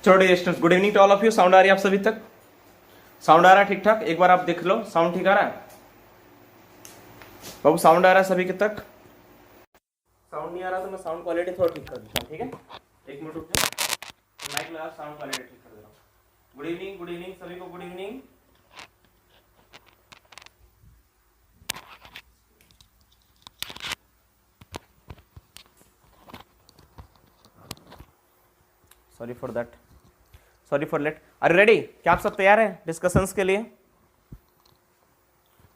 चलो students, good evening to all of you. Sound आ रही है आप सभी तक? साउंड आ रहा है ठीक ठाक? एक बार आप देख लो, साउंड ठीक आ रहा है बाबू? साउंड आ रहा है सभी के तक? साउंड नहीं आ रहा तो मैं साउंड क्वालिटी थोड़ा ठीक कर देता हूँ, ठीक है? एक मिनट रुक जाओ, माइक लगा, साउंड क्वालिटी ठीक कर दे रहा हूँ। गुड इवनिंग सभी को, good evening. Sorry for that, sorry for late. Are ready? क्या आप सब तैयार हैं डिस्कशंस के लिए?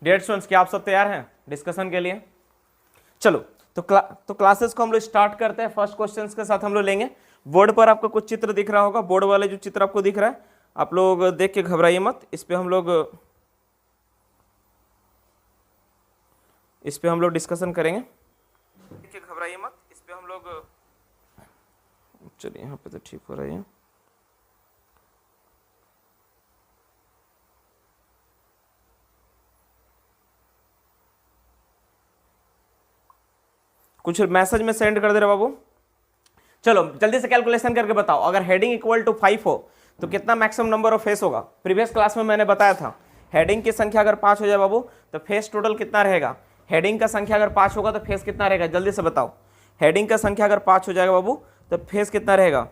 डियर स्टूडेंट्स, क्या आप सब तैयार हैं डिस्कशन के लिए? चलो तो क्लासेस को हम लोग स्टार्ट करते हैं। फर्स्ट क्वेश्चन के साथ हम लोग लेंगे। बोर्ड पर आपको कुछ चित्र दिख रहा होगा, बोर्ड वाले जो चित्र आपको दिख रहा है आप लोग देख के घबराइए मत। इस पे हम लोग डिस्कशन करेंगे। देख के घबराइए मत, इस पे हम लोग, चलिए यहाँ पे तो ठीक हो रहा है। कुछ मैसेज में सेंड कर दे रहे बाबू। चलो जल्दी से कैलकुलेशन करके बताओ, अगर हेडिंग इक्वल टू 5 हो तो कितना मैक्सिमम नंबर ऑफ फेस होगा? प्रीवियस क्लास में मैंने बताया था हेडिंग की संख्या अगर 5 हो जाए बाबू तो फेस टोटल कितना रहेगा? हेडिंग का संख्या अगर 5 होगा तो फेस कितना रहेगा? जल्दी से बताओ। हेडिंग का संख्या अगर 5 हो जाएगा बाबू तो फेस कितना रहेगा?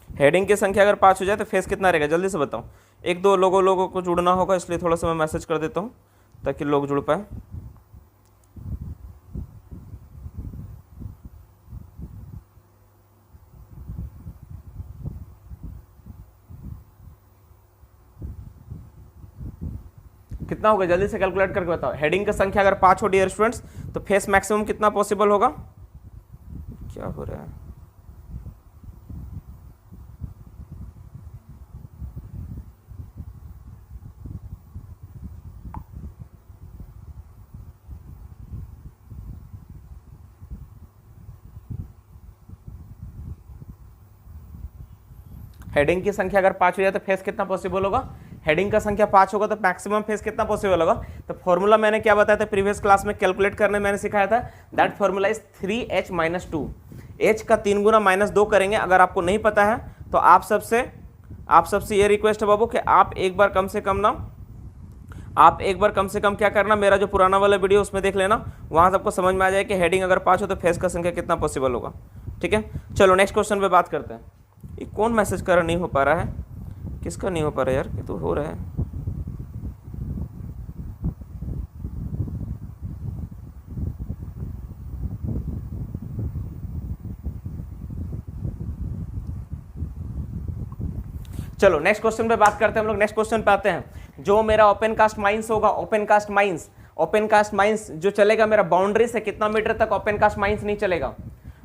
हेडिंग की संख्या अगर 5 हो जाए तो फेस कितना रहेगा? जल्दी से बताओ। एक दो लोगों को जुड़ना होगा, इसलिए थोड़ा सा मैं मैसेज कर देता हूँ ताकि लोग जुड़ पाए। कितना होगा? जल्दी से कैलकुलेट करके बताओ। हेडिंग की संख्या अगर 5 हो डियर स्टूडेंट्स तो फेस मैक्सिमम कितना पॉसिबल होगा? क्या हो रहा है? हेडिंग की संख्या अगर 5 हो जाए तो फेस कितना पॉसिबल होगा? हेडिंग का संख्या 5 होगा तो मैक्सिमम फेस कितना पॉसिबल होगा? तो फॉर्मूला मैंने क्या बताया था प्रीवियस क्लास में, कैलकुलेट करने मैंने सिखाया था। That formula is 3h - 2। h का 3 गुना -2 करेंगे। अगर आपको नहीं पता है तो आप सबसे ये रिक्वेस्ट है बाबू कि आप एक बार कम से कम क्या करना, मेरा जो पुराना वाला वीडियो उसमें देख लेना, वहां सबको समझ में आ जाए कि हेडिंग अगर 5 हो तो फेस का संख्या कितना पॉसिबल होगा। ठीक है, चलो नेक्स्ट क्वेश्चन पे बात करते हैं। ये कौन मैसेज कर रहा नहीं हो पा रहा है? किसका नहीं हो पा रहा है यार? ये तो हो रहा है। चलो नेक्स्ट क्वेश्चन पे बात करते हैं हम लोग। नेक्स्ट क्वेश्चन पे आते हैं। जो मेरा ओपन कास्ट माइंस होगा, ओपन कास्ट माइंस जो चलेगा मेरा बाउंड्री से कितना मीटर तक ओपन कास्ट माइंस नहीं चलेगा?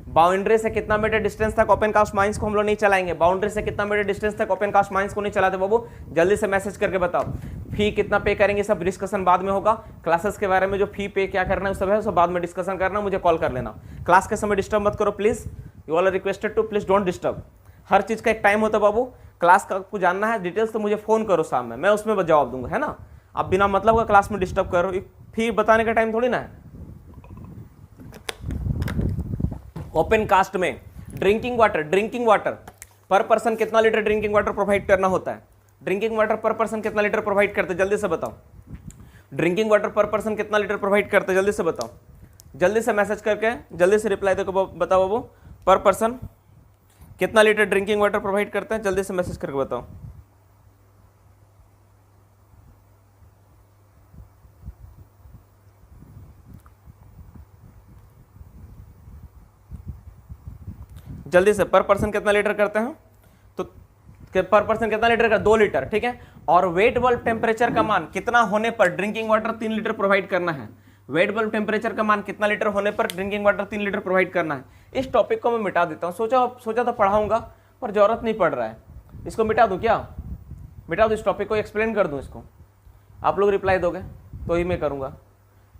बाउंड्री से कितना मीटर डिस्टेंस तक ओपन कास्ट माइंस को हम लोग नहीं चलाएंगे? बाउंड्री से कितना मीटर डिस्टेंस तक ओपन कास्ट माइंस को नहीं चलाते बाबू? जल्दी से मैसेज करके बताओ। फी कितना पे करेंगे सब डिस्कशन बाद में होगा। क्लासेस के बारे में जो फी पे क्या करना है सब है, सब बाद में डिस्कशन करना, मुझे कॉल कर लेना। क्लास के समय डिस्टर्ब मत करो please, you all are requested to please don't disturb. हर चीज का एक टाइम होता है बाबू। क्लास का आपको जानना है डिटेल्स तो मुझे फोन करो शाम में, मैं उसमें जवाब दूंगा, है ना? आप बिना मतलब का क्लास में डिस्टर्ब करो, फी बताने का टाइम थोड़ी ना है। ओपन कास्ट में ड्रिंकिंग वाटर पर पर्सन कितना लीटर ड्रिंकिंग वाटर प्रोवाइड करना होता है? ड्रिंकिंग वाटर पर पर्सन कितना लीटर प्रोवाइड करते हैं? जल्दी से बताओ। ड्रिंकिंग वाटर पर पर्सन कितना लीटर प्रोवाइड करते हैं? जल्दी से बताओ। जल्दी से मैसेज करके जल्दी से रिप्लाई देखो, बताओ बाबू। पर पर्सन कितना लीटर ड्रिंकिंग वाटर प्रोवाइड करते हैं? जल्दी से मैसेज करके बताओ। जल्दी से पर पर्सन कितना लीटर करते हैं? तो पर पर्सन कितना लीटर का? 2 लीटर, ठीक है। और वेट बल्ब टेम्परेचर का मान कितना होने पर ड्रिंकिंग वाटर 3 लीटर प्रोवाइड करना है? वेट बल्ब टेम्परेचर का मान कितना लीटर होने पर ड्रिंकिंग वाटर 3 लीटर प्रोवाइड करना है? इस टॉपिक को मैं मिटा देता हूँ। सोचा तो पढ़ाऊंगा पर जरूरत नहीं पड़ रहा है। इसको मिटा दूं क्या? मिटा दूं इस टॉपिक को, एक्सप्लेन कर दूं इसको? आप लोग रिप्लाई दोगे तो ही मैं करूंगा।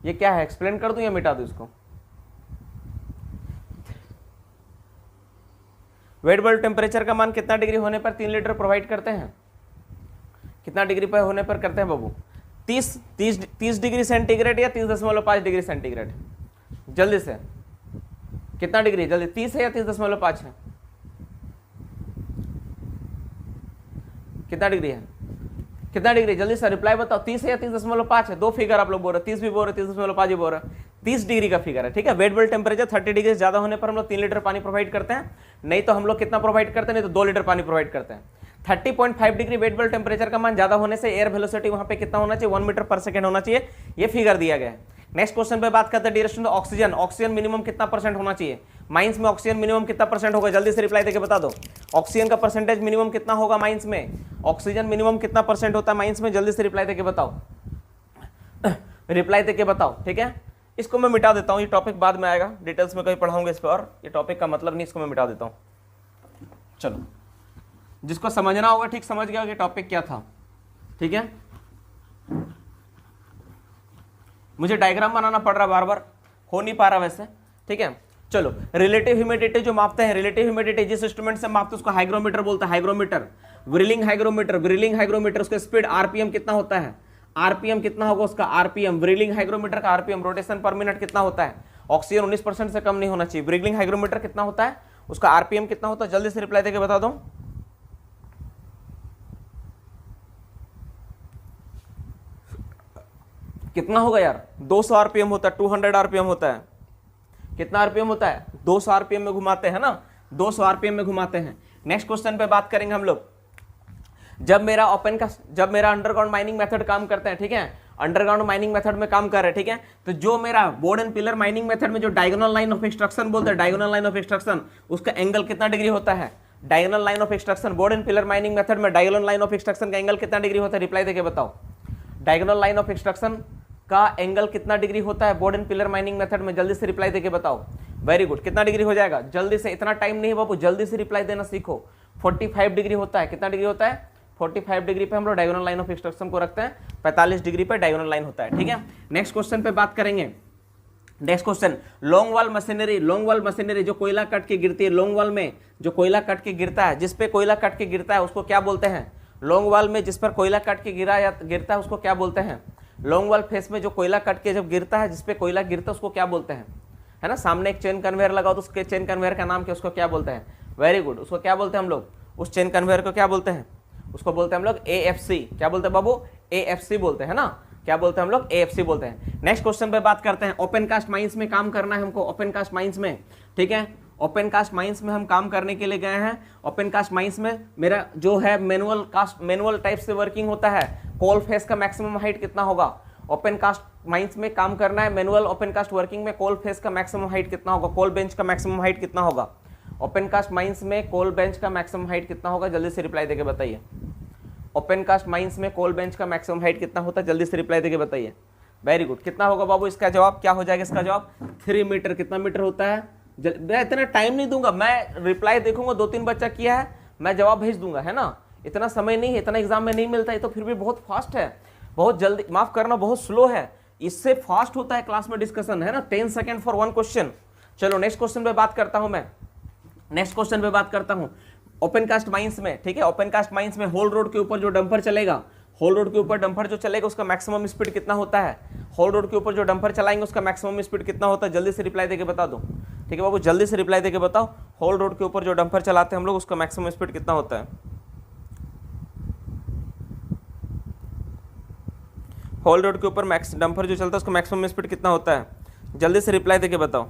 ये क्या है, एक्सप्लेन कर दूं या मिटा दूं इसको? वेट बल्ब टेम्परेचर का मान कितना डिग्री होने पर 3 लीटर प्रोवाइड करते हैं? कितना डिग्री पर होने पर करते हैं बाबू? 30 डिग्री सेंटीग्रेड या 30.5 डिग्री सेंटीग्रेड? जल्दी से, कितना डिग्री है जल्दी, 30 है या 30.5 है, कितना डिग्री है, कितना डिग्री, जल्दी से रिप्लाई बताओ, 30 है या 30.5 है, दो फिगर आप लोग बोल रहे, 30 भी बोल रहे, 30.5 भी बोल रहे, 30 डिग्री का फिगर है, ठीक है। वेट बेल्ट टेम्परेचर 30 डिग्री से ज्यादा होने पर हम लोग 3 लीटर पानी प्रोवाइड करते हैं, नहीं तो हम लोग कितना प्रोवाइड करते हैं, नहीं तो 2 लीटर पानी प्रोवाइड करते हैं। 30.5 डिग्री वेट बेल्ट टेम्परेचर का मान ज्यादा होने से एयर वेलोसिटी वहां पे कितना होना चाहिए, 1 मीटर पर सेकंड होना चाहिए, ये फिगर दिया गया है। नेक्स्ट क्वेश्चन पे बात करते हैं duration of oxygen, oxygen minimum कितना परसेंट होना चाहिए, माइंस में ऑक्सीजन मिनिमम कितना परसेंट होगा, जल्दी से रिप्लाई देके बता दो, ऑक्सीजन का परसेंटेज मिनिमम कितना होगा माइंस में, ऑक्सीजन मिनिमम कितना परसेंट होता है माइंस में, जल्दी से रिप्लाई देके बताओ, रिप्लाई देके बताओ, ठीक है। इसको मैं मिटा देता हूं, ये टॉपिक बाद में आएगा, डिटेल्स में कभी पढ़ाऊंगा इस पर, और ये टॉपिक का मतलब नहीं, इसको मैं मिटा देता हूं। चलो, जिसको समझना होगा ठीक समझ गया कि टॉपिक क्या था, ठीक है। मुझे डायग्राम बनाना पड़ रहा बार बार, हो नहीं पा रहा वैसे, ठीक है। चलो, रिलेटिव ह्यूमिडिटी जो मापते हैं, रिलेटिव ह्यूमिडिटी जिस इंस्ट्रूमेंट से मापते हैं उसको हाइग्रोमीटर बोलते हैं, हाइग्रोमीटर, व्रिलिंग हाइग्रोमीटर, व्रिलिंग हाइग्रोमीटर, उसका स्पीड आरपीएम कितना होता है, आरपीएम कितना होगा उसका, आरपीएम, व्रिलिंग हाइग्रोमीटर का आरपीएम, रोटेशन पर मिनट कितना होता है, ऑक्सीजन 19% से कम नहीं होना चाहिए, व्रिलिंग हाइग्रोमीटर कितना होता है, उसका आरपीएम कितना होता है, जल्दी से रिप्लाई देके बता दो। कितना होगा यार, 200 आरपीएम होता है, 200 आरपीएम होता है, कितना आरपीएम होता है, 200 आरपीएम में घुमाते हैं ना, 200 आरपीएम में घुमाते हैं। नेक्स्ट क्वेश्चन पे बात करेंगे हम लोग, जब मेरा अंडरग्राउंड माइनिंग मेथड काम करते हैं, ठीक है, अंडरग्राउंड माइनिंग मेथड में काम कर रहे हैं, ठीक है, तो जो मेरा board and pillar mining method में जो डायगोनल लाइन ऑफ एक्सट्रक्शन बोलते हैं, डायगोनल लाइन ऑफ एक्सट्रक्शन, उसका एंगल कितना डिग्री होता है, diagonal line of extraction, board and pillar mining method में डायगोनल लाइन ऑफ एक्सट्रक्शन का एंगल कितना डिग्री होता है, रिप्लाई देके बताओ, डायगोनल लाइन ऑफ एक्सट्रक्शन का एंगल कितना डिग्री होता है board and pillar mining method में, जल्दी से रिप्लाई देके बताओ। वेरी गुड, कितना डिग्री हो जाएगा, जल्दी से, इतना टाइम नहीं है बाबू, जल्दी से रिप्लाई देना सीखो। 45 डिग्री होता है, कितना डिग्री होता है, 45 डिग्री पे हम लोग डायगोनल लाइन ऑफ एक्सट्रक्शन को रखते हैं, 45 डिग्री पे डायगोनल लाइन होता है, ठीक है। नेक्स्ट क्वेश्चन पे बात करेंगे, next question, long wall machinery, long wall machinery जो कोयला कट के गिरती है, लॉन्ग वॉल में जो कोयला कट के गिरता है, जिस पे कोयला कट के गिरता है उसको क्या बोलते हैं, लॉन्ग वॉल में जिस पर कोयला कट के गिरता है उसको क्या बोलते हैं, लॉन्ग वॉल फेस में जो कोयला कट के जब गिरता है, जिसपे कोयला गिरता है उसको क्या बोलते हैं, है ना, सामने एक चेन कन्वेयर लगाओ तो उसके चेन कन्वेयर का नाम क्या, उसको क्या बोलते हैं, वेरी गुड, उसको क्या बोलते हैं हम लोग, उस चेन कन्वेयर को क्या बोलते हैं, उसको बोलते हैं हम लोग AFC, क्या बोलते हैं बाबू, AFC बोलते हैं ना, क्या बोलते हैं हम लोग, AFC बोलते हैं। नेक्स्ट क्वेश्चन पे बात करते हैं, ओपन कास्ट माइंस में काम करना है हमको, ओपन कास्ट माइंस में, ठीक है, ओपन कास्ट माइंस में हम काम करने के लिए गए हैं। ओपन कास्ट माइंस में मेरा जो है मैनुअल टाइप से वर्किंग होता है, कोल फेस का मैक्सिमम हाइट कितना होगा, ओपन कास्ट माइंस में काम करना है, मैनुअल ओपन कास्ट वर्किंग में कोल फेस का मैक्सिमम हाइट कितना होगा, कोल बेंच का मैक्सिमम हाइट कितना होगा, ओपन कास्ट माइंस में कोल बेंच का मैक्सिमम हाइट कितना होगा, जल्दी से रिप्लाई देके बताइए। ओपन कास्ट माइंस में कोल बेंच का मैक्सिमम हाइट कितना होता है, जल्दी से रिप्लाई देके बताइए। वेरी गुड, कितना होगा बाबू, इसका जवाब क्या हो जाएगा, इसका जवाब 3 मीटर, कितना मीटर होता है, मैं इतना टाइम नहीं दूंगा, मैं रिप्लाई देखूंगा 2-3 बच्चा किया है, मैं जवाब भेज दूंगा, है ना, इतना समय नहीं है, इतना एग्जाम में नहीं मिलता है, तो फिर भी बहुत फास्ट है, बहुत जल्दी, माफ करना बहुत स्लो है, इससे फास्ट होता है क्लास में डिस्कशन, है ना, 10 सेकंड फॉर 1 क्वेश्चन। चलो नेक्स्ट क्वेश्चन पे बात करता हूं मैं, नेक्स्ट क्वेश्चन पे बात करता हूं, ओपन कास्ट माइंस में, ठीक है, ओपन कास्ट माइंस में होल रोड के ऊपर जो डंपर चलेगा, होल रोड के ऊपर डंपर जो चलेगा उसका मैक्सिमम स्पीड कितना होता है, होल रोड के ऊपर जो डंपर चलाएंगे उसका मैक्सिमम स्पीड कितना होता है, जल्दी से रिप्लाई देके बता दो, ठीक है बाबू, जल्दी से रिप्लाई देके बताओ, होल रोड के ऊपर जो डंपर चलाते हैं हम लोग उसका मैक्सिमम स्पीड कितना होता है, होल रोड के ऊपर डंपर जो चलता है उसका मैक्सिमम स्पीड कितना होता है, जल्दी से रिप्लाई देके बताओ।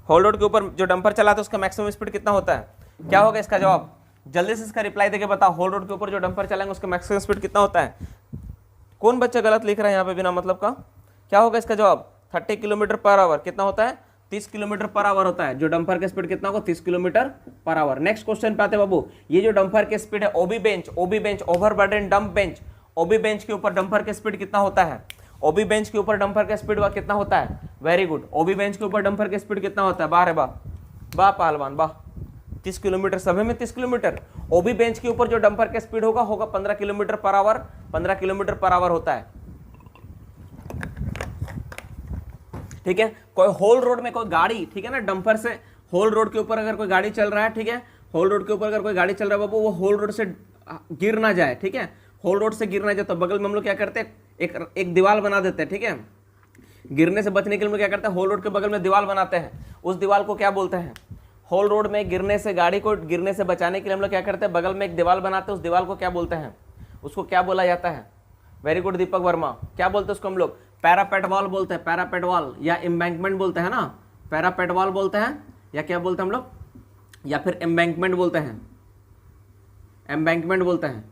होल रोड के ऊपर जो डंपर चलाता है उसका मैक्सिमम स्पीड कितना होता है, क्या होगा इसका जवाब, जल्दी से इसका रिप्लाई देके बताओ। होल रोड के ऊपर जो डंपर चलाएंगे उसका मैक्सिमम स्पीड कितना होता है, कौन बच्चा गलत लिख रहा है यहाँ पे बिना मतलब का, क्या होगा इसका जवाब, 30 किलोमीटर पर आवर, कितना होता है, 30 किलोमीटर पर आवर होता है, जो डंपर का स्पीड कितना होगा, 30 kilometre per hour. Next question पे आते बाबू, ये जो डंपर के स्पीड है, ओबी बेंच ओवरबर्डन डंप बेंच, ओबी बेंच के ऊपर डंपर के स्पीड कितना होता है, ओबी बेंच के ऊपर डंपर का स्पीड कितना होता है, वेरी गुड, ओबी बेंच के ऊपर डंपर का स्पीड कितना होता है, वाह रे वाह पहलवान वाह, 30 किलोमीटर, सभी में 30 किलोमीटर। ओबी बेंच के ऊपर जो डंपर का स्पीड होगा 15 kilometre per hour, 15 kilometre per hour होता है, ठीक है। कोई होल रोड में कोई गाड़ी, ठीक है ना, डंपर से होल रोड के ऊपर अगर कोई गाड़ी चल रहा है, ठीक है, होल रोड के ऊपर अगर कोई गाड़ी चल रहा है बाबू, वो होल रोड से गिर ना जाए, ठीक है, होल रोड से गिर ना जाए, तो बगल में हम लोग क्या करते हैं, एक एक दीवार बना देते हैं, ठीक है। गिरने से बचने के लिए हम लोग क्या करते हैं, होल रोड के बगल में दीवार बनाते हैं। उस दीवार को क्या बोलते हैं, होल रोड में गिरने से, गाड़ी को गिरने से बचाने के लिए हम लोग क्या करते हैं, बगल में एक दीवार बनाते हैं। उस दीवार को क्या बोलते हैं, उसको क्या बोला जाता है? वेरी गुड दीपक वर्मा, क्या बोलते हैं उसको हम लोग? पैरापेट वॉल बोलते हैं, पैरापेट वॉल या एम्बैंकमेंट बोलते हैं ना, पैरापेट वॉल बोलते हैं या क्या बोलते हैं हम लोग, या फिर एम्बैंकमेंट बोलते हैं, एम्बैंकमेंट बोलते हैं,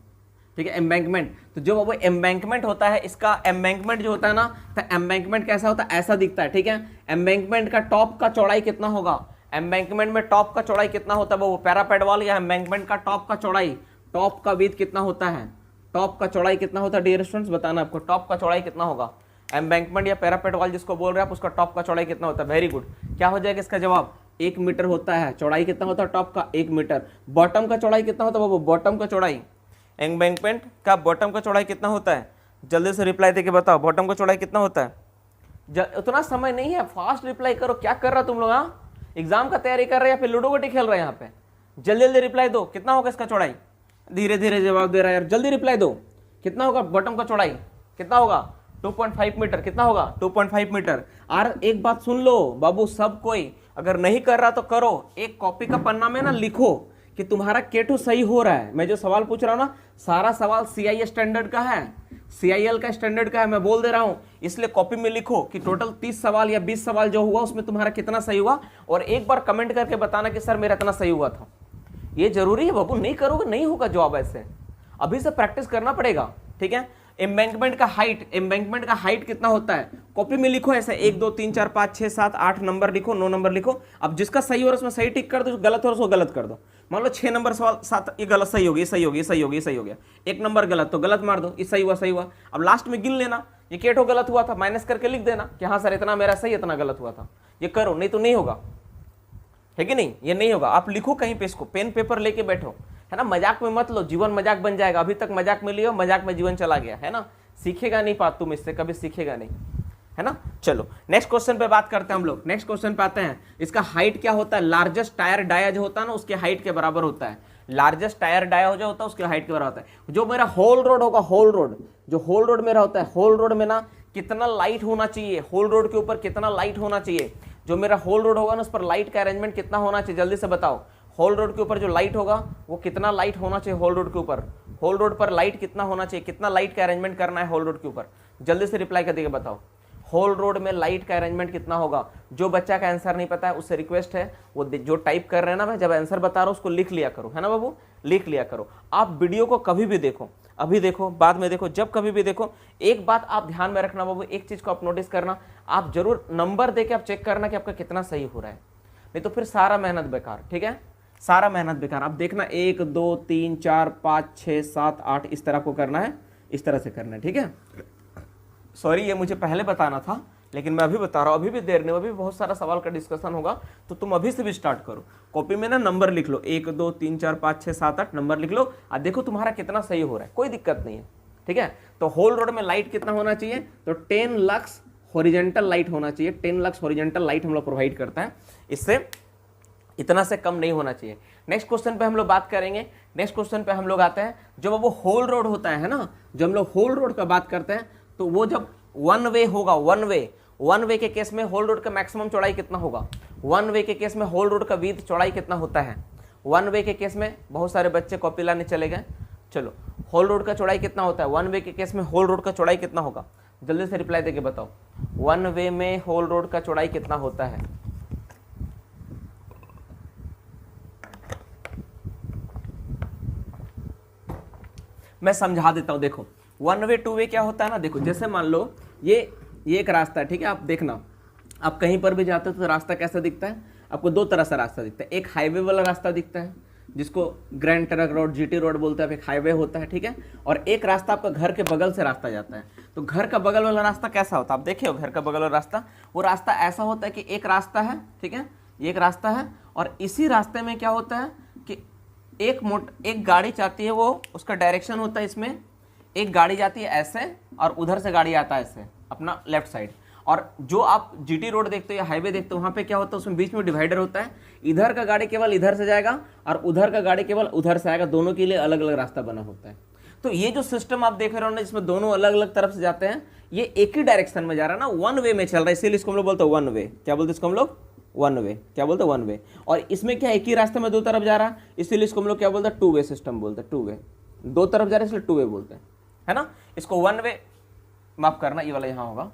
ठीक है, एम्बैंकमेंट। तो जो वो एम्बैंकमेंट होता है, इसका एम्बैंकमेंट जो होता है ना, तो एम्बैंकमेंट कैसा होता है, ऐसा दिखता है, ठीक है। एम्बैंकमेंट का टॉप का चौड़ाई कितना होगा, एम्बैंकमेंट में टॉप का चौड़ाई कितना होता है, वो पैरापेट वॉल या एम्बैंकमेंट का टॉप का चौड़ाई, टॉप का विड्थ कितना होता है, टॉप का चौड़ाई कितना होता है डियर स्टूडेंट्स, बताना आपको टॉप का चौड़ाई कितना होगा। एम्बैंकमेंट या पैरापेट वॉल जिसको बोल रहे हैं आप, उसका टॉप का चौड़ाई कितना होता है? वेरी गुड, क्या हो जाएगा इसका जवाब? 1 मीटर होता है। चौड़ाई कितना होता है टॉप का? 1 मीटर। बॉटम का चौड़ाई कितना होता है बाबू? बॉटम का चौड़ाई, एम्बैंकमेंट का बॉटम का चौड़ाई कितना होता है? जल्दी से रिप्लाई देके बताओ, बॉटम का चौड़ाई कितना होता है? उतना समय नहीं है, फास्ट रिप्लाई करो। क्या कर रहा तुम लोग? हाँ, एग्जाम का तैयारी कर रहे हैं या फिर लूडो गोटी खेल रहे हैं यहाँ पे? जल्दी जल्दी रिप्लाई दो, कितना होगा इसका चौड़ाई? धीरे धीरे जवाब दे रहा है यार, जल्दी रिप्लाई दो। कितना होगा बॉटम का चौड़ाई? कितना होगा? 2.5 मीटर। कितना होगा? 2.5 मीटर। और एक बात सुन लो बाबू, सब कोई अगर नहीं कर रहा तो करो, एक कॉपी का पन्ना में ना लिखो कि तुम्हारा K2 सही हो रहा है। मैं जो सवाल पूछ रहा हूं ना, सारा सवाल CI स्टैंडर्ड का है, CIL का स्टैंडर्ड का है, मैं बोल दे रहा हूं। इसलिए कॉपी में लिखो कि टोटल 30 सवाल या 20 सवाल जो हुआ उसमें तुम्हारा कितना सही हुआ, और एक बार कमेंट करके बताना कि सर मेरा इतना सही हुआ था। ये जरूरी है बाबू, नहीं करोगे नहीं होगा जवाब ऐसे, अभी से प्रैक्टिस करना पड़ेगा, ठीक है। एम्बैंकमेंट का हाइट, एम्बैंकमेंट का हाइट कितना होता है? कॉपी में लिखो ऐसे 1 2 3 4 5 6 7 8 नंबर लिखो, 9 नंबर लिखो। अब जिसका सही हो रहा है उसमें सही टिक कर दो, गलत हो रहा है उसको गलत कर दो। मान लो 6 नंबर सवाल 7, ये गलत, सही होगी, सही होगी, सही होगी, सही हो गया। 1 नंबर गलत तो गलत मार दो, ये सही हुआ, सही हुआ। अब लास्ट में गिन लेना, ये केटो गलत हुआ था, माइनस करके लिख देना कि हाँ सर इतना मेरा सही, इतना गलत हुआ था। ये करो, नहीं तो नहीं होगा, है कि नहीं? ये नहीं होगा। आप लिखो कहीं पे, इसको पेन पेपर लेके बैठो, है ना। मजाक में मत लो, जीवन मजाक बन जाएगा। अभी तक मजाक में लियो, मजाक में जीवन चला गया, है ना। सीखेगा नहीं पात तुम इससे, कभी सीखेगा नहीं, है ना। चलो नेक्स्ट क्वेश्चन पे बात करते हैं हम लोग। नेक्स्ट क्वेश्चन पे आते हैं। इसका हाइट क्या होता है? लार्जेस्ट टायर डाया जो होता है ना, उसके हाइट के बराबर होता है। लार्जेस्ट टायर डाया जो होता है उसके हाइट के बराबर होता है। जो मेरा होल रोड होगा, होल रोड, जो होल रोड मेरा होता है, होल रोड में ना कितना लाइट होना चाहिए, होल रोड के ऊपर कितना लाइट होना चाहिए। जो मेरा होल रोड होगा ना, उस पर लाइट का अरेंजमेंट कितना होना चाहिए, जल्दी से बताओ। होल रोड के ऊपर जो लाइट होगा वो कितना लाइट होना चाहिए होल रोड के ऊपर? होल रोड पर लाइट कितना होना चाहिए, कितना लाइट का अरेंजमेंट करना है होल रोड के ऊपर? जल्दी से रिप्लाई करके बताओ, होल रोड में लाइट का अरेंजमेंट कितना होगा? जो बच्चा का आंसर नहीं पता है उससे रिक्वेस्ट है, वो जो टाइप कर रहे हैं ना, मैं जब आंसर बता रहा हूं उसको लिख लिया करो, है ना बाबू, लिख लिया करो। आप वीडियो को कभी भी देखो, अभी देखो, बाद में देखो, जब कभी भी देखो, एक बात आप ध्यान में रखना बाबू, एक चीज को आप नोटिस करना, आप जरूर नंबर देके आप चेक करना कि आपका कितना सही हो रहा है, नहीं तो फिर सारा मेहनत बेकार, ठीक है, सारा मेहनत बेकार। आप देखना 1 2 3 4 5 6 7 8 इस तरह को करना है, इस तरह से करना है, ठीक है। सॉरी ये मुझे पहले बताना था, लेकिन मैं अभी बता रहा हूँ, अभी भी देर नहीं, अभी बहुत सारा सवाल का डिस्कशन होगा, तो तुम अभी से भी स्टार्ट करो। कॉपी में ना नंबर लिख लो, 1 2 3 4 5 6 7 8 नंबर लिख लो, और देखो तुम्हारा कितना सही हो रहा है, कोई दिक्कत नहीं है, ठीक है। तो होल रोड में लाइट कितना होना चाहिए? तो 10 लक्स हॉरिजेंटल लाइट होना चाहिए। 10 लक्स हॉरिजेंटल लाइट हम लोग प्रोवाइड करता है, इससे इतना से कम नहीं होना चाहिए। नेक्स्ट क्वेश्चन पे हम लोग बात करेंगे। नेक्स्ट क्वेश्चन पे हम लोग आते हैं, जब वो होल रोड होता है ना, जब हम लोग होल रोड का बात करते हैं, तो वो जब वन वे होगा, वन वे के केस में होल रोड का मैक्सिमम चौड़ाई कितना होगा? वन वे के केस में होल रोड का विड्थ चौड़ाई कितना होता है? वन वे के केस में बहुत सारे बच्चे कॉपी लाने चले गए, चलो होल रोड का चौड़ाई कितना होता है? वन वे के केस में होल रोड का चौड़ाई कितना होगा? जल्दी से रिप्लाई देके बताओ, वन वे में होल रोड का चौड़ाई कितना होता है? मैं समझा देता हूं, देखो वन वे टू वे क्या होता है ना, देखो जैसे मान लो ये एक रास्ता है, ठीक है। आप देखना, आप कहीं पर भी जाते हो तो रास्ता कैसा दिखता है आपको? 2 तरह से रास्ता दिखता है। एक हाईवे वाला रास्ता दिखता है जिसको grand truck road, GT road बोलते हैं, एक हाईवे होता है, ठीक है। और एक रास्ता आपका घर के बगल से रास्ता जाता है। तो घर का बगल वाला रास्ता कैसा होता है? आप देखे हो घर का बगल वाला रास्ता? वो रास्ता ऐसा होता है कि एक रास्ता है, ठीक है, एक रास्ता है, और इसी रास्ते में क्या होता है कि एक गाड़ी जाती है, वो उसका डायरेक्शन होता है, इसमें एक गाड़ी जाती है ऐसे, और उधर से गाड़ी आता है ऐसे अपना लेफ्ट साइड। और जो आप GT रोड देखते हो या हाईवे देखते हो, वहां पे क्या होता है, उसमें बीच में डिवाइडर होता है। इधर का गाड़ी केवल इधर से जाएगा और उधर का गाड़ी केवल उधर से आएगा, दोनों के लिए अलग अलग रास्ता बना होता है। तो ये जो सिस्टम आप देख रहे हो ना, जिसमें दोनों अलग अलग तरफ से जाते हैं, ये एक ही डायरेक्शन में जा रहा है ना, वन वे में चल रहा है, इसीलिए इसको हम लोग बोलते हैं वन वे। क्या बोलते हैं इसको हम लोग? One way. क्या बोलते हैं? One way. और इसमें क्या, एक ही रास्ते में दो तरफ जा रहा है, इसीलिए इसको हम लोग क्या बोलते हैं? टू वे सिस्टम बोलते हैं। टू वे, दो तरफ जा रहे हैं इसलिए टू वे बोलते हैं, है ना। इसको वन वे, माफ करना ये वाला यहाँ होगा,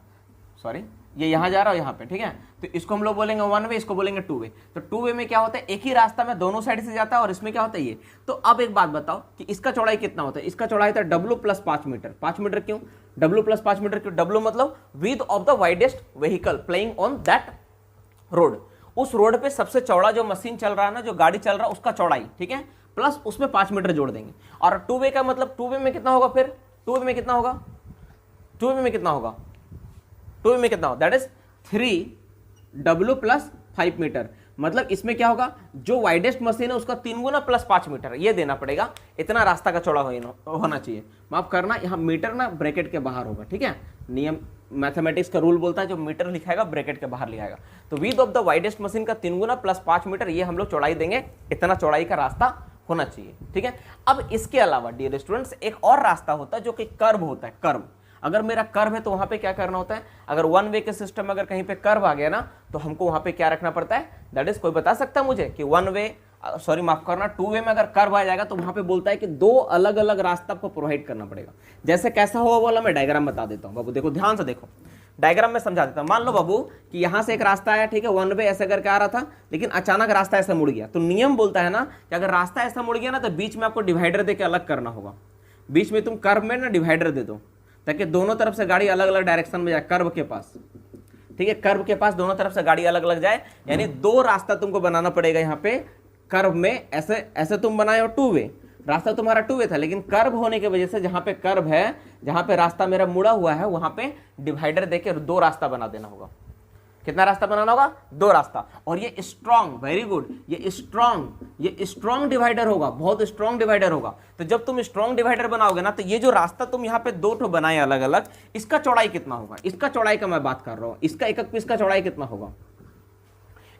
सॉरी, ये यहाँ जा रहा है यहाँ पे, ठीक है। तो इसको हम लोग बोलेंगे वन वे, इसको बोलेंगे टू वे। तो टू वे में क्या होता है, एक ही रास्ता में दोनों साइड से जाता है, और इसमें क्या होता है ये। तो अब एक बात बताओ कि इसका चौड़ाई कितना होता है? इसका चौड़ाई होता है W + 5 मीटर। 5 मीटर क्यों? W + 5 मीटर क्यों? W मतलब width of the widest vehicle playing on that road. उस रोड पे सबसे चौड़ा जो मशीन चल रहा है ना, जो गाड़ी चल रहा है, उसका चौड़ाई, ठीक है, प्लस उसमें 5 मीटर जोड़ देंगे। और टू वे का मतलब, टू वे में कितना होगा फिर? टू वे में कितना होगा? टू वे में कितना होगा? टू वे में कितना होगा? That is 3W + 5 metre. मतलब इसमें क्या होगा, जो वाइडेस्ट मशीन है उसका 3 गुना प्लस 5 मीटर, ये देना पड़ेगा। इतना रास्ता का चौड़ा होना चाहिए। माफ करना, यहाँ मीटर ना ब्रैकेट के बाहर होगा, ठीक है। नियम मैथमेटिक्स का रूल बोलता है, जो मीटर लिखाएगा ब्रैकेट के बाहर लिखाएगा। तो width of the widest machine का 3 गुना प्लस 5 मीटर, ये हम लोग चौड़ाई देंगे। इतना चौड़ाई का रास्ता होना चाहिए, ठीक है। अब इसके अलावा डियर स्टूडेंट्स, एक और रास्ता होता है जो कि कर्व होता है। कर्व, अगर मेरा कर्व है तो वहां पे क्या करना होता है? अगर वन वे के सिस्टम में अगर कहीं पे कर्व आ गया ना, तो हमको वहां पे क्या रखना पड़ता है? दैट इज, कोई बता सकता है मुझे कि वन वे, सॉरी माफ करना, टू वे में अगर कर्व आ जाएगा तो वहां पे बोलता है कि दो अलग अलग रास्ता आपको प्रोवाइड करना पड़ेगा। जैसे कैसा होगा वाला मैं डायग्राम बता देता हूँ बाबू, देखो ध्यान से देखो, डायग्राम में समझा देता हूँ। मान लो बाबू कि यहाँ से एक रास्ता आया, ठीक है, वन वे ऐसे करके आ रहा था, लेकिन अचानक रास्ता ऐसा मुड़ गया। तो नियम बोलता है ना कि अगर रास्ता ऐसा मुड़ गया ना, तो बीच में आपको डिवाइडर देके अलग करना होगा। बीच में तुम कर्व में ना डिवाइडर दे दो, ताकि दोनों तरफ से गाड़ी अलग अलग डायरेक्शन में जाए, कर्व के पास, ठीक है, कर्व के पास दोनों तरफ से गाड़ी अलग अलग जाए। यानी दो रास्ता तुमको बनाना पड़ेगा यहाँ पे कर्व में। ऐसे ऐसे तुम बनाए हो टू वे, रास्ता तुम्हारा टू वे था, लेकिन कर्व होने की वजह से जहां पे कर्व है, जहां पे रास्ता मेरा मुड़ा हुआ है, वहां पे डिवाइडर देके दो रास्ता बना देना होगा। कितना रास्ता बनाना होगा? दो रास्ता। और ये स्ट्रॉन्ग, वेरी गुड, ये स्ट्रॉन्ग डिवाइडर होगा, बहुत स्ट्रॉन्ग डिवाइडर होगा। तो जब तुम स्ट्रॉन्ग डिवाइडर बनाओगे ना, तो ये जो रास्ता तुम यहाँ पे दो ठो बनाए अलग अलग, इसका चौड़ाई कितना होगा? इसका चौड़ाई का मैं बात कर रहा हूं, इसका एक पीस का चौड़ाई कितना होगा?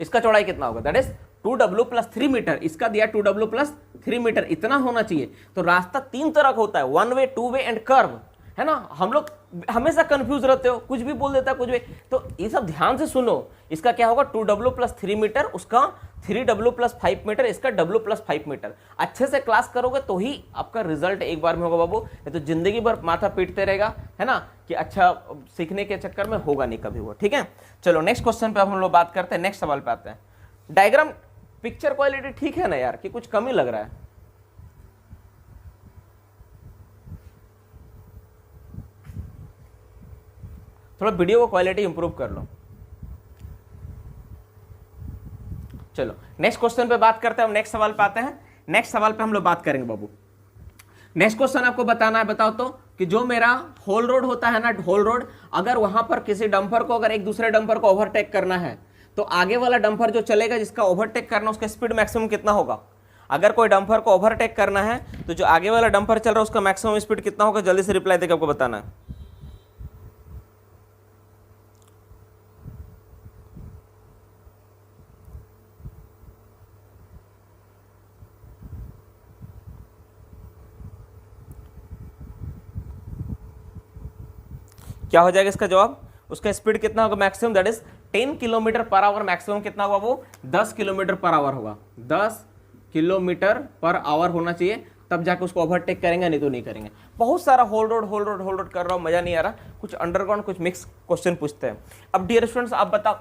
इसका चौड़ाई कितना होगा? That is 2W + 3 metre. इसका दिया 2W + 3 मीटर, इतना होना चाहिए। तो रास्ता तीन तरह का होता है, one way, two way and curve, है ना। हम लोग हमेशा कंफ्यूज रहते हो, कुछ भी बोल देता है कुछ भी। तो ये सब ध्यान से सुनो। इसका क्या होगा? 2W + 3 मीटर, उसका 3W + 5 मीटर, इसका W + 5 मीटर। अच्छे से क्लास करोगे तो ही आपका रिजल्ट एक बार में होगा बाबू, ये तो जिंदगी भर माथा पीटते रहेगा, है ना, कि अच्छा सीखने के चक्कर में होगा नहीं कभी वो, ठीक है। चलो नेक्स्ट क्वेश्चन पे अब हम लोग बात करते हैं, नेक्स्ट सवाल पे आते हैं। डायग्राम, पिक्चर क्वालिटी ठीक है ना यार, कि कुछ कमी लग रहा है? थोड़ा वीडियो को क्वालिटी इंप्रूव कर लो। चलो नेक्स्ट क्वेश्चन पे बात करते हैं, हम नेक्स्ट सवाल पे आते हैं। नेक्स्ट सवाल पे हम लोग बात करेंगे बाबू। नेक्स्ट क्वेश्चन आपको बताना है, बताओ तो, कि जो मेरा होल रोड होता है ना, होल रोड, अगर वहां पर किसी डंपर को, अगर एक दूसरे डंपर को ओवरटेक करना है, तो आगे वाला डंपर जो चलेगा, जिसका ओवरटेक करना, उसका स्पीड मैक्सिमम कितना होगा? अगर कोई डंपर को ओवरटेक करना है, तो जो आगे वाला डंपर चल रहा है उसका मैक्सिमम स्पीड कितना होगा? जल्दी से रिप्लाई देकर आपको बताना है। क्या हो जाएगा इसका जवाब? उसका स्पीड कितना होगा maximum? That is 10 kilometre per hour. Maximum कितना होगा? वो 10 किलोमीटर पर आवर होगा। 10 किलोमीटर पर आवर होना चाहिए, तब जाके उसको ओवरटेक करेंगे, नहीं तो नहीं करेंगे। बहुत सारा होल रोड कर रहा हूं, मजा नहीं आ रहा। कुछ अंडरग्राउंड, कुछ मिक्स क्वेश्चन पूछते हैं। अब डियर स्टूडेंट्स, आप बताओ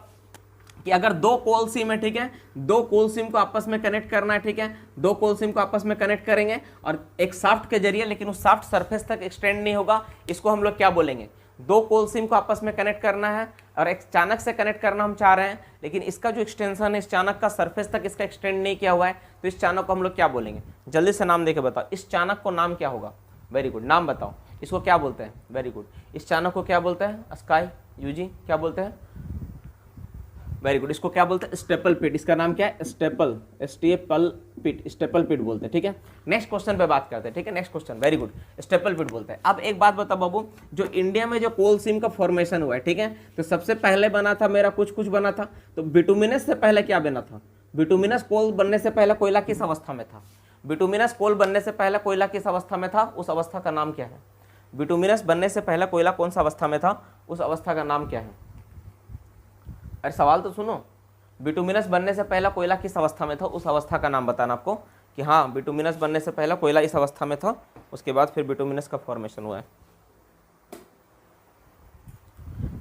कि अगर दो कोल सिम है, ठीक है, दो कोल सिम को आपस में कनेक्ट करना है, ठीक है, दो कोल सिम को आपस में कनेक्ट करेंगे और एक शाफ्ट के जरिए, लेकिन उस शाफ्ट सरफेस तक एक्सटेंड नहीं होगा, इसको हम लोग क्या बोलेंगे? दो कोल सिम को आपस में कनेक्ट करना है और एक चाणक से कनेक्ट करना हम चाह रहे हैं, लेकिन इसका जो एक्सटेंशन है, इस चाणक का सरफेस तक इसका एक्सटेंड नहीं किया हुआ है, तो इस चाणक को हम लोग क्या बोलेंगे? जल्दी से नाम देके बताओ, इस चाणक को नाम क्या होगा? वेरी गुड, नाम बताओ, इसको क्या बोलते हैं? वेरी गुड, इस चाणक को क्या बोलते हैं? स्काई, यूजी क्या बोलते हैं? वेरी गुड, इसको क्या बोलते हैं? स्टेपल पिट। इसका नाम क्या है? स्टेपल पिट बोलते हैं, ठीक है। नेक्स्ट क्वेश्चन पे बात करते हैं, ठीक है। Next question, very good, staple pit बोलते हैं। अब एक बात बताओ बाबू, जो इंडिया में जो कोल सीम का फॉर्मेशन हुआ है, ठीक है, तो सबसे पहले बना था मेरा कुछ बना था, तो बिटुमिनस से पहले क्या बना था? बिटुमिनस कोल बनने से पहले कोयला किस अवस्था में था? बिटुमिनस कोल बनने से पहले कोयला किस अवस्था में था, उस अवस्था का नाम क्या है? बिटुमिनस बनने से पहले कोयला कौन सा अवस्था में था, उस अवस्था का नाम क्या है? अरे सवाल तो सुनो, बिटुमिनस बनने से पहले कोयला किस अवस्था में था, उस अवस्था का नाम बताना आपको कि हाँ बिटुमिनस बनने से पहले कोयला इस अवस्था में था, उसके बाद फिर बिटुमिनस का फॉर्मेशन हुआ है।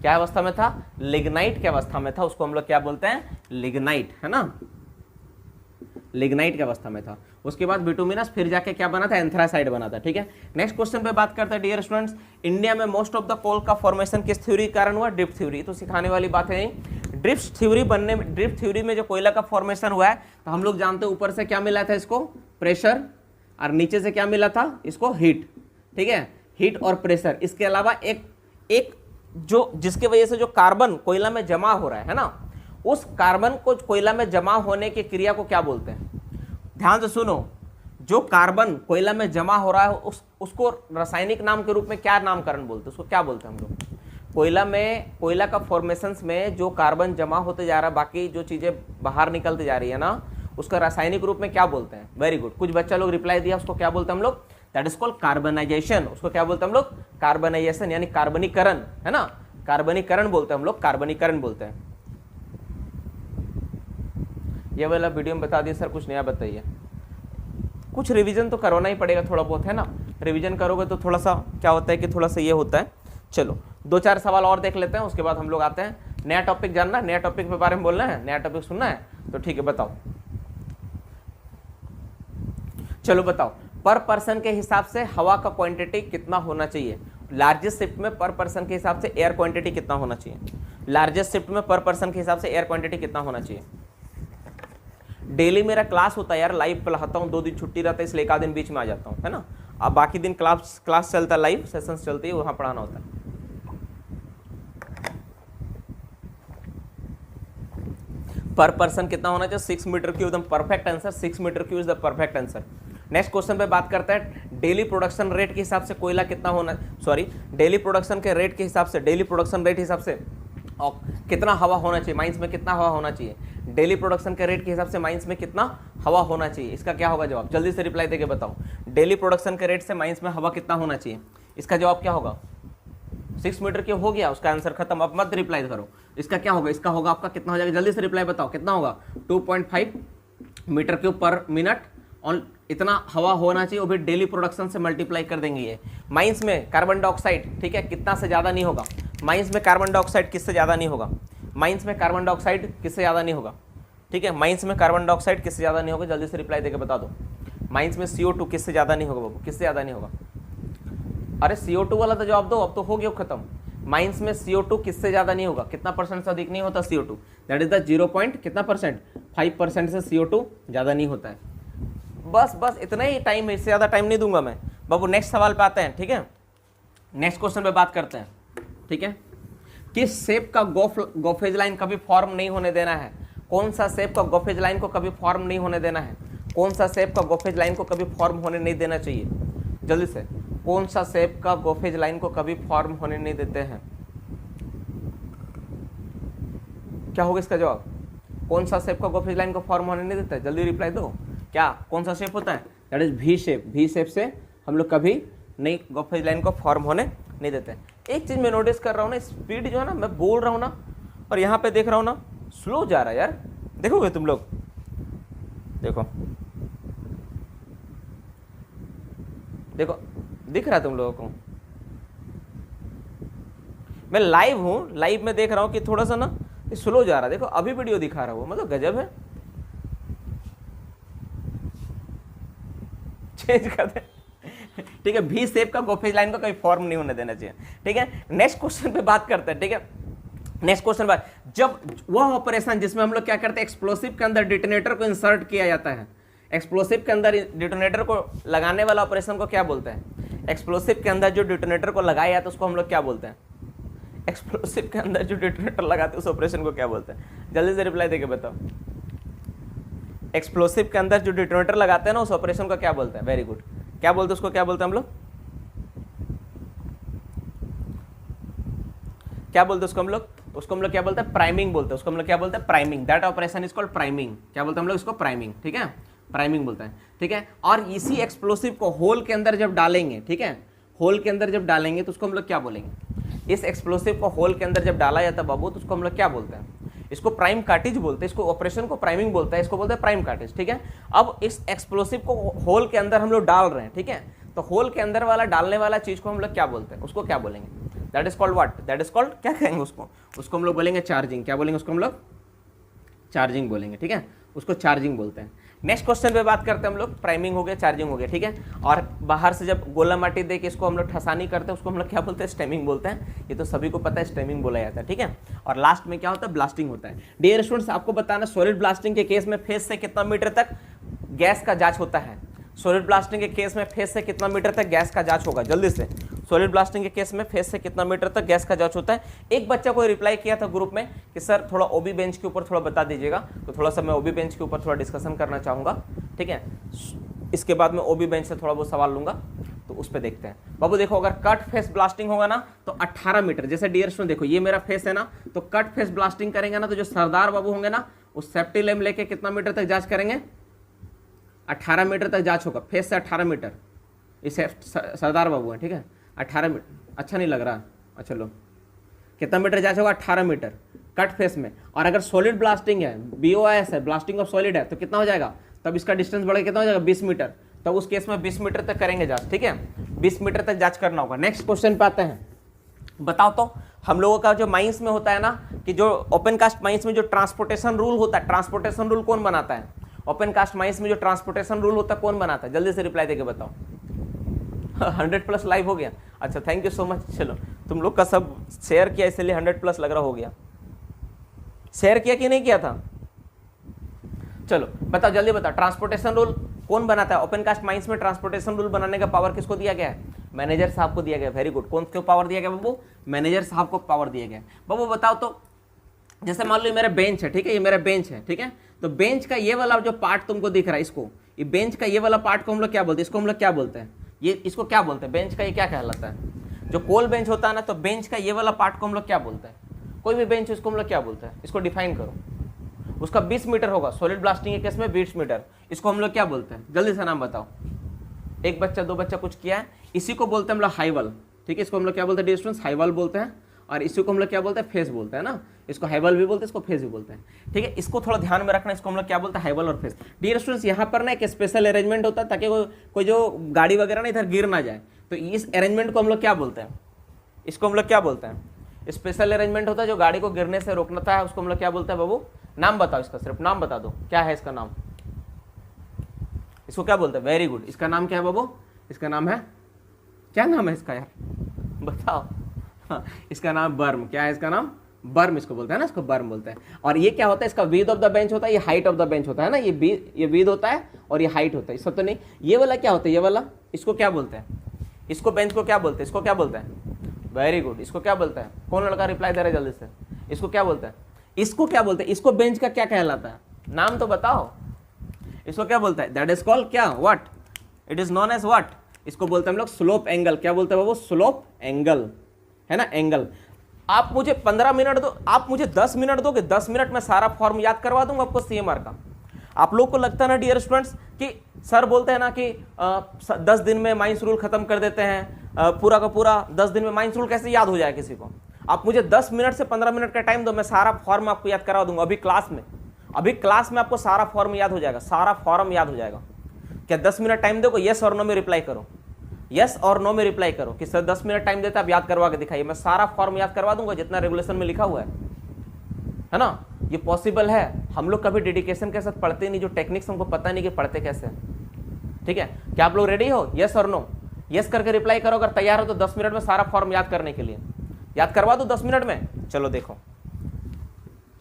क्या अवस्था में था? लिग्नाइट की अवस्था में था, उसको हम लोग क्या बोलते हैं? लिग्नाइट, है ना, लिग्नाइट की अवस्था में था। उसके बाद बिटुमिनस फिर जाके क्या बना था? एंथ्रासाइड बना था। ठीक है, नेक्स्ट क्वेश्चन पे बात करते हैं डियर स्टूडेंट्स, इंडिया में मोस्ट ऑफ द कोल का फॉर्मेशन किस थ्योरी के कारण हुआ? Drift theory. तो सिखाने वाली बात है, ड्रिफ्ट थ्योरी में जो कोयला का फॉर्मेशन हुआ है, तो हम लोग जानते हैं ऊपर से क्या मिला था इसको? प्रेशर, और नीचे से क्या मिला था इसको? हीट। ठीक है, हीट और प्रेशर। इसके अलावा एक जो जिसकी वजह से जो कार्बन कोयला में जमा हो रहा है ना, उस कार्बन को कोयला में जमा होने की क्रिया को क्या बोलते हैं? ध्यान से सुनो, जो कार्बन कोयला में जमा हो रहा है उसको रासायनिक नाम के रूप में क्या नामकरण बोलते हैं? उसको क्या बोलते हैं हम लोग? कोयला का फॉर्मेशंस में जो कार्बन जमा होते जा रहा है, बाकी जो चीजें बाहर निकलती जा रही है ना, उसका रासायनिक रूप में क्या बोलते हैं? वेरी गुड, कुछ बच्चा लोग रिप्लाई दिया, उसको क्या बोलते हैं हम लोग? That is called carbonisation. उसको क्या बोलते हैं हम लोग? कार्बनाइजेशन, यानी कार्बनीकरण, है ना, कार्बनीकरण बोलते हैं हम लोग, कार्बनीकरण बोलते हैं। ये वाला वीडियो में बता दिया सर, कुछ नया बताइए। कुछ रिवीजन तो करवाना ही पड़ेगा थोड़ा बहुत, है ना, रिवीजन करोगे तो थोड़ा सा क्या होता है कि थोड़ा सा ये होता है। चलो 2-4 सवाल और देख लेते हैं, उसके बाद हम लोग आते हैं। नया टॉपिक जानना, नया टॉपिक के बारे में बोलना है, नया टॉपिक सुनना है, तो ठीक है बताओ। चलो बताओ, पर पर्सन के हिसाब से हवा का क्वांटिटी कितना होना चाहिए? लार्जेस्ट शिफ्ट में पर पर्सन के हिसाब से एयर क्वांटिटी कितना होना चाहिए? लार्जेस्ट शिफ्ट में पर पर्सन के हिसाब से एयर क्वांटिटी कितना होना चाहिए? डेली मेरा क्लास होता है यार, लाइव पढ़ाता हूँ, 2 दिन छुट्टी रहता है इसलिए 1 आध दिन बीच में आ जाता हूँ, है ना। अब बाकी दिन क्लास चलता है, लाइव सेशंस चलती है, वहाँ पढ़ाना होता है। पर पर्सन कितना होना चाहिए? 6 मीटर क्यूब, एकदम perfect answer, 6 metre cube is the perfect answer. Next question पे बात करते हैं, डेली प्रोडक्शन रेट के हिसाब से कोयला कितना होना, डेली प्रोडक्शन के रेट के हिसाब से, डेली प्रोडक्शन रेट के हिसाब से और कितना हवा होना चाहिए? माइंस में कितना हवा होना चाहिए? डेली प्रोडक्शन के रेट के हिसाब से माइंस में कितना हवा होना चाहिए? इसका क्या होगा जवाब? जल्दी से रिप्लाई देके बताओ। डेली प्रोडक्शन के रेट से माइंस में हवा कितना होना चाहिए? इसका जवाब क्या होगा? 6 मीटर क्यूब हो गया, उसका आंसर खत्म। अब मत रिप्लाई करो, इसका क्या होगा? इसका होगा आपका कितना हो जाएगा? जल्दी से रिप्लाई बताओ, कितना होगा? 2.5 मीटर क्यूब पर मिनट, और इतना हवा होना चाहिए, वो भी डेली प्रोडक्शन से मल्टीप्लाई कर देंगे। ये माइंस में कार्बन डाइऑक्साइड, ठीक है, कितना से ज़्यादा नहीं होगा? माइंस में कार्बन डाइऑक्साइड किससे ज़्यादा नहीं होगा? माइंस में कार्बन डाइऑक्साइड किससे ज़्यादा नहीं होगा? ठीक है, माइंस में कार्बन डाइऑक्साइड किससे ज़्यादा नहीं होगा? जल्दी से रिप्लाई देके बता दो। माइंस में CO2 किससे ज़्यादा नहीं होगा बाबू? किससे ज़्यादा नहीं होगा? अरे CO2 वाला तो जवाब दो, अब तो हो गया खत्म। माइंस में CO2 किससे ज़्यादा नहीं होगा? कितना परसेंट से अधिक नहीं होता CO2? That is the 0 point कितना परसेंट? 5% से CO2 ज़्यादा नहीं होता है। बस इतना ही टाइम है, इससे ज़्यादा टाइम नहीं दूंगा मैं बाबू। नेक्स्ट सवाल पे आते हैं, ठीक है, नेक्स्ट क्वेश्चन पे बात करते हैं, ठीक है। किस शेप का गोफेज लाइन कभी फॉर्म नहीं होने देना है? कौन सा शेप का गोफेज लाइन को कभी फॉर्म नहीं होने देना है? कौन सा शेप का गोफेज लाइन को कभी फॉर्म होने नहीं देना चाहिए? जल्दी से, कौन सा शेप का गोफेज लाइन को कभी फॉर्म होने नहीं देते हैं? क्या होगा इसका जवाब? कौन सा शेप का गोफेज लाइन को फॉर्म होने नहीं देता है? जल्दी रिप्लाई दो। क्या कौन सा शेप होता है? That is V shape. V shape से हम लोग कभी नहीं गोफेज लाइन को फॉर्म होने नहीं देते। एक चीज मैं नोटिस कर रहा हूँ ना, स्पीड जो है ना, मैं बोल रहा हूँ ना और यहाँ पे देख रहा हूँ ना, स्लो जा रहा है यार। देखोगे तुम लोग? देखो देखो, दिख रहा है तुम लोगों को? मैं लाइव हूँ, लाइव में देख रहा हूँ कि थोड़ा सा ना स्लो जा रहा है। देखो अभी वीडियो दिखा रहा है वो, मतलब गजब है। चेंज कर दे, ठीक है। V शेप का गोफेज लाइन को कभी फॉर्म नहीं होने देना चाहिए, ठीक है। नेक्स्ट क्वेश्चन पे बात करते हैं, ठीक है। नेक्स्ट क्वेश्चन बात, जब वह ऑपरेशन जिसमें हम लोग क्या करते हैं, एक्सप्लोसिव के अंदर डिटोनेटर को इंसर्ट किया जाता है, एक्सप्लोसिव के अंदर डिटोनेटर को लगाने वाला ऑपरेशन को क्या बोलते हैं? एक्सप्लोसिव के अंदर जो डिटोनेटर को लगाया जाता है उसको हम लोग क्या बोलते हैं? एक्सप्लोसिव के अंदर जो डिटोनेटर लगाते हैं उस ऑपरेशन को क्या बोलते हैं? जल्दी से रिप्लाई देके बताओ। एक्सप्लोसिव के अंदर जो डिटोनेटर लगाते हैं ना, उस ऑपरेशन को क्या बोलते हैं? वेरी गुड, क्या बोलते हैं उसको? क्या बोलते हैं हम लोग? क्या बोलते हैं उसको हम लोग? उसको हम लोग क्या बोलते हैं? प्राइमिंग बोलते हैं। उसको हम लोग क्या बोलते हैं? Priming. That operation is called priming. क्या बोलते हैं हम लोग इसको? प्राइमिंग, ठीक है। प्राइमिंग बोलते हैं, ठीक है। और इसी एक्सप्लोसिव को होल के अंदर जब डालेंगे, ठीक है, होल के अंदर जब डालेंगे तो उसको हम लोग क्या बोलेंगे? इस एक्सप्लोसिव को होल के अंदर जब डाला जाता है बाबू तो उसको हम लोग क्या बोलते हैं? इसको प्राइम कार्टिज बोलते हैं, इसको ऑपरेशन को प्राइमिंग बोलता है, इसको बोलते हैं प्राइम कार्टिज, ठीक है। अब इस एक्सप्लोसिव को होल के अंदर हम लोग डाल रहे हैं, ठीक है, तो होल के अंदर वाला डालने वाला चीज को हम लोग क्या बोलते हैं? उसको क्या बोलेंगे? That is called what? That is called, क्या कहेंगे उसको हम लोग बोलेंगे चार्जिंग। क्या बोलेंगे उसको हम लोग? चार्जिंग बोलेंगे, ठीक है, उसको चार्जिंग बोलते हैं। नेक्स्ट क्वेश्चन पे बात करते हैं हम लोग। प्राइमिंग हो गया, चार्जिंग हो गया, ठीक है। और बाहर से जब गोला माटी दे के इसको हम लोग ठसानी करते हैं उसको हम लोग क्या बोलते हैं? स्टेमिंग बोलते हैं। ये तो सभी को पता है, स्टेमिंग बोला जाता है, ठीक है। और लास्ट में क्या होता है? ब्लास्टिंग होता है। डियर स्टूडेंट्स, आपको बताना सॉलिड ब्लास्टिंग के केस में फेस से कितना मीटर तक गैस का जांच होता है? सॉलिड ब्लास्टिंग के केस में फेस से कितना मीटर तक गैस का जांच होगा? जल्दी से, सॉलिड ब्लास्टिंग के केस में फेस से कितना मीटर तक गैस का जांच होता है? एक बच्चा को रिप्लाई किया था ग्रुप में कि सर थोड़ा ओबी बेंच के ऊपर थोड़ा बता दीजिएगा, तो थोड़ा सा मैं ओबी बेंच के ऊपर थोड़ा डिस्कशन करना चाहूँगा, ठीक है। इसके बाद मैं ओबी बेंच से थोड़ा बहुत सवाल लूँगा, तो उस पर देखते हैं। बाबू देखो, अगर कट फेस ब्लास्टिंग होगा ना तो 18 मीटर, जैसे डियर स्टूडेंट देखो ये मेरा फेस है ना, तो कट फेस ब्लास्टिंग करेंगे ना तो जो सरदार बाबू होंगे ना उस सेफ्टी लैम्प लेके कितना मीटर तक जाँच करेंगे? 18 मीटर तक जांच होगा, फेस से 18 मीटर। इस सरदार बाबू है, ठीक है, 18 मीटर। अच्छा नहीं लग रहा, अच्छा लो, कितना मीटर जांच होगा? 18 मीटर कट फेस में। और अगर सॉलिड ब्लास्टिंग है, BOS है, ब्लास्टिंग ऑफ सॉलिड है, तो कितना हो जाएगा? तब इसका डिस्टेंस बढ़ेगा, कितना हो जाएगा? 20 मीटर। तब उस केस में 20 मीटर तक करेंगे जांच, ठीक है, 20 मीटर तक जांच करना होगा। नेक्स्ट क्वेश्चन पे आते हैं। बताओ तो हम लोगों का जो माइंस में होता है ना, कि जो ओपन कास्ट माइंस में जो ट्रांसपोर्टेशन रूल होता है, ट्रांसपोर्टेशन रूल कौन बनाता है? ओपन कास्ट माइंस में जो ट्रांसपोर्टेशन रूल होता है कौन बनाता है? जल्दी से रिप्लाई देके बताओ। 100+ लाइव हो गया, अच्छा थैंक यू सो मच। चलो तुम लोग का सब शेयर किया इसलिए 100+ लग रहा हो गया। शेयर किया कि नहीं किया था? चलो बताओ, जल्दी बताओ, ट्रांसपोर्टेशन रूल कौन बनाता है? ओपन कास्ट माइंस में ट्रांसपोर्टेशन रूल बनाने का पावर किसको दिया गया है? मैनेजर साहब को दिया गया। Very good. कौन क्यों पावर दिया गया बाबू? मैनेजर साहब को पावर दिया गया। बाबू बताओ तो, जैसे मान लो मेरा बेंच है, ठीक है, ये मेरा बेंच है, ठीक है, तो बेंच का ये वाला जो पार्ट तुमको दिख रहा है, इसको, ये बेंच का ये वाला पार्ट को हम लोग क्या बोलते हैं? इसको हम लोग क्या बोलते हैं? ये इसको क्या बोलते हैं? बेंच का ये क्या कहलाता है? जो कोल बेंच होता है ना, तो बेंच का ये वाला पार्ट को हम लोग क्या बोलते हैं? कोई भी बेंच इसको हम लोग क्या बोलते हैं? इसको डिफाइन करो। उसका 20 मीटर होगा, सॉलिड ब्लास्टिंग के केस में 20 मीटर। इसको हम लोग क्या बोलते हैं? जल्दी से नाम बताओ। एक बच्चा, दो बच्चा कुछ किया है। इसी को बोलते हैं हम लोग हाईवल, ठीक है, इसको हम लोग क्या बोलते हैं डियर स्टूडेंट्स? हाईवल बोलते हैं। और इसी को हम लोग क्या बोलते हैं? फेस बोलते हैं ना। इसको हाईवल भी बोलते हैं, इसको फेस भी बोलते हैं, ठीक है। इसको थोड़ा ध्यान में रखना, इसको हम लोग क्या बोलते हैं? हाईवल और फेस। डियर स्टूडेंट्स, यहाँ पर ना एक स्पेशल अरेंजमेंट होता है ताकि कोई जो गाड़ी वगैरह ना इधर गिर ना जाए, तो इस अरेंजमेंट को हम लोग क्या बोलते हैं? इसको हम लोग क्या बोलते हैं? स्पेशल अरेंजमेंट होता है जो गाड़ी को गिरने से रोकना है, उसको हम लोग क्या बोलते हैं बाबू? नाम बताओ इसका, सिर्फ नाम बता दो, क्या है इसका नाम? इसको क्या बोलते हैं? Very good. इसका नाम क्या है बाबू? इसका नाम है, क्या नाम है इसका यार बताओ? हाँ, इसका नाम बर्म। क्या है इसका नाम? बर्म इसको बोलते हैं ना, इसको बर्म बोलते हैं। और ये क्या होता है? इसका विड्थ ऑफ द बेंच होता है, ये हाइट ऑफ द बेंच होता है ना, ये विड्थ होता है और ये हाइट होता है। इसका तो नहीं, ये वाला क्या होता है? ये वाला, इसको क्या बोलते हैं? इसको बेंच को क्या बोलते हैं? इसको क्या बोलते हैं? Very good. इसको क्या बोलते हैं? कौन लड़का रिप्लाई दे रहा है जल्दी से? इसको क्या बोलते हैं? इसको क्या बोलते हैं? इसको बेंच का क्या कहलाता है? नाम तो बताओ। इसको क्या बोलता है? दैट इज कॉल्ड क्या? What? It is known as what? इसको बोलते हैं हम लोग स्लोप एंगल। क्या बोलते हैं बाबू? स्लोप एंगल, है ना, एंगल। आप मुझे 15 मिनट दो, आप मुझे 10 मिनट दोगे, 10 मिनट में सारा फॉर्म याद करवा दूंगा आपको CMR का। आप लोग को लगता है ना डियर स्टूडेंट्स कि सर बोलते हैं ना कि 10 दिन में माइंस रूल खत्म कर देते हैं, पूरा का पूरा 10 दिन में माइंस रूल कैसे याद हो जाए किसी को? आप मुझे 10 मिनट से 15 मिनट का टाइम दो, मैं सारा फॉर्म आपको याद करवा दूंगा अभी क्लास में। अभी क्लास में आपको सारा फॉर्म याद हो जाएगा, सारा फॉर्म याद हो जाएगा। क्या 10 मिनट टाइम दोगे? यस और नो में रिप्लाई करो, यस और नो में रिप्लाई करो कि सर 10 मिनट टाइम देता, आप याद करवा के दिखाइए। मैं सारा फॉर्म याद करवा दूंगा जितना रेगुलेशन में लिखा हुआ है ना। ये पॉसिबल है। हम लोग कभी डेडिकेशन के साथ पढ़ते नहीं, जो टेक्निक्स हमको पता नहीं कि पढ़ते कैसे, ठीक है। क्या आप लोग रेडी हो? यस और नो? यस करके रिप्लाई करो अगर तैयार हो तो 10 मिनट में सारा फॉर्म याद करने के लिए। याद करवा दो 10 मिनट में? चलो देखो,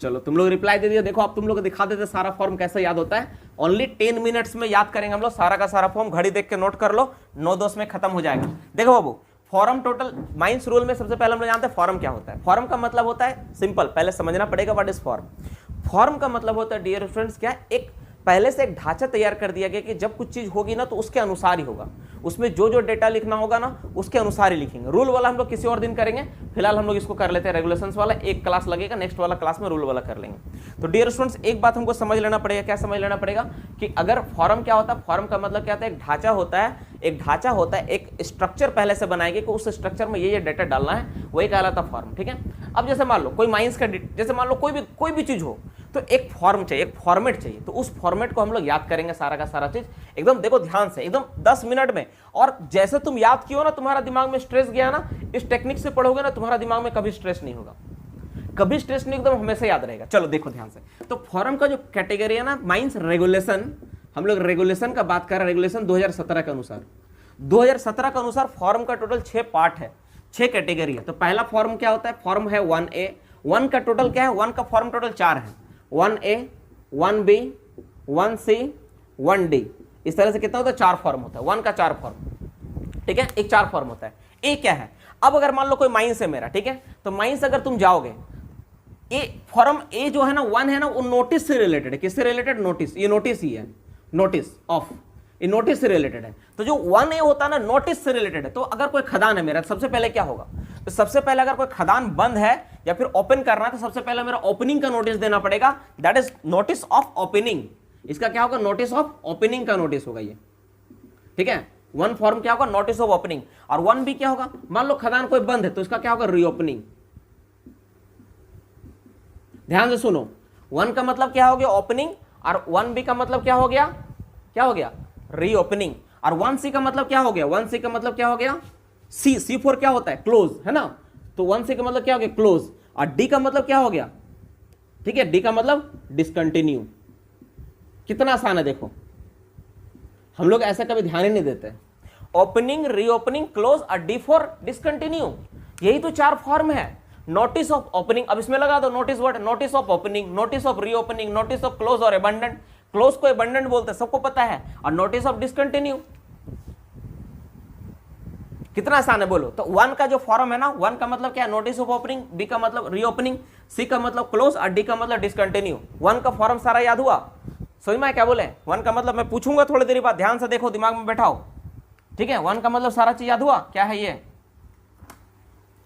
चलो तुम लोग रिप्लाई दे दिया। देखो आप तुम लोग को दिखा देते सारा फॉर्म कैसे याद होता है। ओनली 10 मिनट्स में याद करेंगे हम लोग सारा का सारा फॉर्म। घड़ी देख के नोट कर लो, 9-2 में खत्म हो जाएगा। देखो बाबू, फॉर्म टोटल माइंस रूल में सबसे पहले हम लोग जानते हैं फॉर्म क्या होता है। फॉर्म का मतलब होता है सिंपल, पहले समझना पड़ेगा व्हाट इज फॉर्म। फॉर्म का मतलब होता है डियर फ्रेंड्स क्या? एक पहले से एक ढांचा तैयार कर दिया गया कि जब कुछ चीज होगी ना तो उसके अनुसार ही होगा। उसमें जो जो डेटा लिखना होगा ना उसके अनुसार ही लिखेंगे। रूल वाला हम लोग किसी और दिन करेंगे, फिलहाल हम लोग इसको कर लेते हैं रेगुलेशंस वाला, एक क्लास लगेगा, नेक्स्ट वाला क्लास में रूल वाला कर लेंगे। तो डियर स्टूडेंट्स, एक बात हमको समझ लेना पड़ेगा, क्या समझ लेना पड़ेगा कि अगर फॉर्म क्या होता है, फॉर्म का मतलब क्या होता है, एक ढांचा होता है, एक ढांचा होता है, एक स्ट्रक्चर पहले से बनाएंगे कि उस स्ट्रक्चर में ये डेटा डालना है, वही कहलाता फॉर्म। ठीक है, अब जैसे मान लो कोई माइंस का, जैसे मान लो कोई भी चीज हो तो एक फॉर्म चाहिए, एक फॉर्मेट चाहिए, तो उस फॉर्मेट को हम लोग याद करेंगे सारा का सारा चीज एकदम, देखो ध्यान से, एकदम 10 मिनट में। और जैसे तुम याद किए हो ना, तुम्हारा दिमाग में स्ट्रेस गया ना, इस टेक्निक से पढ़ोगे ना, तुम्हारा दिमाग में कभी स्ट्रेस नहीं होगा, कभी स्ट्रेस नहीं, एकदम हमेशा याद रहेगा। चलो देखो ध्यान से, तो फॉर्म का जो कैटेगरी है ना, माइंस रेगुलेशन, हम लोग रेगुलेशन का बात कर रहे हैं, रेगुलेशन 2017 के अनुसार, 2017 के अनुसार फॉर्म का टोटल 6 पार्ट है, 6 कैटेगरी है। तो पहला फॉर्म क्या होता है, फॉर्म है 1A, 1 का टोटल क्या है, 1 का फॉर्म टोटल 4 है, 1A, 1B, 1C, 1D, इस तरह से कितना होता है, 4 फॉर्म होता है, 1 का 4 फॉर्म। ठीक है, एक 4 फॉर्म होता है। ए क्या है, अब अगर मान लो कोई माइंस है मेरा, ठीक है, तो माइंस अगर तुम जाओगे, ए फॉर्म ए जो है ना, 1 है ना, वो नोटिस से रिलेटेड है, किससे रिलेटेड, नोटिस, ये नोटिस ही है, नोटिस ऑफ, ये नोटिस से रिलेटेड है। तो जो 1A होता है ना, नोटिस से रिलेटेड है। तो अगर कोई खदान है मेरा, सबसे पहले क्या होगा, तो सबसे पहले अगर कोई खदान बंद है या फिर ओपन करना है, तो सबसे पहले मेरा ओपनिंग का नोटिस देना पड़ेगा, that is notice of opening. इसका क्या होगा, नोटिस ऑफ ओपनिंग का नोटिस होगा ये। ठीक है, 1 फॉर्म क्या होगा, नोटिस ऑफ ओपनिंग। और 1B क्या होगा, मान लो खदान कोई बंद है, तो इसका क्या होगा, रीओपनिंग। ध्यान से सुनो, 1 का मतलब क्या हो गया, ओपनिंग, और 1B का मतलब क्या हो गया, रीओपनिंग। और 1C का मतलब क्या हो गया, 1C का मतलब क्या हो गया, C4 क्या होता है, क्लोज, है ना। तो 1C का मतलब क्या हो गया, क्लोज। और D का मतलब क्या हो गया, ठीक है, D का मतलब डिसकंटिन्यू। कितना आसान है देखो, हम लोग ऐसा कभी ध्यान ही नहीं देते। ओपनिंग, रीओपनिंग, क्लोज और D फॉर डिसकंटिन्यू, यही तो 4 फॉर्म है। नोटिस ऑफ ओपनिंग, अब इसमें लगा दो notice word, notice of opening, notice of reopening, notice of close और अबंडेंट। क्लोज को अबंडेंट बोलते हैं, सबको पता है। और नोटिस ऑफ डिसकंटिन्यू, कितना आसान है बोलो। तो 1 का जो फॉर्म है ना, 1 का मतलब क्या है, नोटिस ऑफ ओपनिंग, B का मतलब रीओपनिंग, C का मतलब क्लोज और D का मतलब डिसकंटिन्यू। 1 का फॉर्म सारा याद हुआ, समझ में क्या बोले। 1 का मतलब मैं पूछूंगा थोड़ी देर बाद, ध्यान से देखो, दिमाग में बैठाओ। ठीक है, 1 का मतलब सारा चीज याद हुआ, क्या है ये।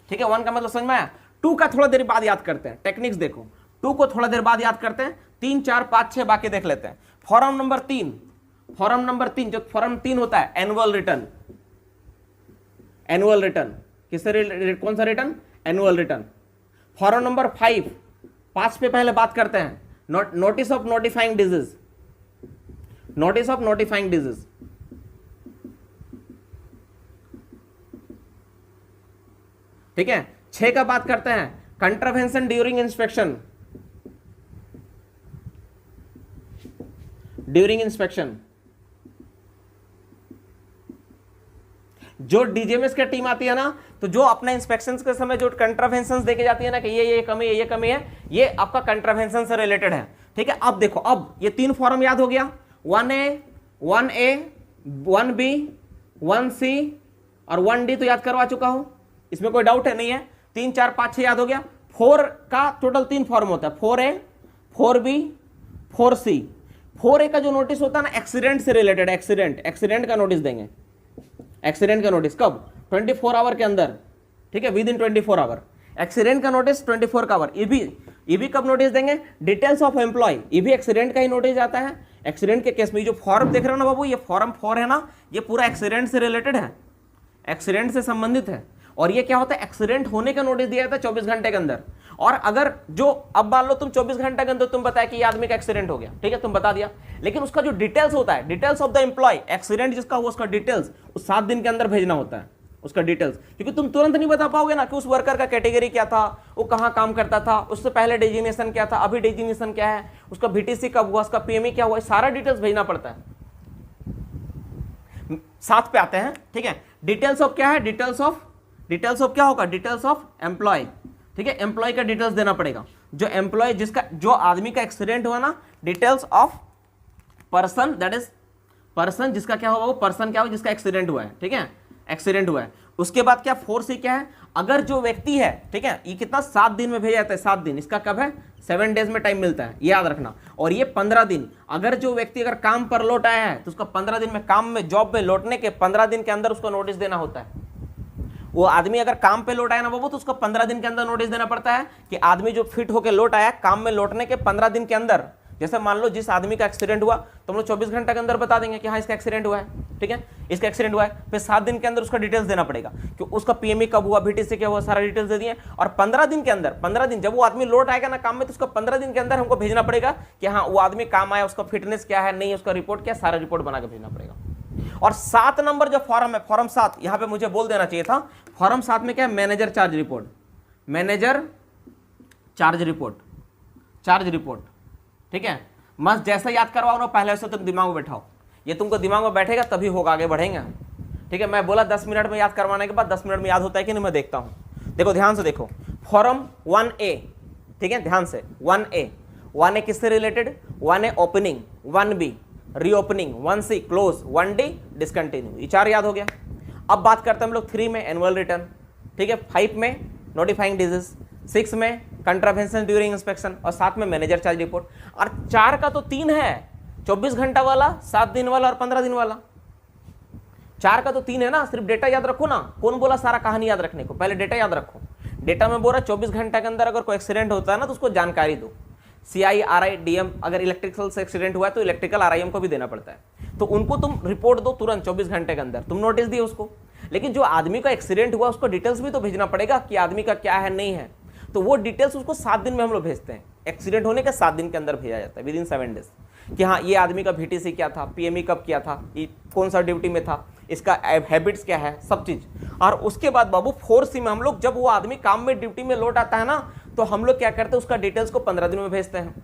ठीक है, 1 का मतलब समझ में आया। 2 का थोड़ा देर बाद याद करते हैं, टेक्निक्स देखो। 2 को थोड़ा देर बाद याद करते हैं, 3, 4, 5, 6 बाकी देख लेते हैं। फॉर्म नंबर 3, फॉर्म नंबर 3, जो फॉर्म 3 होता है, एनुअल रिटर्न। एनुअल रिटर्न किससे, कौन सा return, annual return. Form number 5 पे पहले बात करते हैं, notice of notifying disease, notice of notifying disease. ठीक है, 6 का बात करते हैं, contravention during inspection, during inspection. जो डीजीएमएस की टीम आती है ना, तो जो अपने इंस्पेक्शन के समय जो कंट्रावेंशन देके जाती है ना, कि ये कमी है, ये कमी है, ये आपका कंट्रावेंशन से रिलेटेड है। ठीक है, अब देखो, अब ये 3 फॉर्म याद हो गया, 1A, 1B, 1C और 1D तो याद करवा चुका हूं, इसमें कोई डाउट है नहीं है। 3, 4, 5, 6 याद हो गया। 4 का टोटल 3 फॉर्म होता है, 4A, 4B, 4C। 4A का जो नोटिस होता है ना, एक्सीडेंट से रिलेटेड, एक्सीडेंट का नोटिस देंगे। एक्सीडेंट का नोटिस कब, 24 आवर के अंदर। ठीक है, विद इन 24 आवर एक्सीडेंट का नोटिस, 24 का आवर। ये भी कब नोटिस देंगे, डिटेल्स ऑफ एम्प्लॉय, ये भी एक्सीडेंट का ही नोटिस आता है। एक्सीडेंट के केस में जो फॉर्म देख रहे हो ना बाबू, ये फॉर्म 4 है ना, ये पूरा एक्सीडेंट से रिलेटेड है, एक्सीडेंट से संबंधित है। और ये क्या होता है, एक्सीडेंट होने का नोटिस दिया जाता है 24 घंटे के अंदर। और अगर जो, अब मान लो तुम 24 घंटे के अंदर तुम बताया कि ये आदमी का एक्सीडेंट हो गया, ठीक है, तुम बता दिया, लेकिन उसका जो डिटेल्स होता है, details of the employ, accident जिसका हुआ उसका डिटेल्स उस 7 दिन के अंदर भेजना होता है, उसका डिटेल्स। क्योंकि तुम तुरंत नहीं बता पाओगे ना कि उस वर्कर का कैटेगरी क्या था, वो कहां काम करता था, उससे पहले डेजिग्नेशन क्या था, अभी डेजिग्नेशन क्या है, उसका बीटीसी कब हुआ, उसका पीएमई क्या हुआ, सारा डिटेल्स भेजना पड़ता है। साथ पे आते हैं, ठीक है। डिटेल्स ऑफ क्या है, डिटेल्स ऑफ क्या होगा, डिटेल्स ऑफ एम्प्लॉय। ठीक है, एम्प्लॉय का डिटेल्स देना पड़ेगा, जो एम्प्लॉय जिसका, जो आदमी का एक्सीडेंट हुआ ना, details of person, that is person जिसका क्या होगा, वो पर्सन क्या होगा जिसका एक्सीडेंट हुआ है। ठीक है, एक्सीडेंट हुआ है। उसके बाद क्या 4C क्या है, अगर जो व्यक्ति है, ठीक है, ये कितना 7 दिन में भेजा जाता है, 7 दिन, इसका कब है 7 डेज में टाइम मिलता है, ये याद रखना। और ये 15 दिन, अगर जो व्यक्ति अगर काम पर लौट आया है तो उसका 15 दिन में, काम में जॉब में लौटने के 15 दिन के अंदर उसको नोटिस देना होता है। वो आदमी अगर काम पे लौट आया ना बाबू, तो उसको 15 दिन के अंदर नोटिस देना पड़ता है कि आदमी जो फिट होकर लौट आया काम में लौटने के 15 दिन के अंदर। जैसे मान लो जिस आदमी का एक्सीडेंट हुआ तो हम लोग 24 घंटे के अंदर बता देंगे कि हाँ इसका एक्सीडेंट हुआ है, ठीक है, इसका एक्सीडेंट हुआ है। फिर 7 दिन के अंदर उसका डिटेल्स देना पड़ेगा कि उसका पीएमई कब हुआ, बीटीसी क्या हुआ, सारा डिटेल्स दे दिए। और 15 दिन के अंदर, 15 दिन जब वो आदमी लौट आएगा ना काम में, तो उसका 15 दिन के अंदर हमको भेजना पड़ेगा कि हाँ वो आदमी काम आया, उसका फिटनेस क्या है, नहीं उसका रिपोर्ट क्या, सारा रिपोर्ट बना के भेजना पड़ेगा। और 7 नंबर जो फॉर्म है, फॉर्म 7, यहां पे मुझे बोल देना चाहिए था, फॉर्म 7 में क्या है, manager charge report, manager charge report, charge report, ठीक है। मस्त जैसा याद करवाओ ना पहले से तुम दिमाग में बैठाओ, ये तुमको दिमाग में बैठेगा तभी होगा, आगे बढ़ेंगे, ठीक है। मैं बोला 10 मिनट में याद करवाने के बाद 10 मिनट में याद होता है कि नहीं, मैं देखता हूं। देखो ध्यान से देखो, फॉर्म 1A, ठीक है, ध्यान से 1A, 1A किससे related, 1A opening, 1B reopening, 1C close, 1D discontinue, ये 4 याद हो गया। अब बात करते हैं हम लोग 3 में एनुअल रिटर्न, ठीक है, 5 में नोटिफाइंग डिजीज, 6 में कंट्रावेंशन ड्यूरिंग इंस्पेक्शन और 7 में मैनेजर चार्ज रिपोर्ट। और 4 का तो 3 है, 24 घंटा वाला, 7 दिन वाला और 15 दिन वाला। 4 का तो 3 है ना, सिर्फ डेटा याद रखो ना। कौन बोला सारा कहानी याद रखने को, पहले डेटा याद रखो। डेटा में बोल रहा 24 घंटे के अंदर अगर कोई एक्सीडेंट होता है ना तो उसको जानकारी दो। CI RI DM, अगर इलेक्ट्रिकल से एक्सीडेंट हुआ है तो इलेक्ट्रिकल RIM को भी देना पड़ता है, तो उनको तुम रिपोर्ट दो तुरंत 24 घंटे के अंदर, तुम नोटिस दिए उसको। लेकिन जो आदमी का एक्सीडेंट हुआ उसको डिटेल्स भी तो भेजना पड़ेगा कि आदमी का क्या है नहीं है, तो वो डिटेल्स उसको 7 दिन में हम लोग भेजते हैं। एक्सीडेंट होने के 7 दिन के अंदर भेजा जाता है, विद इन 7 डेज, कि हाँ ये आदमी का VTC क्या था, PME कब किया था, ये कौन सा ड्यूटी में था, इसका हैबिट्स क्या है, सब चीज। और उसके बाद बाबू 4C में हम लोग, जब वो आदमी काम में ड्यूटी में लौट आता है ना, तो हम लोग क्या करते हैं, उसका डिटेल्स को 15 दिन में भेजते हैं।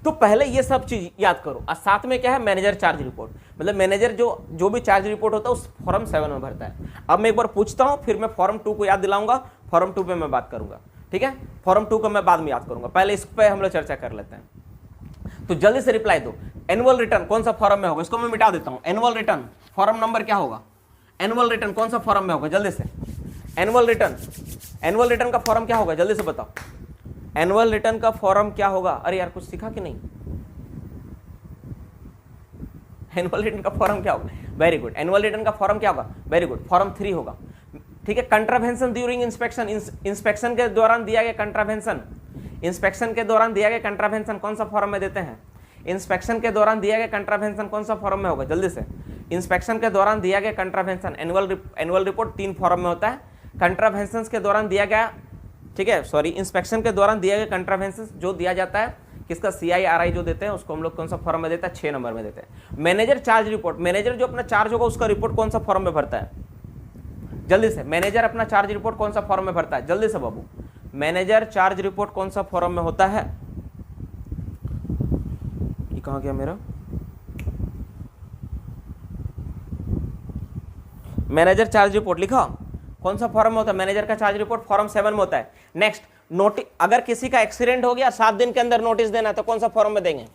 तो पहले ये सब चीज याद करो। और साथ में क्या है, मैनेजर चार्ज रिपोर्ट, मतलब मैनेजर जो भी चार्ज रिपोर्ट होता है उस फॉर्म 7 में भरता है। अब मैं एक बार पूछता हूं, फिर मैं फॉर्म 2 को याद दिलाऊंगा, फॉर्म 2 पे मैं बात करूंगा, ठीक है। फॉर्म 2 को मैं बाद में याद करूंगा, पहले इस पे हम लोग चर्चा कर लेते हैं। तो जल्दी से रिप्लाई दो, एनुअल रिटर्न कौन सा फॉर्म में होगा, इसको मैं मिटा देता हूं। एनुअल रिटर्न फॉर्म नंबर क्या होगा, एनुअल रिटर्न कौन सा फॉर्म में होगा, जल्दी से। एनुअल रिटर्न का फॉर्म क्या होगा, जल्दी से बताओ। एनुअल रिटर्न का फॉर्म क्या होगा, अरे यार कुछ सीखा कि नहीं। एनुअल रिटर्न का फॉर्म क्या होगा, वेरी गुड। एनुअल रिटर्न का फॉर्म क्या होगा, वेरी गुड, फॉर्म 3 होगा, ठीक है। कंट्रावेंशन ड्यूरिंग इंस्पेक्शन, इंस्पेक्शन के दौरान दिया गया कंट्रावेंशन, इंस्पेक्शन के दौरान दिया गया कंट्रावेंशन कौन सा फॉर्म में देते हैं, इंस्पेक्शन के दौरान दिया गया कंट्रावेंशन कौन सा फॉर्म में होगा, जल्दी से। इंस्पेक्शन के दौरान दिया गया कंट्रावेंशन, एनुअल रिपोर्ट 3 फॉर्म में होता है। कंट्रावेंशन के दौरान दिया गया, ठीक है, सॉरी, इंस्पेक्शन के दौरान दिया गया कंट्रावेंशन जो दिया जाता है किसका, CI RI जो देते हैं उसको हम लोग कौन सा फॉर्म में देता है, 6 नंबर में देते हैं। मैनेजर चार्ज रिपोर्ट, मैनेजर जो अपना चार्ज होगा उसका रिपोर्ट कौन सा फॉर्म में भरता है, जल्दी से। मैनेजर अपना चार्ज रिपोर्ट कौन सा फॉर्म में भरता है, जल्दी से बाबू। मैनेजर चार्ज रिपोर्ट कौन सा फॉर्म में होता है, ये कहां गया मेरा, मैनेजर चार्ज रिपोर्ट लिखा, कौन सा फॉर्म में होता है, मैनेजर का चार्ज रिपोर्ट फॉर्म 7 में होता है। नेक्स्ट, नोटिस, अगर किसी का एक्सीडेंट हो गया 7 दिन के अंदर नोटिस देना है तो कौन सा फॉर्म में देंगे,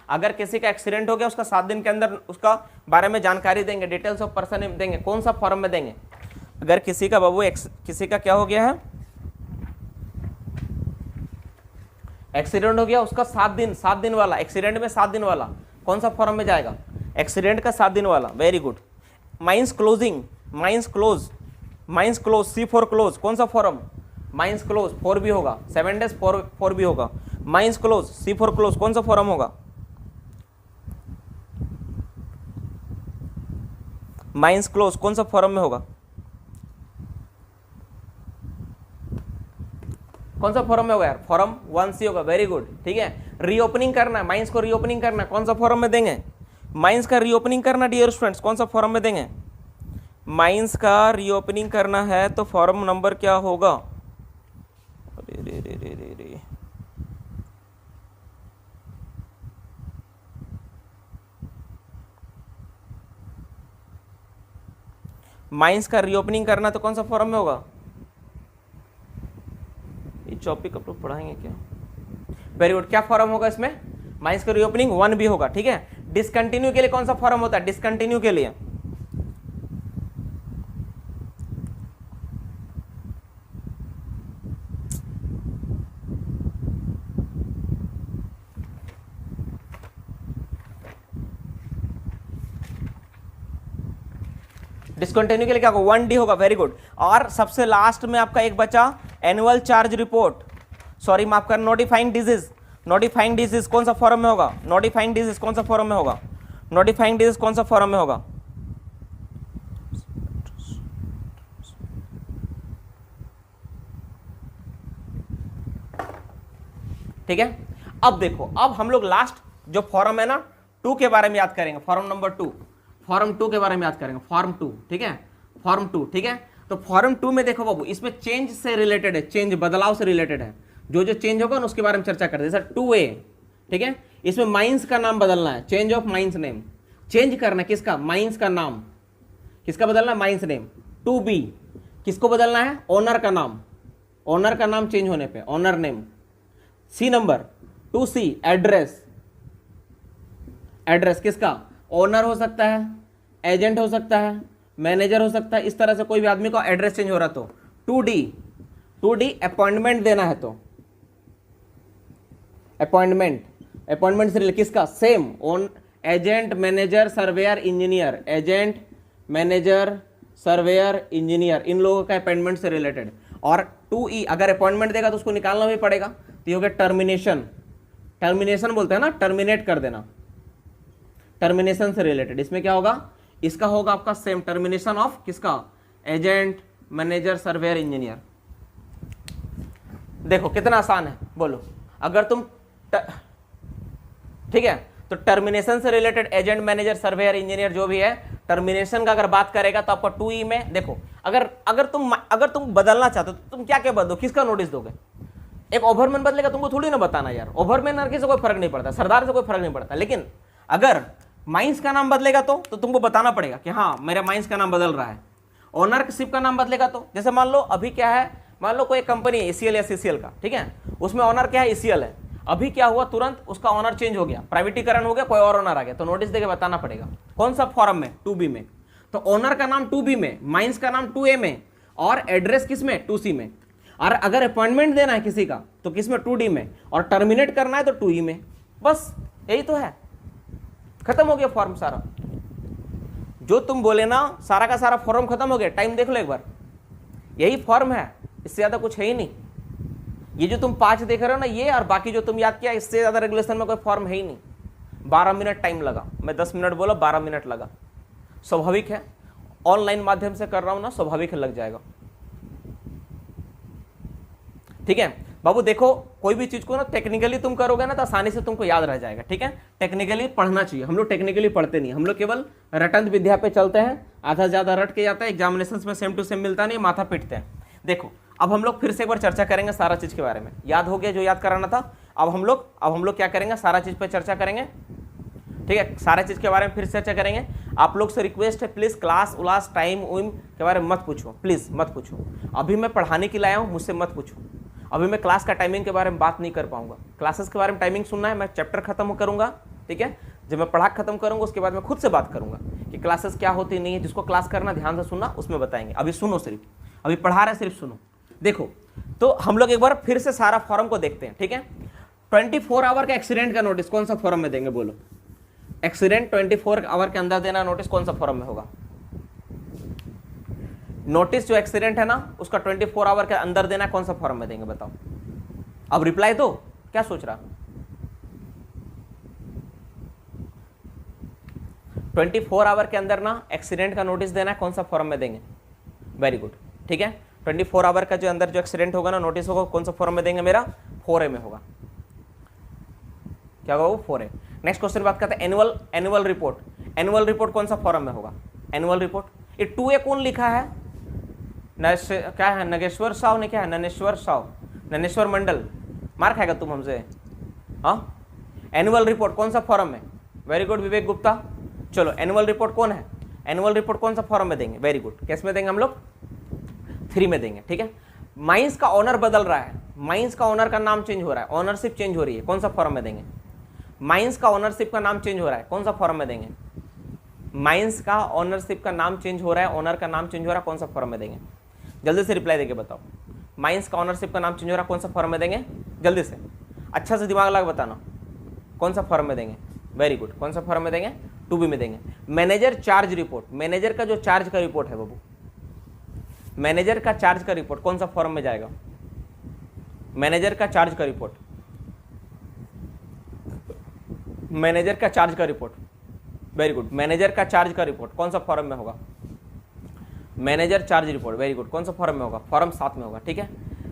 अगर किसी का एक्सीडेंट हो गया उसका 7 दिन के अंदर उसका बारे में जानकारी देंगे, डिटेल्स ऑफ पर्सन देंगे, कौन सा फॉर्म में देंगे। अगर किसी का बाबू किसी का क्या हो गया है, एक्सीडेंट हो गया उसका 7 दिन वाला, एक्सीडेंट में 7 दिन वाला कौन सा फॉर्म में जाएगा, एक्सीडेंट का 7 दिन वाला, very good. Mines closing, mines close, C4 close कौन सा फॉर्म, माइंस क्लोज 4 भी होगा, 7 डेज 4 भी होगा। माइंस क्लोज C4 क्लोज कौन सा फॉर्म होगा, माइंस क्लोज कौन सा फॉर्म में होगा, कौन सा फॉर्म में होगा यार, फॉर्म 1C होगा, वेरी गुड, ठीक है। रीओपनिंग करना है, माइंस को रीओपनिंग करना है, कौन सा फॉर्म में देंगे, माइंस का रीओपनिंग करना डियर स्टूडेंट्स, कौन सा फॉर्म में देंगे, माइंस का रीओपनिंग करना है तो फॉर्म नंबर क्या होगा, अरे रे रे रे रे रे, माइंस का रीओपनिंग करना तो कौन सा फॉर्म में होगा, ये टॉपिक आप लोग पढ़ाएंगे क्या, वेरी गुड। क्या फॉर्म होगा इसमें, माइंस का रीओपनिंग 1 भी होगा, ठीक है। डिसकंटिन्यू के लिए कौन सा फॉर्म होता है, डिसकंटिन्यू के लिए डिसकंटिन्यू के लिए क्या होगा, 1D होगा, वेरी गुड। और सबसे लास्ट में आपका एक बचा एनुअल चार्ज रिपोर्ट, सॉरी माफ कर, नोटिफाइंग डिजीज। नोटिफाइंग डिजीज कौन सा फॉर्म में होगा, नोटिफाइंग डिजीज कौन सा फॉर्म में होगा, नोटिफाइंग डिजीज कौन सा फॉर्म में होगा, ठीक है। अब देखो, अब हम लोग लास्ट जो फॉर्म है ना 2 के बारे में याद करेंगे, फॉर्म नंबर 2, फॉर्म 2 के बारे में याद करेंगे, फॉर्म 2, ठीक है, फॉर्म 2, ठीक है। तो फॉर्म 2 में देखो बाबू, इसमें चेंज से रिलेटेड है, चेंज बदलाव से रिलेटेड है, जो जो चेंज होगा ना उसके बारे में चर्चा करते हैं। जैसे 2A, ठीक है, इसमें माइंस का नाम बदलना है, change of mines name, change करना है किसका, माइंस का नाम, किसका बदलना है, माइंस नेम। 2B किसको बदलना है, ओनर का नाम, ओनर का नाम चेंज होने पे owner name. C number 2C address, address किसका, ओनर हो सकता है, एजेंट हो सकता है, मैनेजर हो सकता है, इस तरह से कोई भी आदमी का एड्रेस चेंज हो रहा तो। 2D अपॉइंटमेंट देना है तो अपॉइंटमेंट, अपॉइंटमेंट से किसका, same own, agent manager surveyor engineer, agent manager surveyor engineer, इन लोगों का अपॉइंटमेंट से रिलेटेड। और 2E अगर अपॉइंटमेंट देगा तो उसको निकालना भी पड़ेगा, तो ये हो गया टर्मिनेशन, टर्मिनेशन बोलते हैं ना, टर्मिनेट कर देना, टर्मिनेशन से रिलेटेड। इसमें क्या होगा, इसका होगा आपका सेम टर्मिनेशन ऑफ किसका, एजेंट मैनेजर सर्वेयर इंजीनियर। देखो कितना आसान है, बोलो अगर तुम ठीक है, तो टर्मिनेशन से related agent manager surveyor engineer जो भी है, टर्मिनेशन का अगर बात करेगा तो आपका 2E में देखो, अगर तुम बदलना चाहते हो तो तुम क्या क्या बदलो, किसका नोटिस दोगे। एक ओवरमैन बदलेगा तुमको थोड़ी ना बताना यार, ओवरमैन नरकी से कोई फर्क नहीं पड़ता, सरदार से कोई फर्क नहीं पड़ता, लेकिन अगर माइंस का नाम बदलेगा तो तुमको बताना पड़ेगा कि हाँ मेरा माइंस का नाम बदल रहा है। ओनरशिप का नाम बदलेगा तो, जैसे मान लो अभी क्या है, मान लो कोई कंपनी है ACL या CCL का, ठीक है, उसमें ऑनर क्या है, ECL है। अभी क्या हुआ, तुरंत उसका ऑनर चेंज हो गया, प्राइवेटीकरण हो गया, कोई और ऑनर आ गया, तो नोटिस देके बताना पड़ेगा। कौन सा फॉर्म में, 2B में। तो ओनर का नाम 2B में, माइंस का नाम 2A में, और एड्रेस किस में, 2C में। और अगर अपॉइंटमेंट देना है किसी का तो किस में, 2D में, और टर्मिनेट करना है तो 2E में। बस यही तो है, खत्म हो गया फॉर्म सारा। जो तुम बोले ना सारा का सारा फॉर्म खत्म हो गया, टाइम देख लो एक बार, यही फॉर्म है, इससे ज्यादा कुछ है ही नहीं। ये जो तुम 5 देख रहे हो ना ये, और बाकी जो तुम याद किया, इससे ज्यादा रेगुलेशन में कोई फॉर्म है ही नहीं। 12 मिनट टाइम लगा, मैं 10 मिनट बोला, 12 मिनट लगा, स्वाभाविक है, ऑनलाइन माध्यम से कर रहा हूं ना, स्वाभाविक है लग जाएगा, ठीक है बाबू। देखो कोई भी चीज को ना टेक्निकली तुम करोगे ना तो आसानी से तुमको याद रह जाएगा, ठीक है। टेक्निकली पढ़ना चाहिए, हम लोग टेक्निकली पढ़ते नहीं, हम लोग केवल रटंत विद्या पे चलते हैं, आधा ज्यादा रट के जाता है, एग्जामिनेशन में सेम टू सेम मिलता नहीं, माथा पीटते हैं। देखो अब हम लोग फिर से एक बार चर्चा करेंगे सारा चीज के बारे में, याद हो गया जो याद कराना था। अब हम लोग क्या करेंगे, सारा चीज पे चर्चा करेंगे, ठीक है, सारा चीज के बारे में फिर चर्चा करेंगे। आप लोग से रिक्वेस्ट है, प्लीज क्लास उलास टाइम उइम के बारे में मत पूछो, प्लीज मत पूछो। अभी मैं पढ़ाने के लिए आया हूँ, मुझसे मत पूछो। अभी मैं क्लास का टाइमिंग के बारे में बात नहीं कर पाऊंगा, क्लासेस के बारे में टाइमिंग सुनना है, मैं चैप्टर खत्म करूंगा, ठीक है। जब मैं पढ़ा खत्म करूंगा उसके बाद मैं खुद से बात करूंगा कि क्लासेस क्या होती नहीं है। जिसको क्लास करना ध्यान से सुनना, उसमें बताएंगे। अभी सुनो, सिर्फ अभी पढ़ा रहे, सिर्फ सुनो। देखो तो हम लोग एक बार फिर से सारा फॉर्म को देखते हैं, ठीक है। 24 आवर का एक्सीडेंट का नोटिस कौन सा फॉर्म में देंगे, बोलो। एक्सीडेंट 24 आवर के अंदर देना नोटिस कौन सा फॉर्म में होगा। नोटिस जो एक्सीडेंट है ना उसका 24 आवर के अंदर देना, कौन सा फॉर्म में देंगे बताओ। अब रिप्लाई दो, क्या सोच रहा। 24 आवर के अंदर ना एक्सीडेंट का नोटिस देना है, कौन सा फॉर्म में देंगे। वेरी गुड, ठीक है। 24 आवर का जो अंदर जो एक्सीडेंट होगा ना नोटिस होगा, कौन सा फॉर्म में देंगे, मेरा 4A में होगा। क्या होगा वो, 4A। नेक्स्ट क्वेश्चन बात करते हैं एनुअल रिपोर्ट। एनुअल रिपोर्ट कौन सा फॉर्म में होगा, एनुअल रिपोर्ट। ये 2A कौन लिखा है, क्या है, नगेश्वर साव ने, क्या है, ननेश्वर साव, ननेश्वर मंडल। मार खाएगा तुम हमसे, हाँ। एनुअल रिपोर्ट कौन सा फॉर्म में, वेरी गुड विवेक गुप्ता। चलो एनुअल रिपोर्ट कौन है, एनुअल रिपोर्ट कौन सा फॉर्म में देंगे, वेरी गुड। किस में देंगे हम लोग, 3 में देंगे, ठीक है। माइंस का ऑनर बदल रहा है, माइंस का ऑनर का नाम चेंज हो रहा है, ऑनरशिप चेंज हो रही है, कौन सा फॉर्म में देंगे। माइंस का ऑनरशिप का नाम चेंज हो रहा है, कौन सा फॉर्म में देंगे। माइंस का ऑनरशिप का नाम चेंज हो रहा है, ऑनर का नाम चेंज हो रहा है, कौन सा फॉर्म में देंगे। जल्दी से रिप्लाई देके बताओ। माइंस का ऑनरशिप का नाम चेंज हो रहा है, कौन सा फॉर्म में देंगे, जल्दी से, अच्छा से दिमाग लगा बताना, कौन सा फॉर्म में देंगे। वेरी गुड, कौन सा फॉर्म में देंगे? टू बी में देंगे। मैनेजर चार्ज रिपोर्ट, मैनेजर का जो चार्ज का रिपोर्ट है बाबू, मैनेजर का चार्ज का रिपोर्ट कौन सा फॉर्म में जाएगा? मैनेजर का चार्ज का रिपोर्ट, मैनेजर का चार्ज का रिपोर्ट, वेरी गुड, मैनेजर का चार्ज का रिपोर्ट कौन सा फॉर्म में होगा? Manager charge report, very good, कौन सा फॉर्म में होगा? फॉर्म 7 में होगा। ठीक है,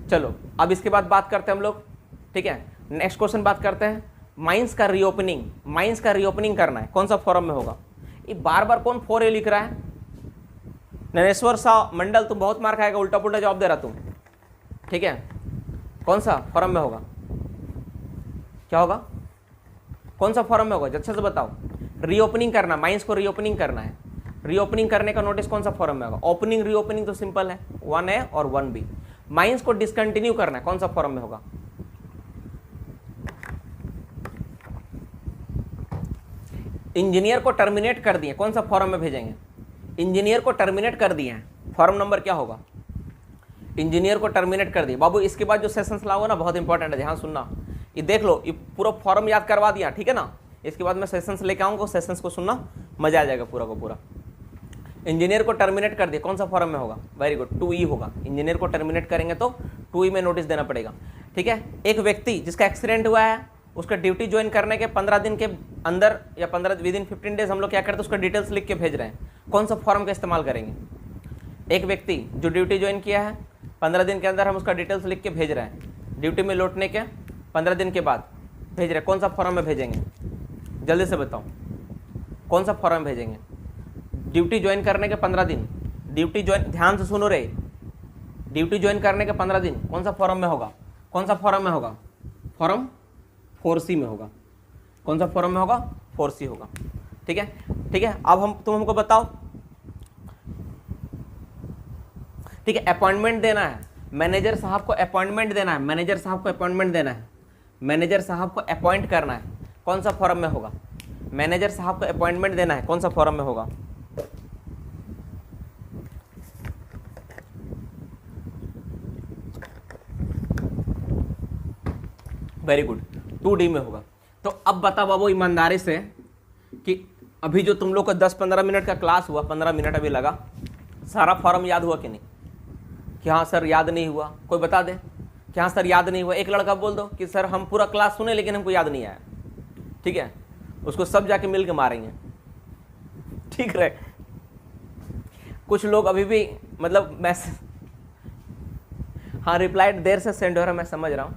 चलो अब इसके बाद बात करते हैं हम लोग। ठीक है, नेक्स्ट क्वेश्चन बात करते हैं, माइंस का रीओपनिंग, माइंस का रीओपनिंग करना है, कौन सा फॉर्म में होगा? ये बार बार कौन 4A लिख रहा है? नरेश्वर साव मंडल, तुम बहुत मार खाएगा, उल्टा पुल्टा जवाब दे रहा तुम। ठीक है, कौन सा फॉर्म में होगा? क्या होगा? कौन सा फॉर्म में होगा? अच्छे से बताओ। रीओपनिंग करना, माइंस को रीओपनिंग करना है, रीओपनिंग करने का नोटिस कौन सा फॉर्म में होगा? ओपनिंग रीओपनिंग तो सिंपल है, 1A और 1B। माइंस को डिसकंटिन्यू करना है, कौन सा फॉर्म में होगा? इंजीनियर को टर्मिनेट कर दिए, कौन सा फॉर्म में भेजेंगे? इंजीनियर को टर्मिनेट कर दिए हैं, फॉर्म नंबर क्या होगा? इंजीनियर को टर्मिनेट कर दिए। बाबू इसके बाद जो सेशंस लाओ ना, बहुत इंपॉर्टेंट है, ध्यान सुनना। ये देख लो, ये पूरा फॉर्म याद करवा दिया, ठीक है ना? इसके बाद मैं सेशंस लेके आऊंगा, सेशंस को सुनना, मजा आ जाएगा पूरा का पूरा। इंजीनियर को टर्मिनेट कर दिया, कौन सा फॉर्म में होगा? वेरी गुड, 2E होगा। इंजीनियर को टर्मिनेट करेंगे तो 2E में नोटिस देना पड़ेगा। ठीक है, एक व्यक्ति जिसका एक्सीडेंट हुआ है, उसका ड्यूटी ज्वाइन करने के 15 दिन के अंदर या 15 डेज हम लोग क्या करते हैं, उसका डिटेल्स लिख के भेज रहे हैं, कौन सा फॉर्म का इस्तेमाल करेंगे? एक व्यक्ति जो ड्यूटी ज्वाइन किया है, 15 दिन के अंदर हम उसका डिटेल्स लिख के भेज रहे हैं, ड्यूटी में लौटने के 15 दिन के बाद भेज रहे हैं, कौन सा फॉर्म में भेजेंगे? जल्दी से बताओ, कौन सा फॉर्म में भेजेंगे? ड्यूटी ज्वाइन करने के 15 दिन, ड्यूटी ज्वाइन, ध्यान से सुनो रे, ड्यूटी ज्वाइन करने के 15 दिन कौन सा फॉर्म में होगा? कौन सा फॉर्म में होगा? फॉर्म 4C में होगा। कौन सा फॉर्म में होगा? 4C होगा। ठीक है, ठीक है, अब तुम हमको बताओ। ठीक है, अपॉइंटमेंट देना है, मैनेजर साहब को अपॉइंटमेंट देना है, मैनेजर साहब को अपॉइंटमेंट देना है, मैनेजर साहब को अपॉइंट करना है, कौन सा फॉर्म में होगा? मैनेजर साहब को अपॉइंटमेंट देना है, कौन सा फॉर्म में होगा? वेरी गुड, 2D में होगा। तो अब बता बाबू ईमानदारी से कि अभी जो तुम लोग का 10-15 मिनट का क्लास हुआ, 15 मिनट अभी लगा, सारा फॉर्म याद हुआ कि नहीं? कि हाँ सर याद नहीं हुआ, कोई बता दे कि हाँ सर याद नहीं हुआ। एक लड़का बोल दो कि सर हम पूरा क्लास सुने लेकिन हमको याद नहीं आया। ठीक है, उसको सब जाके मिल के मारेंगे, ठीक रहे। कुछ लोग अभी भी मतलब मैसेज, हाँ रिप्लाई देर से सेंड हो रहा है, मैं समझ रहा हूँ,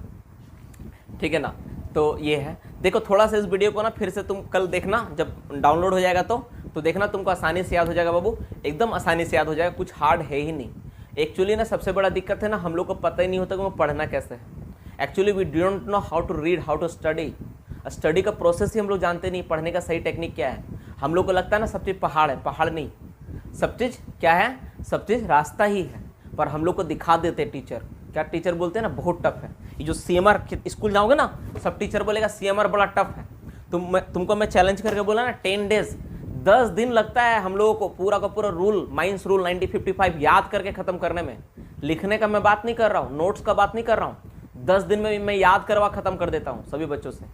ठीक है ना? तो ये है, देखो थोड़ा सा इस वीडियो को ना फिर से तुम कल देखना, जब डाउनलोड हो जाएगा तो देखना, तुमको आसानी से याद हो जाएगा बाबू, एकदम आसानी से याद हो जाएगा, कुछ हार्ड है ही नहीं। एक्चुअली ना सबसे बड़ा दिक्कत है ना, हम लोग को पता ही नहीं होता कि वो पढ़ना कैसे है। Actually we don't know how to read, how to study. Study का प्रोसेस ही हम लोग जानते नहीं, पढ़ने का सही टेक्निक क्या है। हम लोग को लगता है ना सब चीज़ पहाड़ है, पहाड़ नहीं, सब चीज़ क्या है? सब चीज़ रास्ता ही है, पर हम लोग को दिखा देते टीचर। क्या टीचर बोलते हैं ना, बहुत टफ है। ये जो CMR स्कूल जाओगे ना, सब टीचर बोलेगा CMR बड़ा टफ है। तुमको मैं चैलेंज करके बोला ना, 10 डेज 10 दिन लगता है हम लोगों को पूरा का पूरा रूल, माइंस रूल 9055 याद करके खत्म करने में। लिखने का मैं बात नहीं कर रहा हूँ, नोट्स का बात नहीं कर रहा हूँ, 10 दिन में मैं याद करवा खत्म कर देता हूँ सभी बच्चों से।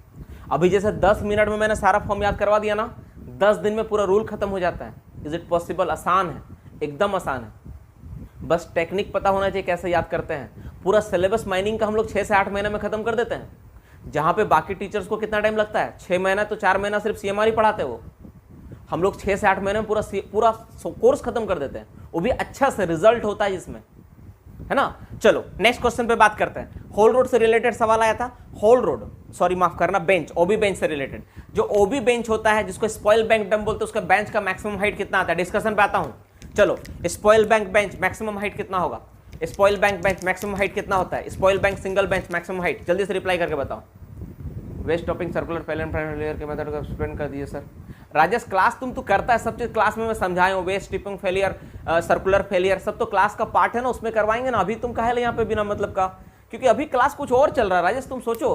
अभी जैसे 10 मिनट में मैंने सारा फॉर्म याद करवा दिया ना, 10 दिन में पूरा रूल खत्म हो जाता है। Is it possible? आसान है, एकदम आसान है, बस टेक्निक पता होना चाहिए कैसे याद करते हैं। पूरा सिलेबस माइनिंग का हम लोग 6 से 8 महीने में खत्म कर देते हैं, जहाँ पे बाकी टीचर्स को कितना टाइम लगता है? 6 महीना तो 4 महीना सिर्फ CMR ही पढ़ाते हैं वो, हम लोग 6 से 8 महीने में पूरा कोर्स खत्म कर देते हैं, वो भी अच्छा से रिजल्ट होता है इसमें, है ना? चलो नेक्स्ट क्वेश्चन पे बात करते हैं। होल रोड से रिलेटेड सवाल आया था, होल रोड, सॉरी माफ करना, बेंच, OB बेंच से रिलेटेड। जो OB बेंच होता है, जिसको स्पॉइल बैंक डम बोलते हैं, उसका बेंच का मैक्सिमम हाइट कितना आता है? डिस्कशन पे आता हूँ। चलो, spoil bank bench maximum height कितना होगा? Spoil bank bench maximum height कितना होता है? Spoil bank single bench maximum height, जल्दी से रिप्लाई करके बताओ। वेस्ट टॉपिंग सर्कुलर फेलियर के मेथड को एक्सप्लेन कर दिए सर। राजेश क्लास तुम तो करता है सब चीज, क्लास में मैं समझाया हूँ, waste tipping failure, circular failure, सब तो क्लास का पार्ट है ना, उसमें करवाएंगे ना। अभी तुम कहे यहाँ पे बिना मतलब का, क्योंकि अभी क्लास कुछ और चल रहा है राजेश, तुम सोचो।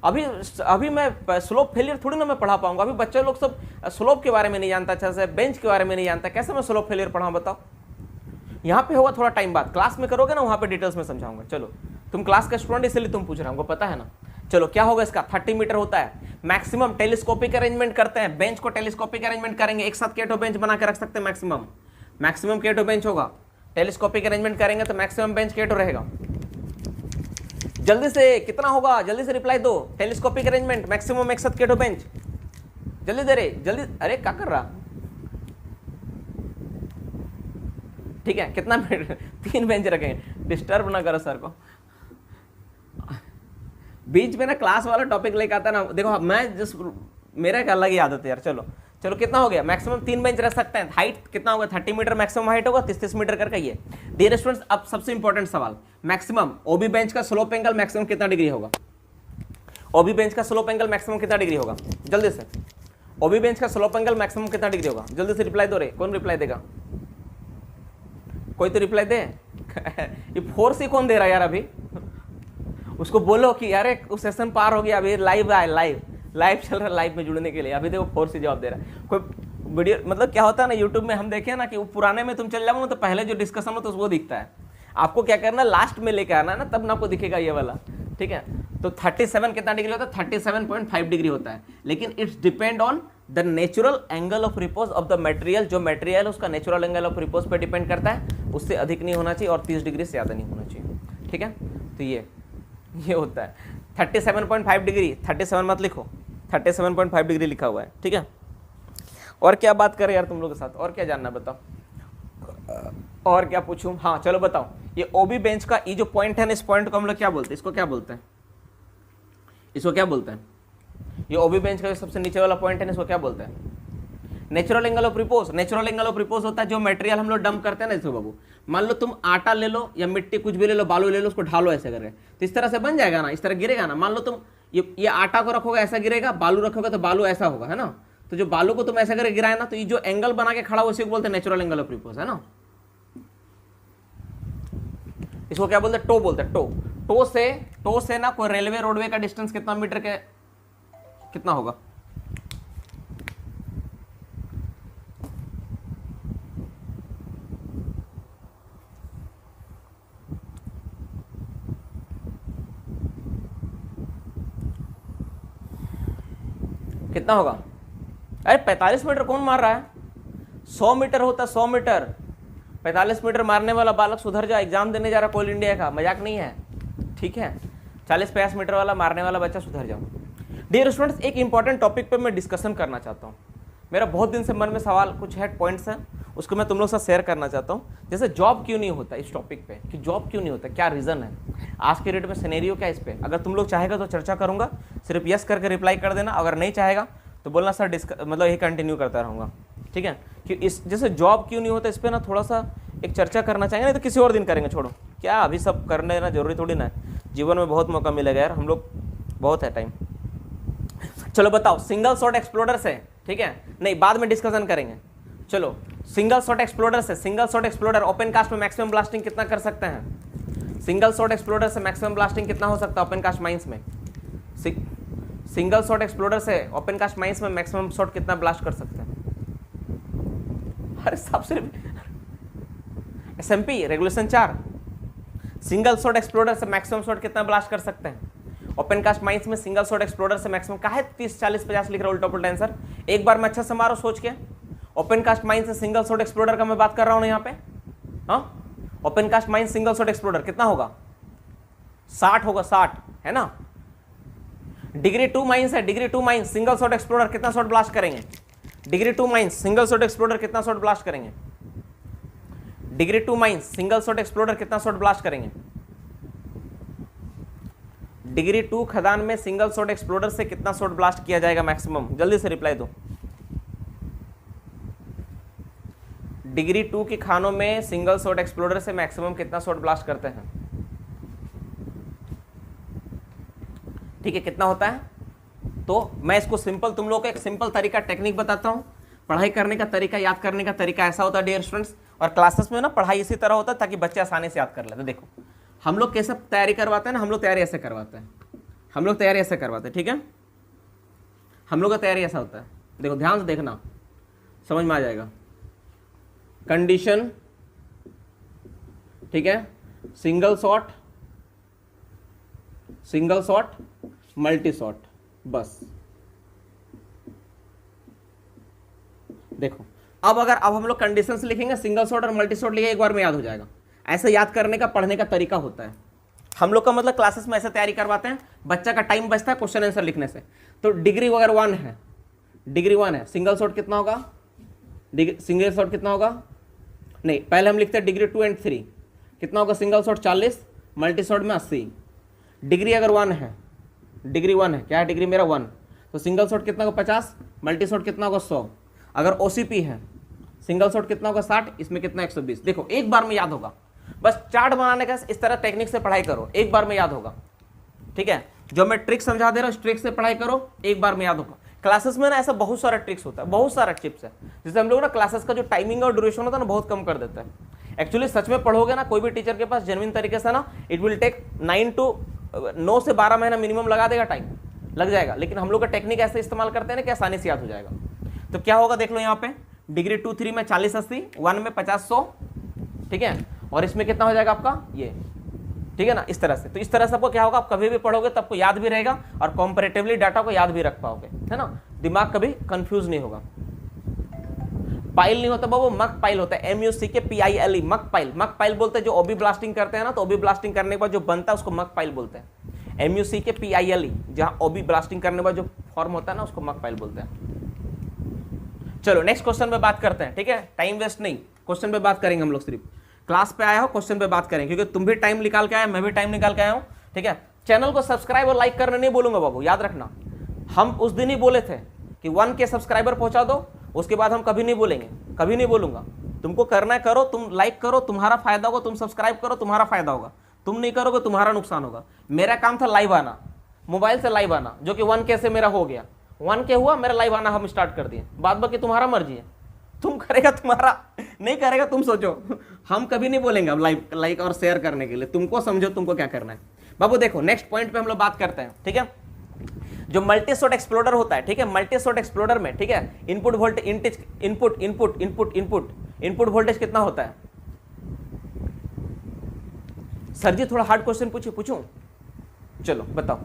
अभी मैं स्लोप फेलियर थोड़ी ना मैं पढ़ा पाऊंगा। अभी बच्चे लोग सब स्लोप के बारे में नहीं जानता, अच्छा से बेंच के बारे में नहीं जानता, कैसे मैं स्लोप फेलियर पढ़ाऊं बताओ? यहाँ पे होगा थोड़ा टाइम बाद, क्लास में करोगे ना, वहाँ पे डिटेल्स में समझाऊंगा। चलो, तुम क्लास का स्टूडेंट इसलिए तुम पूछ रहे हो, हमको पता है ना। चलो क्या होगा इसका, 30 मीटर होता है। मैक्सिमम टेलीस्कोपिक अरेंजमेंट करते हैं, बेंच को टेलीस्कोपिक अरेंजमेंट करेंगे, एक साथ केटो बेंच बना के रख सकते हैं। मैक्सिमम केटो बेंच होगा, टेलीस्कोपिक अरेंजमेंट करेंगे तो मैक्सिमम बेंच केटो रहेगा। जल्दी से कितना होगा, जल्दी से रिप्लाई दो। टेलीस्कोपिक अरेंजमेंट मैक्सिमम एक साथ केटो बेंच, जल्दी दे रहे, जल्दी। अरे क्या कर रहा, ठीक है कितना मिनट 3 बेंच रखें, डिस्टर्ब ना करो सर को। बीच में ना क्लास वाला टॉपिक लेके आता ना, देखो मैं जिस मेरा एक अलग ही आदत है यार। चलो चलो कितना हो गया, मैक्सिमम 3 बेंच रख सकते हैं। हाइट कितना होगा, 30 मीटर मैक्सिमम हाइट होगा, 30 मीटर करके ये। डियर स्टूडेंट्स अब सबसे इंपॉर्टेंट सवाल, मैक्सिमम ओबी बेंच का स्लोप एंगल मैक्सिमम कितना डिग्री होगा, ओबी बेंच का स्लोप एंगल मैक्सिमम कितना डिग्री होगा, जल्दी से। ओबी बेंच का स्लोप एंगल मैक्सिमम कितना डिग्री होगा, जल्दी से रिप्लाई दो रे। कौन रिप्लाई देगा, कोई तो रिप्लाई दे। ये फोर्स ही कौन दे रहा है यार, अभी उसको बोलो कि यार उस सेशन पार हो गया, अभी लाइव आए, लाइव चल रहा है, लाइव में जुड़ने के लिए। अभी देखो फोर्स ही जवाब दे रहा है। कोई वीडियो मतलब क्या होता है ना, यूट्यूब में हम देखें ना कि वो पुराने में तुम चल जाओ ना, तो पहले जो डिस्कशन हो तो वो दिखता है। आपको क्या करना, लास्ट में लेकर आना है ना, तब ना आपको दिखेगा ये वाला, ठीक है। तो 37 कितना डिग्री होता है, 37.5 डिग्री होता है। लेकिन it's depend on the natural angle of repose of the material. जो मटेरियल उसका नेचुरल एंगल ऑफ रिपोज पे डिपेंड करता है, उससे अधिक नहीं होना चाहिए और 30 डिग्री से ज़्यादा नहीं होना चाहिए, ठीक है। तो ये होता है 37.5 डिग्री, 37 मत लिखो, 37.5 डिग्री लिखा हुआ है, ठीक है। और क्या बात करें यार तुम लोग के साथ, और क्या जानना बताओ, और क्या पूछूं। हाँ चलो बताओ, ये ओबी बेंच का ये जो पॉइंट है ना, इस पॉइंट को हम लोग क्या बोलते हैं, इसको क्या बोलते हैं, इसको क्या बोलते हैं। ये ओबी बेंच का जो सबसे नीचे वाला पॉइंट है ना, इसको क्या बोलते हैं, natural angle of repose. Natural angle of repose होता है जो मटेरियल हम लोग डंप करते हैं ना, इसको बाबू मान लो तुम आटा ले लो या मिट्टी कुछ भी ले लो, बालू ले लो, उसको ढालो ऐसे करके, तो इस तरह से बन जाएगा ना, इस तरह गिरेगा ना। मान लो तुम ये आटा को रखोगे ऐसा गिरेगा, बालू रखोगे तो बालू ऐसा होगा, है ना। तो जो बालू को तुम ऐसा करके गिराए ना, तो ये जो एंगल बना के खड़ा उसी को बोलते हैं नेचुरल एंगल ऑफ रिपोज, है ना। इसको क्या बोलते हैं, टो बोलते हैं, टो से ना कोई रेलवे रोडवे का डिस्टेंस कितना मीटर के कितना होगा, कितना होगा। अरे 45 मीटर कौन मार रहा है, 100 मीटर होता है, 100 मीटर। 45 मीटर मारने वाला बालक सुधर जा, एग्जाम देने जा रहा कोल इंडिया का, मजाक नहीं है, ठीक है। 40-50 मीटर वाला मारने वाला बच्चा सुधर जाओ। डियर स्टूडेंट्स एक इंपॉर्टेंट टॉपिक पे मैं डिस्कशन करना चाहता हूँ। मेरा बहुत दिन से मन में सवाल कुछ है, पॉइंट्स हैं, उसको मैं तुम लोग से शेयर करना चाहता हूँ। जैसे जॉब क्यों नहीं होता, इस टॉपिक पे कि जॉब क्यों नहीं होता, क्या रीज़न है आज के डेट में, सिनेरियो क्या है इस पर। अगर तुम लोग चाहेगा तो चर्चा करूँगा, सिर्फ यस करके रिप्लाई कर देना, अगर नहीं चाहेगा तो बोलना सर मतलब यही कंटिन्यू करता रहूँगा, ठीक है। कि इस जैसे जॉब क्यों नहीं होता, इस पर ना थोड़ा सा एक चर्चा करना चाहेंगे, नहीं तो किसी और दिन करेंगे, छोड़ो क्या अभी सब करने ना जरूरी थोड़ी ना है, जीवन में बहुत मौका मिलेगा यार, हम लोग बहुत है टाइम। चलो बताओ, सिंगल शॉट एक्सप्लोडर से, ठीक है, नहीं बाद में डिस्कशन करेंगे। चलो सिंगल शॉट एक्सप्लोडर से, single shot exploder open cast में मैक्सिमम ब्लास्टिंग कितना कर सकते हैं, सिंगल शॉट एक्सप्लोडर से मैक्सिमम ब्लास्टिंग कितना हो सकता है ओपन कास्ट माइंस में। सिंगल शॉट एक्सप्लोडर से ओपन कास्ट माइंस में मैक्सिमम शॉट कितना ब्लास्ट कर सकते हैं। अरे सबसे SMP regulation 4, single shot exploder से मैक्सिमम शॉट कितना ब्लास्ट कर सकते हैं ओपन कास्ट माइंस में। सिंगल शॉट एक्सप्लोडर से मैक्सिमम का है 30, 40, 50 लिख रहा उल्टा पुल्टा आंसर। एक बार मैं अच्छा से मारो सोच के, ओपन कास्ट माइंस से सिंगल शॉट एक्सप्लोडर का मैं बात कर रहा हूं ना यहाँ पे। हाँ open cast mines single shot exploder कितना होगा, 60 होगा, 60 है ना। डिग्री 2 माइंस है, degree 2 mines single shot exploder कितना शॉट ब्लास्ट करेंगे, degree 2 mines single shot exploder कितना शॉट ब्लास्ट करेंगे, degree 2 mines single shot exploder कितना शॉट ब्लास्ट करेंगे। डिग्री 2 खदान में सिंगल शॉट एक्सप्लोडर से कितना शॉट ब्लास्ट किया जाएगा मैक्सिमम, जल्दी से रिप्लाई दो। डिग्री 2 की खानों में सिंगल शॉट एक्सप्लोडर से मैक्सिमम कितना शॉट ब्लास्ट करते हैं, ठीक है, कितना होता है। तो मैं इसको सिंपल, तुम लोग को एक सिंपल तरीका टेक्निक बताता हूं। पढ़ाई करने का तरीका, याद करने का तरीका ऐसा होता है डियर स्टूडेंट्स, और क्लासेस में ना पढ़ाई इसी तरह होता है ताकि बच्चे आसानी से याद कर लेते। देखो हम लोग कैसे तैयारी करवाते हैं ना, हम लोग तैयारी ऐसे करवाते हैं, हम लोग तैयारी ऐसे करवाते हैं, ठीक है। हम लोग का तैयारी ऐसा होता है, देखो ध्यान से देखना, समझ में आ जाएगा। कंडीशन, ठीक है, सिंगल शॉट, मल्टी शॉट, बस। देखो अब हम लोग कंडीशंस लिखेंगे, सिंगल शॉट और मल्टी शॉट लिखे, एक बार में याद हो जाएगा। ऐसे याद करने का, पढ़ने का तरीका होता है हम लोग का, मतलब क्लासेस में ऐसे तैयारी करवाते हैं, बच्चा का टाइम बचता है क्वेश्चन आंसर लिखने से। तो डिग्री अगर 1 है, डिग्री 1 है, सिंगल शॉट कितना होगा, सिंगल शॉट कितना होगा, नहीं पहले हम लिखते हैं डिग्री 2 एंड 3 कितना होगा, सिंगल शॉट 40, मल्टी शॉट में 80। डिग्री अगर 1 है, डिग्री 1 है, क्या है डिग्री मेरा 1, तो सिंगल शॉट कितना होगा 50, मल्टी शॉट कितना होगा 100। अगर ओसीपी है, सिंगल शॉट कितना होगा 60, इसमें कितना 120। देखो एक बार में याद होगा, बस चार्ट बनाने का इस तरह टेक्निक से पढ़ाई करो, एक बार में याद होगा। ठीक है, जो मैं ट्रिक समझा दे रहा हूँ, ट्रिक से पढ़ाई करो, एक बार में याद होगा। क्लासेस में ना ऐसा बहुत सारा ट्रिक्स होता है, बहुत सारा टिप्स है, जिससे हम लोग ना क्लासेस का जो टाइमिंग और ड्यूरेशन होता है ना बहुत कम कर देता है। एक्चुअली सच में पढ़ोगे ना, कोई भी टीचर के पास जेन्युइन तरीके से ना, इट विल टेक 9 से 12 महीना मिनिमम लगा देगा, टाइम लग जाएगा। लेकिन हम लोग का टेक्निक ऐसे इस्तेमाल करते हैं ना कि आसानी से याद हो जाएगा। तो क्या होगा देख लो यहाँ पे, डिग्री 2 3 में 40 80, 1 में 50 100, ठीक है, और इसमें कितना हो जाएगा आपका ये, ठीक है ना, इस तरह से। तो इस तरह से आपको क्या होगा, आप कभी भी पढ़ोगे तब आपको याद भी रहेगा और कॉम्पैरेटिवली डाटा को याद भी रख पाओगे, है ना, दिमाग कभी कंफ्यूज नहीं होगा। पाइल नहीं होता बाबू, मक पाइल होता है, MUCKPILE, मक पाइल। मक पाइल बोलते हैं जो ओबी ब्लास्टिंग करते हैं ना, तो ओबी ब्लास्टिंग करने के बाद जो बनता है उसको मक पाइल बोलते हैं। MUCKPILE, जहां ओबी ब्लास्टिंग करने के बाद जो फॉर्म होता है ना, उसको मक पाइल बोलते हैं। चलो नेक्स्ट क्वेश्चन पे बात करते हैं, ठीक है, टाइम वेस्ट नहीं, क्वेश्चन पे बात करेंगे हम लोग। सिर्फ क्लास पे आया हो, क्वेश्चन पे बात करें, क्योंकि तुम भी टाइम निकाल के आए, मैं भी टाइम निकाल के आया हूं, ठीक है। चैनल को सब्सक्राइब और लाइक करने नहीं बोलूंगा बाबू, याद रखना। हम उस दिन ही बोले थे कि 1K सब्सक्राइबर पहुंचा दो, उसके बाद हम कभी नहीं बोलेंगे, कभी नहीं बोलूंगा। तुमको करना है करो, तुम लाइक करो, तुम्हारा फायदा होगा, तुम सब्सक्राइब करो, तुम्हारा फायदा होगा, तुम नहीं करोगे तुम्हारा नुकसान होगा। मेरा काम था लाइव आना, मोबाइल से लाइव आना, जो कि 1K से मेरा हो गया, 1K हुआ, मेरा लाइव आना हम स्टार्ट कर दिए। बाद बाकी तुम्हारा मर्जी है, तुम करेगा तुम्हारा, नहीं करेगा तुम सोचो। हम कभी नहीं बोलेंगे अब लाइक और शेयर करने के लिए, तुमको समझो तुमको क्या करना है। बाबू देखो नेक्स्ट पॉइंट पे हम लोग बात करते हैं, ठीक है। जो मल्टी शॉट एक्सप्लोडर होता है, ठीक है, मल्टी शॉट एक्सप्लोडर में, ठीक है, input voltage, input input input input input voltage कितना होता है। सर जी थोड़ा हार्ड क्वेश्चन पूछूं, चलो बताओ।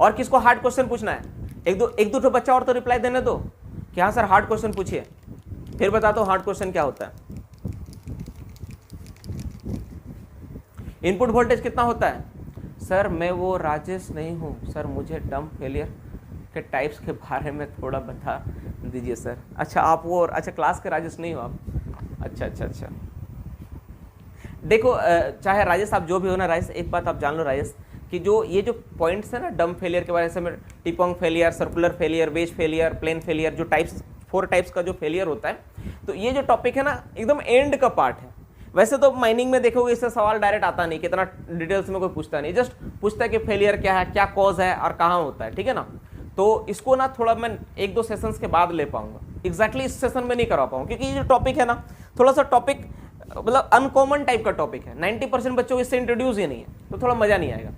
और किसको हार्ड क्वेश्चन पूछना है, एक दो बच्चा और तो रिप्लाई देने दो कि हाँ सर हार्ड क्वेश्चन पूछिए, फिर बता दो हार्ड क्वेश्चन क्या होता है। इनपुट वोल्टेज कितना होता है। सर मैं वो राजेश नहीं हूं सर, मुझे डंप फेलियर के टाइप्स के बारे में थोड़ा बता दीजिए सर। अच्छा आप वो, अच्छा क्लास के राजेश नहीं हो आप, अच्छा अच्छा अच्छा। देखो चाहे राजेश आप जो भी हो ना राजेश, एक बात आप जान लो राजेश, कि जो ये जो पॉइंट्स है ना डंप फेलियर के बारे में, toppling failure, circular failure, wedge failure, plane failure, जो टाइप्स 4 टाइप्स का जो फेलियर होता है, तो ये जो टॉपिक है ना एकदम एंड का पार्ट है। वैसे तो माइनिंग में देखोगे इससे सवाल डायरेक्ट आता नहीं, कितना डिटेल्स में कोई पूछता नहीं, जस्ट पूछता है कि फेलियर क्या है, क्या कॉज है और कहाँ होता है, ठीक है ना। तो इसको ना थोड़ा मैं 1-2 सेशंस के बाद ले पाऊंगा, एग्जैक्टली इस सेशन में नहीं करवा पाऊंगा, क्योंकि ये जो टॉपिक है ना थोड़ा सा टॉपिक मतलब अनकॉमन टाइप का टॉपिक है, 90% बच्चों को इससे इंट्रोड्यूस ही नहीं है, तो थोड़ा मजा नहीं आएगा,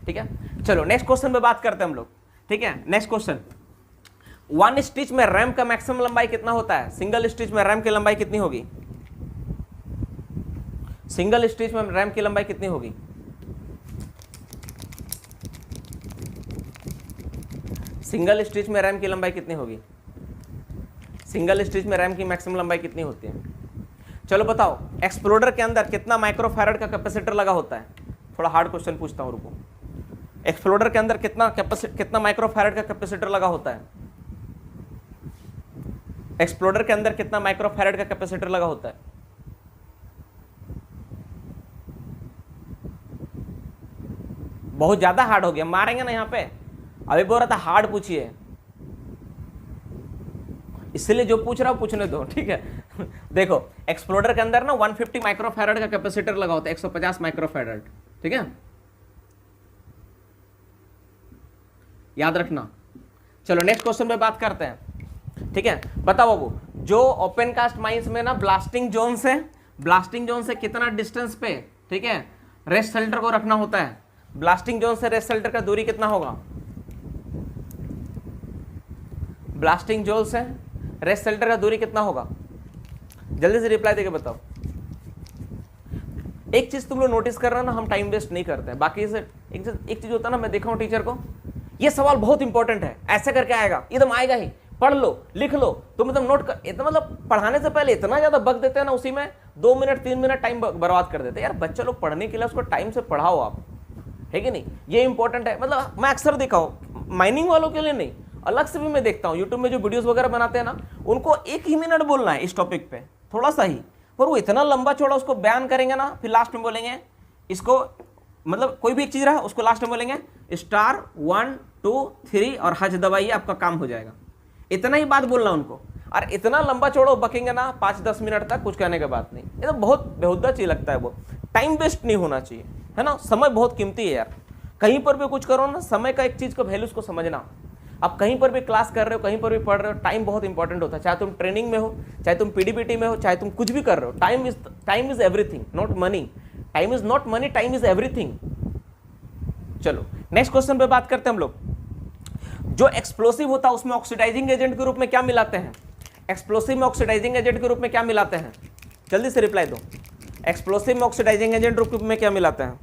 ठीक है। चलो नेक्स्ट क्वेश्चन पे बात करते हैं हम लोग, ठीक है। नेक्स्ट क्वेश्चन, 1 स्टिच में रैम का मैक्सिमम लंबाई कितना होता है। सिंगल स्टिच में रैम की लंबाई कितनी होगी, सिंगल स्टिच में रैम की लंबाई कितनी होगी। सिंगल स्टिच में रैम की लंबाई कितनी होगी, सिंगल स्टिच में रैम की मैक्सिमम लंबाई कितनी होती है। चलो बताओ, एक्सप्लोडर के अंदर कितना माइक्रोफैराड का कैपेसिटर लगा होता है। थोड़ा हार्ड क्वेश्चन पूछता हूं, रुको। एक्सप्लोडर के अंदर कितना माइक्रोफैराड का कैपेसिटर लगा होता है। एक्सप्लोडर के अंदर कितना माइक्रोफैराड का कैपेसिटर लगा होता है। बहुत ज्यादा हार्ड हो गया, मारेंगे ना यहाँ पे, अभी बोल रहा था हार्ड पूछिए, इसलिए जो पूछ रहा हूं पूछने दो, ठीक है। देखो एक्सप्लोडर के अंदर ना 150 माइक्रोफैराड का कैपेसिटर लगा होता है, 150 माइक्रोफैराड, ठीक है, याद रखना। चलो नेक्स्ट क्वेश्चन पे बात करते हैं, ठीक है। बताओ बाबू, जो ओपन कास्ट माइंस में ना ब्लास्टिंग जोन से कितना डिस्टेंस पे, ठीक है, रेस्ट शेल्टर को रखना होता है। ब्लास्टिंग जोन से रेस्ट शेल्टर का दूरी कितना होगा। ब्लास्टिंग जोन से रेस्ट शेल्टर का दूरी कितना होगा, जल्दी से रिप्लाई देके बताओ। एक चीज तुम लोग नोटिस कर रहे हो ना, हम टाइम वेस्ट नहीं करते हैं। बाकी से एक चीज होता है ना, मैं देखा हूं टीचर को, ये सवाल बहुत इंपॉर्टेंट है, ऐसे करके आएगा, एकदम आएगा ही, पढ़ लो लिख लो, तुम एकदम नोट कर, इतना मतलब पढ़ाने से पहले इतना ज्यादा बग देते हैं ना, उसी में 2 मिनट 3 मिनट टाइम बर्बाद कर देते हैं। यार बच्चे लोग पढ़ने के लिए उसको टाइम से पढ़ाओ आप, है कि नहीं, ये इंपॉर्टेंट है। मतलब मैं अक्सर देखा हूं, माइनिंग वालों के लिए नहीं, अलग से भी मैं देखता हूं, यूट्यूब में जो वीडियोस वगैरह बनाते हैं ना, उनको 1 ही मिनट बोलना है इस टॉपिक पे, थोड़ा सा ही, पर वो इतना लंबा चौड़ा उसको बयान करेंगे ना, फिर लास्ट में बोलेंगे इसको, मतलब कोई भी एक चीज रहा उसको लास्ट में बोलेंगे स्टार 1 2 3 और हज दबाइए, आपका काम हो जाएगा। इतना ही बात बोलना उनको, और इतना लंबा चौड़ा बकेंगे ना 5-10 मिनट तक, कुछ कहने की बात नहीं। ये तो बहुत बेहुदा चीज लगता है, वो टाइम वेस्ट नहीं होना चाहिए, है ना। समय बहुत कीमती है यार, कहीं पर भी कुछ करो ना, समय का एक चीज का वैल्यू को समझना। आप कहीं पर भी क्लास कर रहे हो, कहीं पर भी पढ़ रहे हो, टाइम बहुत इंपॉर्टेंट होता है, चाहे तुम ट्रेनिंग में हो, चाहे तुम पीडीपीटी में हो, चाहे तुम कुछ भी कर रहे हो, time is everything, not money. Time is not money, time is everything. चलो नेक्स्ट क्वेश्चन पे बात करते हैं हम लोग। जो एक्सप्लोसिव होता है उसमें ऑक्सीडाइजिंग एजेंट के रूप में क्या मिलाते हैं? एक्सप्लोसिव में ऑक्सीडाइजिंग एजेंट के रूप में क्या मिलाते हैं? जल्दी से रिप्लाई दो। एक्सप्लोसिव में ऑक्सीडाइजिंग एजेंट रूप में क्या मिलाते हैं?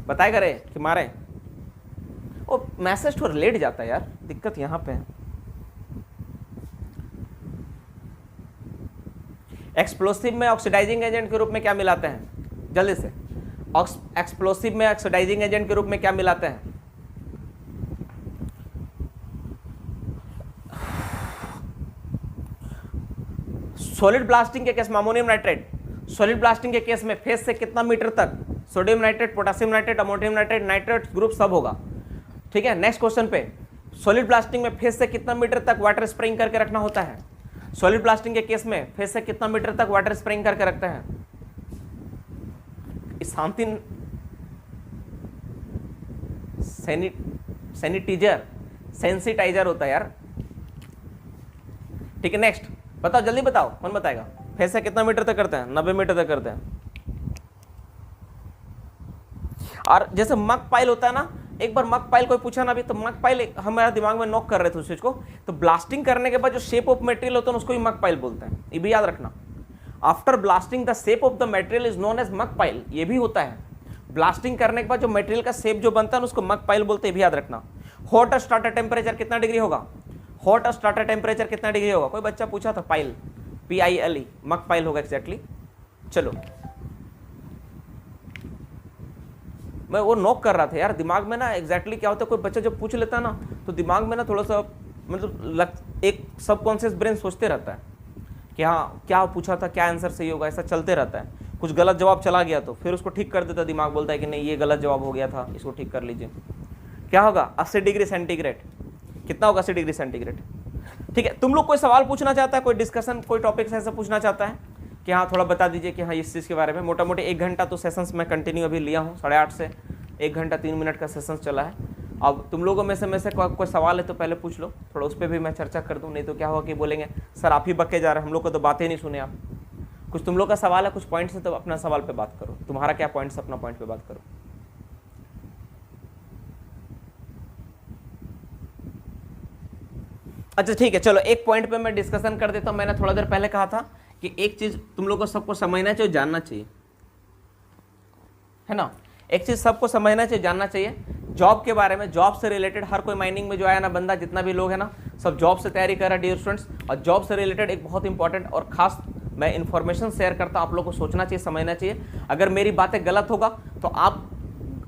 बताए करे कि मारे? ओ मैसेज थोड़ा लेट जाता है यार, दिक्कत यहां पे है। एक्सप्लोसिव में ऑक्सीडाइजिंग एजेंट के रूप में क्या मिलाते हैं? जल्दी से। एक्सप्लोसिव में ऑक्सीडाइजिंग एजेंट के रूप में क्या मिलाते हैं? सॉलिड ब्लास्टिंग के केस में अमोनियम नाइट्रेट, सॉलिड ब्लास्टिंग के केस में फेस से कितना मीटर तक sodium nitrate, potassium nitrate, ammonium nitrate, nitrate group सब होगा, ठीक है। नेक्स्ट क्वेश्चन पे, सॉलिड ब्लास्टिंग में फेस से कितना मीटर तक वाटर स्प्रेइंग करके रखना होता है? सॉलिड ब्लास्टिंग के केस में फेस से कितना मीटर तक वाटर स्प्रेइंग करके रखते हैं? शांति सैनिटाइजर, सेंसिटाइजर होता है यार, ठीक है। नेक्स्ट बताओ, जल्दी बताओ, कौन बताएगा? फेस से कितना मीटर तक करते हैं? 90 मीटर तक करते हैं। और जैसे मक पाइल होता है ना, एक बार मक पाइल कोई पूछा ना अभी, तो मक पाइल हमारे दिमाग में नॉक कर रहे थे उस चीज को, तो ब्लास्टिंग करने के बाद जो शेप ऑफ मटेरियल होता है उसको ही मक पाइल बोलते हैं, ये भी याद रखना। After blasting the shape of the material is known as muck pile, ये भी होता है। ब्लास्टिंग करने के बाद जो मटेरियल का शेप जो बनता है उसको मक पाइल बोलते हैं, भी याद रखना। हॉट स्टार्टर टेम्परेचर कितना डिग्री होगा? हॉट स्टार्टर टेम्परेचर कितना डिग्री होगा? कोई बच्चा पूछा था, पाइल, PILE, मक पाइल होगा एग्जैक्टली। चलो मैं वो नोक कर रहा था यार दिमाग में ना, एग्जैक्टली क्या होता है, कोई बच्चा जब पूछ लेता ना तो दिमाग में ना थोड़ा सा मतलब एक सबकॉन्शियस ब्रेन सोचते रहता है कि हाँ क्या पूछा था, क्या आंसर सही होगा, ऐसा चलते रहता है। कुछ गलत जवाब चला गया तो फिर उसको ठीक कर देता दिमाग, बोलता है कि नहीं ये गलत जवाब हो गया था, इसको ठीक कर लीजिए। क्या होगा? 80 डिग्री सेंटीग्रेड। कितना होगा 80 डिग्री सेंटीग्रेड? ठीक है। तुम लोग कोई सवाल पूछना चाहता है, कोई डिस्कशन, कोई टॉपिक ऐसा पूछना चाहता है कि हाँ थोड़ा बता दीजिए कि हाँ इस चीज़ के बारे में। मोटा मोटी 1 घंटा तो सेशंस मैं कंटिन्यू अभी लिया हूँ, 8:30 से 1 घंटा 3 मिनट का सेशंस चला है। अब तुम लोगों में से कोई सवाल है तो पहले पूछ लो, थोड़ा उस पर भी मैं चर्चा कर दूँ, नहीं तो क्या होगा कि बोलेंगे सर आप ही बक्के जा रहे हैं, हम लोग को तो बातें नहीं सुने आप। कुछ तुम लोग का सवाल है, कुछ पॉइंट्स है, तो अपना सवाल पे बात करो, तुम्हारा क्या पॉइंट्स, अपना पॉइंट पे बात करो। अच्छा ठीक है, चलो एक पॉइंट पे मैं डिस्कशन कर देता हूं। मैंने थोड़ा देर पहले कहा था कि एक चीज तुम लोग को सबको समझना चाहिए, जानना चाहिए, है ना। एक चीज सबको समझना चाहिए, जानना चाहिए, जॉब के बारे में, जॉब से रिलेटेड हर कोई माइनिंग में जो आया ना बंदा, जितना भी लोग है ना, सब जॉब से तैयारी कर रहा है डियर स्टूडेंट्स। और जॉब से रिलेटेड एक बहुत इंपॉर्टेंट और खास मैं इन्फॉर्मेशन शेयर करता हूं, आप लोग को सोचना चाहिए, समझना चाहिए। अगर मेरी बातें गलत होगा तो आप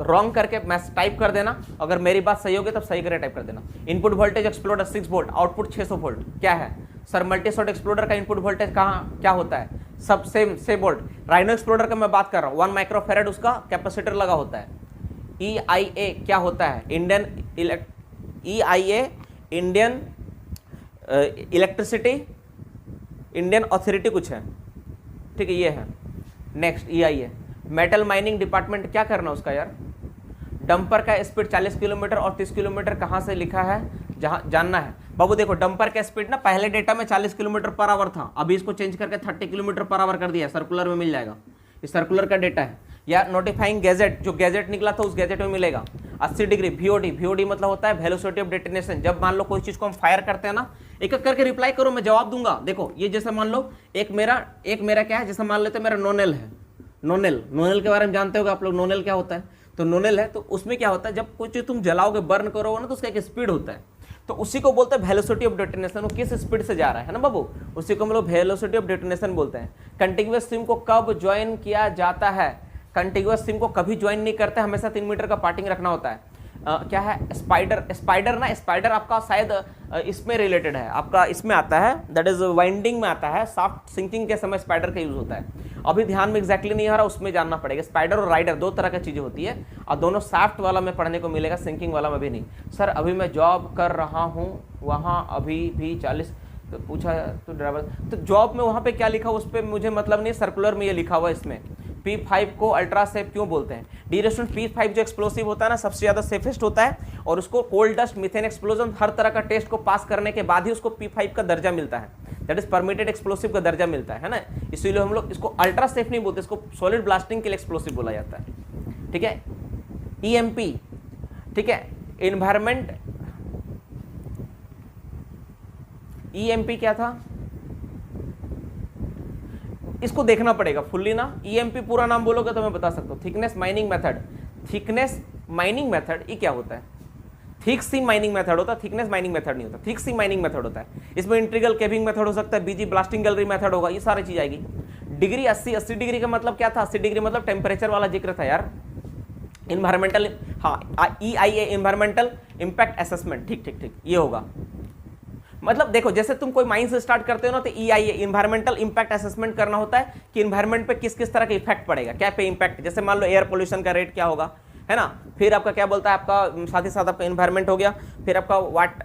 रॉन्ग करके मैसेज टाइप कर देना, अगर मेरी बात सही होगी तब सही करके टाइप कर देना। Input voltage exploder 6 volt, output 600 volt, क्या है सर? मल्टी शॉट एक्सप्लोडर का इनपुट वोल्टेज कहाँ क्या होता है? सब सेम 6 वोल्ट। राइनो एक्सप्लोडर का मैं बात कर रहा हूँ, 1 माइक्रोफेरेड उसका कैपेसिटर लगा होता है। EIA क्या होता है? EIA Indian electricity Indian authority कुछ है, ठीक है, ये है। Next EIA metal mining department, क्या करना उसका यार? डंपर का स्पीड 40 किलोमीटर और 30 किलोमीटर कहाँ से लिखा है, जहाँ जानना है बाबू। देखो डंपर का स्पीड ना पहले डेटा में 40 किलोमीटर पर आवर था, अभी इसको चेंज करके 30 किलोमीटर पर आवर कर दिया, सर्कुलर में मिल जाएगा, ये सर्कुलर का डेटा है। या नोटिफाइंग गैजेट, जो गैजेट निकला था उस गैजेट में मिलेगा 80 डिग्री। VOD मतलब होता है वेलोसिटी ऑफ डेटोनेशन, जब मान लो कोई चीज को हम फायर करते हैं ना, एक एक करके रिप्लाई करो, मैं जवाब दूंगा। देखो ये जैसे मान लो एक मेरा क्या है, जैसे मान लेते मेरा नोनेल है। नोनेल के बारे में जानते होगे आप लोग, नोनेल क्या होता है? तो नोनेल है तो उसमें क्या होता है, जब कुछ तुम जलाओगे, बर्न करोगे ना, तो उसका एक स्पीड होता है, तो उसी को बोलते हैं वेलोसिटी ऑफ डेटोनेशन। वो किस स्पीड से जा रहा है ना बाबू, उसी को हम लोग वेलोसिटी ऑफ डेटोनेशन बोलते हैं। कंटिन्यूअस स्ट्रीम को कब ज्वाइन किया जाता है? कंटिन्यूअस स्ट्रीम को कभी ज्वाइन नहीं करते, हमेशा 3 मीटर का पार्टिंग रखना होता है। क्या है स्पाइडर आपका शायद इसमें रिलेटेड है, आपका इसमें आता है, दैट इज वाइंडिंग में आता है, सॉफ्ट सिंकिंग के समय स्पाइडर का यूज होता है। अभी ध्यान में एग्जैक्टली नहीं आ रहा, उसमें जानना पड़ेगा। स्पाइडर और राइडर 2 तरह की चीजें होती है, और दोनों सॉफ्ट वाला में पढ़ने को मिलेगा, सिंकिंग वाला में भी नहीं। सर अभी मैं जॉब कर रहा हूँ, वहाँ अभी भी 40, तो पूछा तो ड्राइवर, तो जॉब में वहाँ पे क्या लिखा उस पर मुझे मतलब नहीं, सर्कुलर में ये लिखा हुआ है इसमें। P5 को अल्ट्रा सेफ क्यों बोलते हैं? डियर स्टूडेंट, P5 जो एक्सप्लोसिव होता है ना, सबसे ज्यादा सेफेस्ट होता है, और उसको कोल्ड डस्ट, मीथेन एक्सप्लोजन, हर तरह का टेस्ट को पास करने के बाद ही उसको P5 का दर्जा मिलता है, दैट इज परमिटेड एक्सप्लोसिव का दर्जा मिलता है ना। इसीलिए हम लोग इसको अल्ट्रा सेफ नहीं बोलते, इसको सॉलिड ब्लास्टिंग के लिए एक्सप्लोसिव बोला जाता है। ठीक है, EMP, ठीक है, इन्वायरमेंट, EMP क्या था, इसको देखना पड़ेगा फुल्ली ना। EMP पूरा नाम बोलोगे तो मैं बता सकता हूँ, thickness mining method. Thickness mining method ये क्या होता है? थिक सी माइनिंग मेथड होता है, थिकनेस माइनिंग मेथड नहीं होता, थिक सी माइनिंग मेथड होता है। इसमें इंटीग्रल केविंग मेथड हो सकता है, बीजी ब्लास्टिंग गैलरी मेथड होगा, ये सारी चीज आएगी। डिग्री 80 डिग्री का मतलब क्या था? 80 डिग्री मतलब टेम्परेचर वाला जिक्र था यार। इन्वायरमेंटल, हाँ, EIA, इन्वायरमेंटल इम्पैक्ट असेसमेंट, ठीक, ये होगा। मतलब देखो, जैसे तुम कोई माइन से स्टार्ट करते हो ना, तो EIA, इन्वायरमेंटल इंपैक्ट असेसमेंट करना होता है कि इन्वायरमेंट पे किस किस तरह का इफेक्ट पड़ेगा, क्या पे इम्पैक्ट, जैसे मान लो एयर पोल्यूशन का रेट क्या होगा, है ना। फिर आपका क्या बोलता है, आपका साथ ही साथ आपका इन्वायरमेंट हो गया, फिर आपका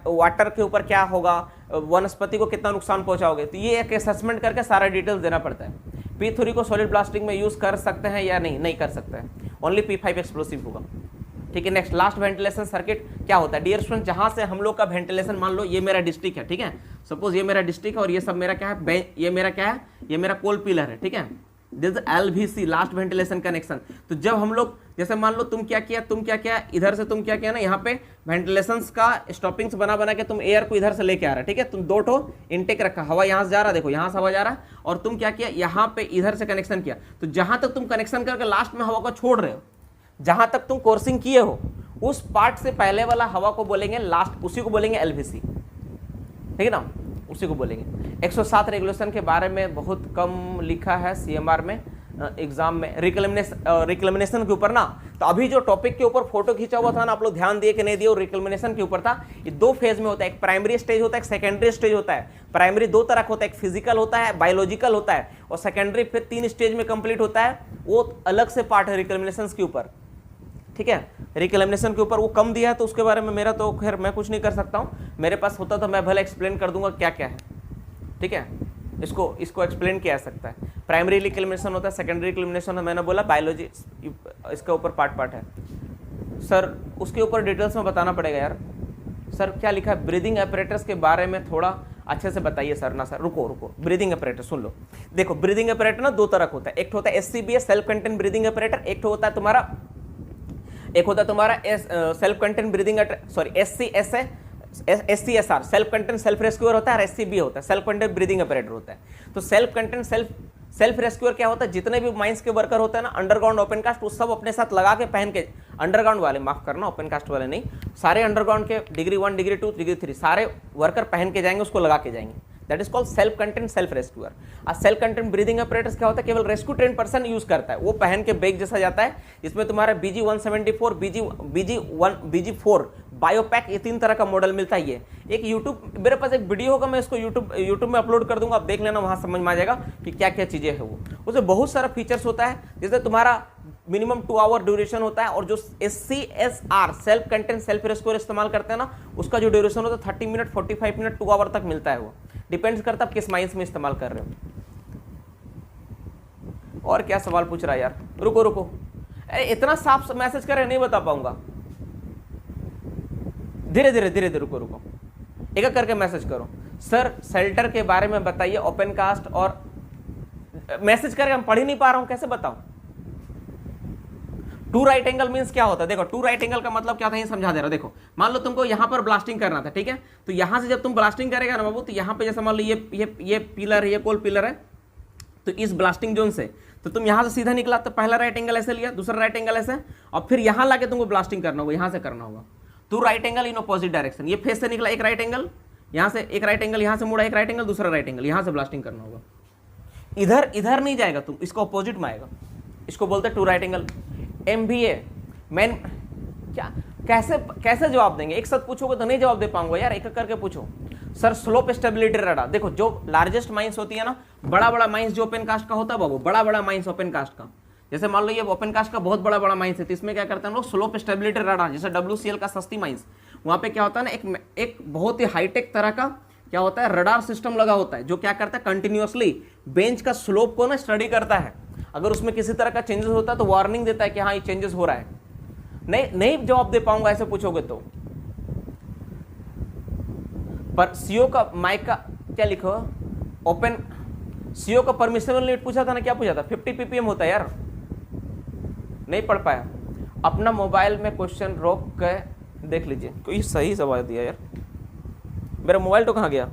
वाटर के ऊपर क्या होगा, वनस्पति को कितना नुकसान पहुंचाओगे, तो ये एक असेसमेंट करके सारा डिटेल्स देना पड़ता है। P3 को सॉलिड ब्लास्टिंग में यूज कर सकते हैं या नहीं कर सकते हैं, ओनली P5 एक्सप्लोसिव होगा। ठीक है, नेक्स्ट लास्ट वेंटिलेशन सर्किट क्या होता है? डियर स्टूडेंट, जहां से हम लोग का वेंटिलेशन, मान लो ये मेरा डिस्ट्रिक्ट है, ठीक है, सपोज ये मेरा डिस्ट्रिक्ट है और ये सब मेरा क्या है, ये मेरा क्या है, ये मेरा कोल पिलर है, ठीक है, this LVC, last ventilation connection. तो जब हम लोग, जैसे मान लो तुम क्या किया इधर से, तुम क्या किया ना, यहाँ पे वेंटिलेशन का स्टॉपिंग्स बना के तुम एयर को इधर से लेके आ रहा है, ठीक है, तुम 2 ठो इनटेक रखा, हवा यहाँ से जा रहा है, देखो यहाँ से हवा जा रहा है, और तुम क्या किया, यहाँ पे इधर से कनेक्शन किया। तो जहां तक तुम कनेक्शन करके लास्ट में हवा को छोड़ रहे हो, जहां तक तुम कोर्सिंग किए हो, उस पार्ट से पहले वाला हवा को बोलेंगे लास्ट, उसी को बोलेंगे LVC, ठीक है ना, उसी को बोलेंगे। 107 रेगुलेशन के बारे में बहुत कम लिखा है CMR में, एग्जाम में, रिक्लेमिनेशन के ऊपर ना। तो अभी जो टॉपिक के ऊपर फोटो खींचा हुआ था ना, आप लोग ध्यान दिए कि नहीं दिए, रिक्लेमिनेशन के ऊपर था। ये 2 फेज में होता है, एक प्राइमरी स्टेज होता है, एक सेकेंडरी स्टेज होता है। प्राइमरी 2 तरह का होता है, एक फिजिकल होता है, बायोलॉजिकल होता है, और सेकेंडरी फिर 3 स्टेज में कंप्लीट होता है, वो अलग से पार्ट है रिक्लेमिनेशन के ऊपर। ठीक है, रिक्लेमिनेशन के ऊपर वो कम दिया है, तो उसके बारे में मेरा तो खैर मैं कुछ नहीं कर सकता हूँ, मेरे पास होता तो मैं भले एक्सप्लेन कर दूंगा क्या क्या है। ठीक है, इसको एक्सप्लेन किया जा सकता है। प्राइमरी रिक्लेमिनेशन होता है, सेकेंडरी रिक्लेमिनेशन है, मैंने बोला बायोलॉजी इसका ऊपर पार्ट है। सर उसके ऊपर डिटेल्स में बताना पड़ेगा यार। सर क्या लिखा है, ब्रीदिंग अपरेटस के बारे में थोड़ा अच्छे से बताइए सर। ना सर रुको, ब्रीदिंग अपरेटस सुन लो। देखो ब्रीदिंग अपरेटर ना 2 तरह का होता है, एक होता है SCBA, self content breathing operator, एक होता है तुम्हारा self content breathing, sorry SCSR, self content self rescuer होता है, और SCBA होता है, सेल्फ कंटेंट ब्रीदिंग ऑपरेटर होता है। तो सेल्फ कंटेंट सेल्फ रेस्क्यूअर क्या होता है, जितने भी माइंस के वर्कर होते हैं ना, अंडरग्राउंड ओपन कास्ट, वो सब अपने साथ लगा के पहन के, अंडरग्राउंड वाले माफ करना, ओपन कास्ट वाले नहीं, सारे अंडरग्राउंड के डिग्री 1 डिग्री 2 डिग्री 3 सारे वर्कर पहन के जाएंगे, उसको लगा के जाएंगे, that is called self content self rescuer. और सेल्फ कंटेंट ब्रीदिंग ऑपरेटर्स क्या होता है, केवल रेस्क्यू ट्रेन पर्सन यूज करता है, वो पहन के बैग जैसा जाता है, इसमें तुम्हारा BG-174, BG-4 बायोपैक, ये 3 तरह का मॉडल मिलता है। ये एक यूट्यूब, मेरे पास एक वीडियो होगा, मैं इसको यूट्यूब में अपलोड कर दूंगा, आप देख लेना, वहां समझ में आ जाएगा कि क्या क्या चीजें है वो। उसमें बहुत सारा फीचर्स होता है, जैसे तुम्हारा मिनिमम 2 आवर ड्यूरेशन होता है, और जो SCSR self content self rescuer इस्तेमाल करते हैं ना, उसका जो ड्यूरेशन होता है 30 मिनट 45 मिनट 2 आवर तक मिलता है। वो डिपेंड्स करता है आप किस माइंस में इस्तेमाल कर रहे हो। और क्या सवाल पूछ रहा है यार, रुको, अरे इतना साफ मैसेज कर रहे नहीं बता पाऊंगा, धीरे रुको, एक एक करके मैसेज करो। सर शेल्टर के बारे में बताइए, ओपन कास्ट, और मैसेज करके हम पढ़ ही नहीं पा रहा हूं, कैसे बताऊं। टू राइट एंगल मींस क्या होता है, देखो टू राइट एंगल का मतलब क्या था ये समझा दे रहा हूं। देखो मान लो तुमको यहां पर ब्लास्टिंग करना था, ठीक है, तो यहां से जब तुम ब्लास्टिंग करेगा ना बाबू, तो यहां पे जैसे मान लो ये पिलर है, ये कोल पिलर है, तो इस ब्लास्टिंग जोन से तो तुम यहां से सीधा निकला तो पहला राइट एंगल ऐसे लिया, दूसरा राइट एंगल ऐसे, और फिर यहां लाके तुमको ब्लास्टिंग करना होगा, यहां से करना होगा। Two right angle in opposite direction, ये फेस से निकला एक राइट एंगल, यहां से एक राइट एंगल, यहां से मुड़ा एक राइट एंगल, दूसरा राइट एंगल, यहां से ब्लास्टिंग करना होगा। इधर इधर नहीं जाएगा तुम, इसको अपोजिट में आएगा, इसको बोलते हैं two right angle. MBA man क्या कैसे कैसे जवाब देंगे, एक साथ पूछोगे तो नहीं जवाब दे पाऊंगा यार, एक एक करके पूछो। सर स्लोप स्टेबिलिटी रडार, देखो जो लार्जेस्ट माइंस होती है ना, बड़ा बड़ा माइंस जो ओपन कास्ट का होता है बाबू, बड़ा बड़ा माइंस ओपन कास्ट का, जैसे मान लो ये ओपन कास्ट का बहुत बड़ा बड़ा माइंस है, तो इसमें क्या करते हैं लोग, स्लोप स्टेबिलिटी रडार, जैसे WCL का सस्ती माइंस, वहां पे क्या होता है ना, एक बहुत ही हाईटेक तरह का क्या होता है, रडार सिस्टम लगा होता है, जो क्या करता है कंटिन्यूअसली बेंच का स्लोप को ना स्टडी करता है। अगर उसमें किसी तरह का चेंजेस होता है तो वार्निंग देता है कि हाँ ये चेंजेस हो रहा है। नहीं जवाब दे पाऊंगा ऐसे पूछोगे तो। पर सीओ का माइक का क्या लिखो, ओपन सीओ का परमिशनल लिमिट पूछा था ना, क्या पूछा था, 50 ppm होता है यार, नहीं पढ़ पाया। अपना मोबाइल में क्वेश्चन रोक के देख लीजिए, कोई सही सवाल दिया यार, मेरा मोबाइल तो कहाँ गया।